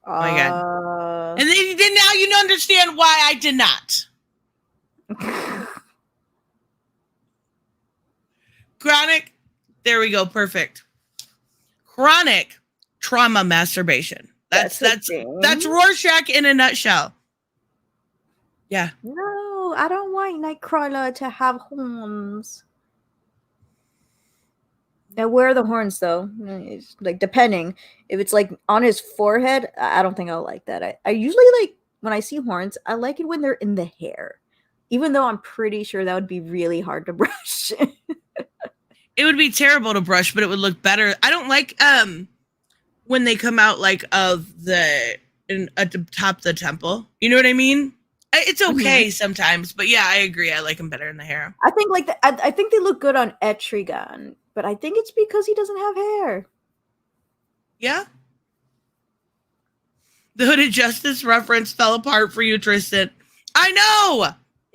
Oh my god. And then now you understand why I did not. Chronic. There we go. Perfect. Chronic trauma masturbation. That's Rorschach in a nutshell. Yeah. No, I don't want Nightcrawler to have horns. Now, where are the horns, though? It's like, depending. If it's, like, on his forehead, I don't think I'll like that. I usually, like, when I see horns, I like it when they're in the hair. Even though I'm pretty sure that would be really hard to brush. It would be terrible to brush, but it would look better. I don't like, when they come out like of the at the top of the temple. You know what I mean? It's okay sometimes, but yeah, I agree. I like him better in the hair. I think like I think they look good on Etrigan, but I think it's because he doesn't have hair. Yeah. The Hooded Justice reference fell apart for you, Tristan. I know.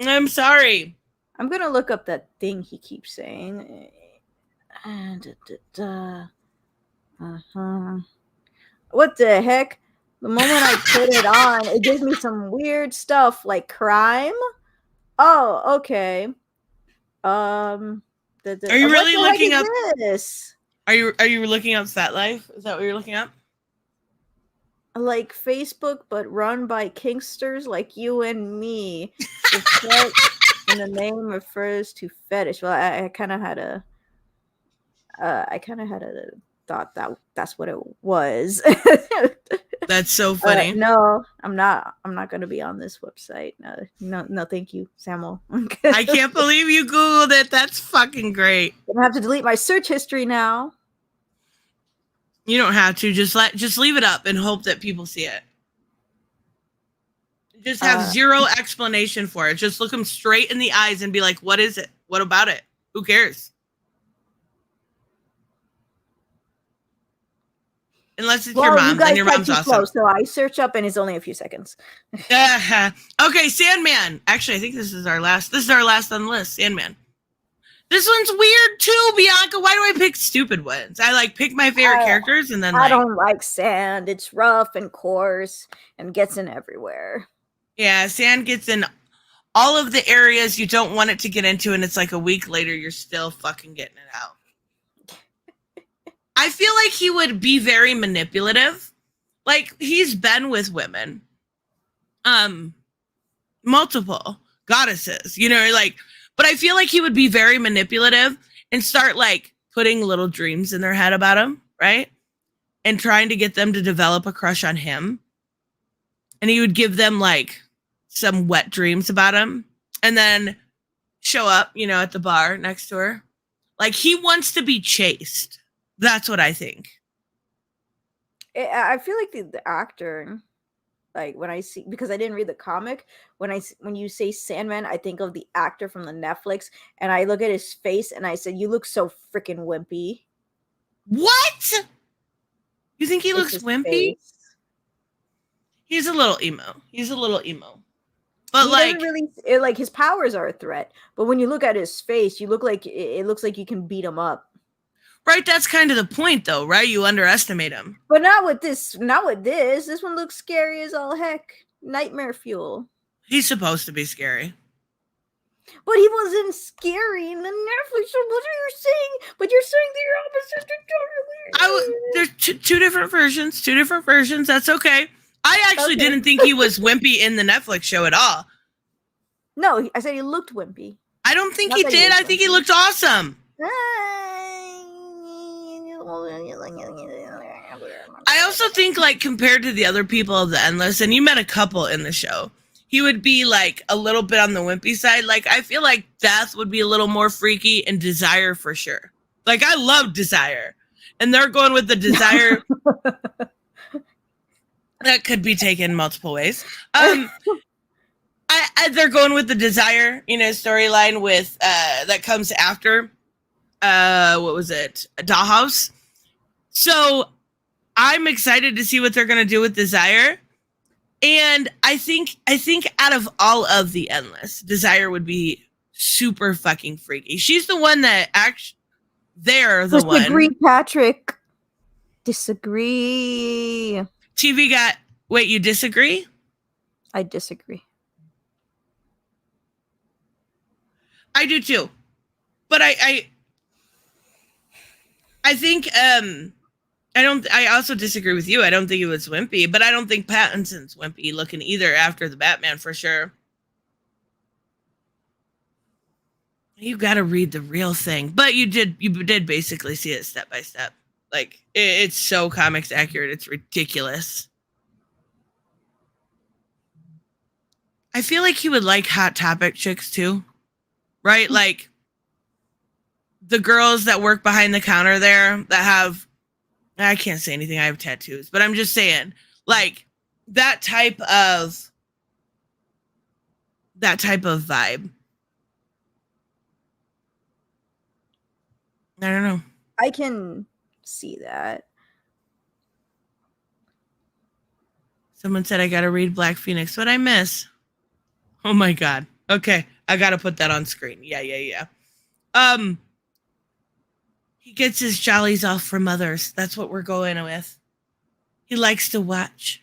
I'm sorry. I'm gonna look up that thing he keeps saying. What the heck? The moment I put it on, it gives me some weird stuff like crime. Oh, okay. Are you really looking up this? Are you looking up Fat Life? Is that what you're looking up? Like Facebook, but run by kinksters like you and me. The fet in the name refers to fetish. Well, I kind of had a thought that's what it was. That's so funny. No, I'm not going to be on this website. No, thank you, Samuel. I can't believe you Googled it. That's fucking great. I'm gonna have to delete my search history now. You don't have to. Just leave it up and hope that people see it. Just have zero explanation for it. Just look them straight in the eyes and be like, what is it? What about it? Who cares? Unless it's your mom, then your mom's awesome. Slow, so I search up and it's only a few seconds. Okay, Sandman. Actually, I think this is our last. This is our last on the list. Sandman. This one's weird too, Bianca. Why do I pick stupid ones? I like pick my favorite characters and then I don't like sand. It's rough and coarse and gets in everywhere. Yeah, sand gets in all of the areas you don't want it to get into, and it's like a week later you're still fucking getting it out. I feel like he would be very manipulative. Like, he's been with women. Multiple goddesses, you know, like, but I feel like he would be very manipulative and start like putting little dreams in their head about him, right? And trying to get them to develop a crush on him. And he would give them like some wet dreams about him and then show up, you know, at the bar next to her. Like, he wants to be chased. That's what I think. I feel like the actor, like when I see, because I didn't read the comic, when you say Sandman, I think of the actor from the Netflix, and I look at his face and I said, "You look so freaking wimpy." What? You think he looks wimpy? Face. He's a little emo. But like his powers are a threat. But when you look at his face, it looks like you can beat him up. Right, that's kind of the point, though, right? You underestimate him. But not with this. This one looks scary as all heck. Nightmare fuel. He's supposed to be scary. But he wasn't scary in the Netflix show. What are you saying? But you're saying the opposite. There's two different versions. Two different versions. That's okay. I actually didn't think he was wimpy in the Netflix show at all. No, I said he looked wimpy. I don't think he did. I think he looked awesome. I also think, like, compared to the other people of the Endless, and you met a couple in the show, he would be, like, a little bit on the wimpy side. Like, I feel like Death would be a little more freaky and Desire for sure. Like, I love Desire. And they're going with the Desire. That could be taken multiple ways. They're going with the Desire, you know, storyline with that comes after what was it? Dollhouse. So I'm excited to see what they're gonna do with Desire. And I think out of all of the Endless, Desire would be super fucking freaky. She's the one that actually Disagree, Patrick. Disagree. TV got wait, you disagree? I disagree. I do too. But I think I also disagree with you. I don't think it was wimpy, but I don't think Pattinson's wimpy looking either after the Batman for sure. You got to read the real thing, but you did basically see it step by step. Like it's so comics accurate, it's ridiculous. I feel like he would like Hot Topic chicks too, right? Like the girls that work behind the counter there that have I can't say anything. I have tattoos, but I'm just saying, like, that type of vibe. I don't know. I can see that. Someone said I gotta read Black Phoenix. What'd I miss? Oh my god. Okay, I gotta put that on screen. Yeah. He gets his jollies off from others. That's what we're going with. He likes to watch.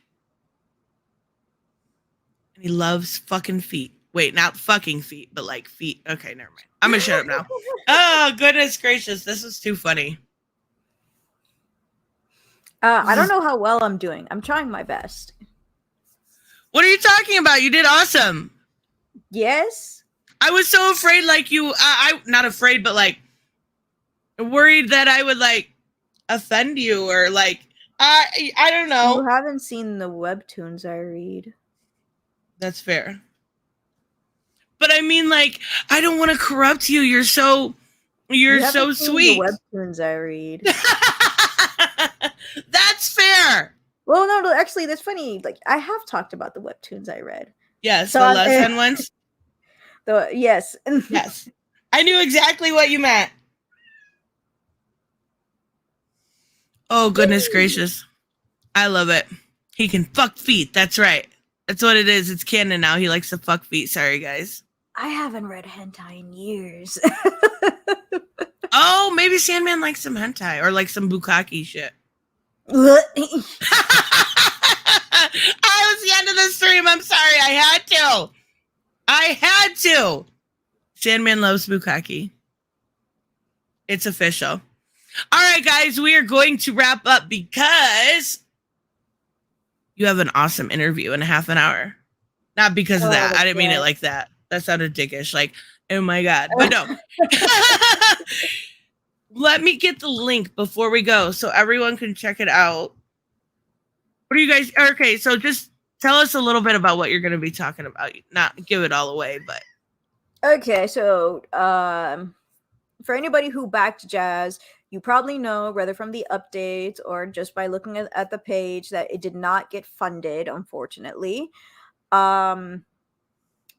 And he loves fucking feet. Wait, not fucking feet, but like feet. Okay, never mind. I'm gonna shut up now. Oh, goodness gracious. This is too funny. I don't know how well I'm doing. I'm trying my best. What are you talking about? You did awesome. Yes? I was so afraid, like I not afraid, but like worried that I would like offend you or like, I don't know. You haven't seen the webtoons I read. That's fair. But I mean, like, I don't want to corrupt you. You're so sweet. The webtoons I read. That's fair. Well, no, actually, that's funny. Like, I have talked about the webtoons I read. Yes, So the lesson ones. Yes. Yes. I knew exactly what you meant. Oh, goodness gracious. I love it. He can fuck feet. That's right. That's what it is. It's canon now. He likes to fuck feet. Sorry, guys. I haven't read hentai in years. Oh, maybe Sandman likes some hentai or like some bukkake shit. What? I was the end of the stream. I'm sorry. I had to. Sandman loves bukkake. It's official. All right, guys, we are going to wrap up because you have an awesome interview in a half an hour. Not because of that. I didn't mean it like that. That sounded dickish. Like, oh my God. But no. Let me get the link before we go so everyone can check it out. What are you guys? Okay, so just tell us a little bit about what you're going to be talking about. Not give it all away, but. Okay, so for anybody who backed Jazz, you probably know, whether from the updates or just by looking at the page, that it did not get funded, unfortunately.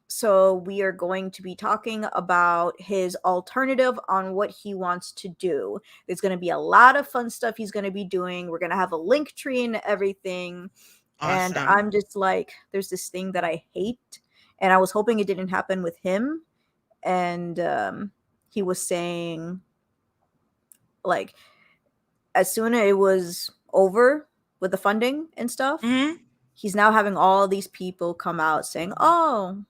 So we are going to be talking about his alternative on what he wants to do. There's going to be a lot of fun stuff he's going to be doing. We're going to have a link tree and everything. Awesome. And I'm just like, there's this thing that I hate. And I was hoping it didn't happen with him. And he was saying, like, as soon as it was over with the funding and stuff, he's now having all these people come out saying, oh,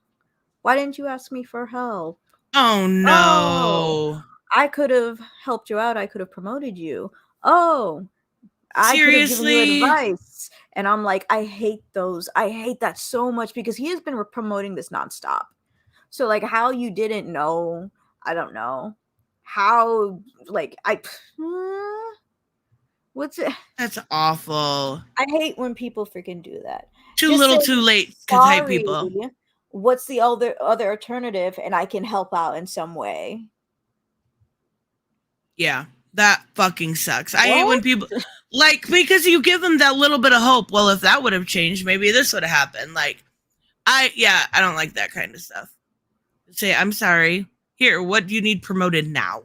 why didn't you ask me for help? Oh, no. Oh, I could have helped you out. I could have promoted you. Oh, I could have given you advice. And I'm like, I hate those. I hate that so much because he has been promoting this nonstop. So, like, how you didn't know, I don't know. How, like, what's it? That's awful. I hate when people freaking do that. Too just little, too late to hype people. What's the other alternative? And I can help out in some way. Yeah, that fucking sucks. I hate when people, like, because you give them that little bit of hope. Well, if that would have changed, maybe this would have happened. Like, I don't like that kind of stuff. Say, I'm sorry. Here, what do you need promoted now?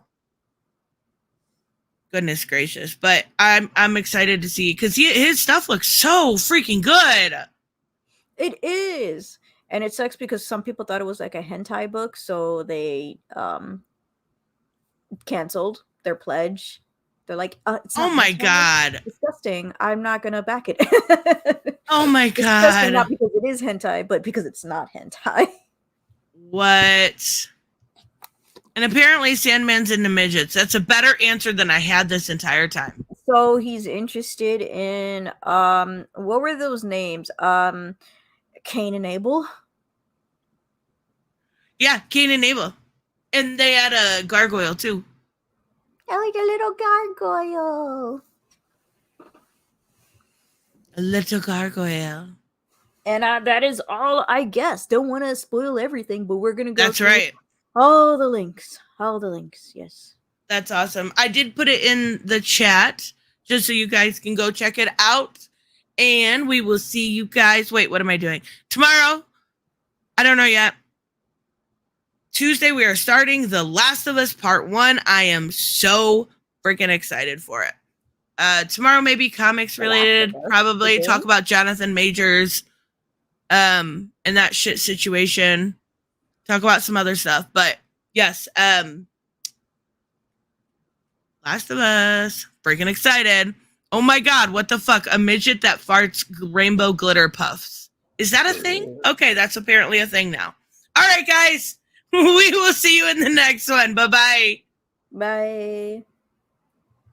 Goodness gracious. But I'm excited to see, because his stuff looks so freaking good. It is. And it sucks because some people thought it was like a hentai book, so they canceled their pledge. They're like, it's not oh my God. It's disgusting. I'm not going to back it. Oh my God. Not because it is hentai, but because it's not hentai. What? And apparently Sandman's into midgets. That's a better answer than I had this entire time. So he's interested in, what were those names? Cain and Abel? Yeah, Cain and Abel. And they had a gargoyle too. I like a little gargoyle. A little gargoyle. And that is all, I guess. Don't want to spoil everything, but we're going to go That's right. All the links, yes. That's awesome. I did put it in the chat just so you guys can go check it out. And we will see you guys. Wait, what am I doing? Tomorrow, I don't know yet. Tuesday, we are starting The Last of Us Part 1. I am so freaking excited for it. Tomorrow, maybe comics related, probably talk about Jonathan Majors and that shit situation. Talk about some other stuff. But yes, Last of Us, freaking excited. Oh my God, what the fuck? A midget that farts rainbow glitter puffs. Is that a thing? Okay, that's apparently a thing now. All right, guys. We will see you in the next one. Bye-bye. Bye.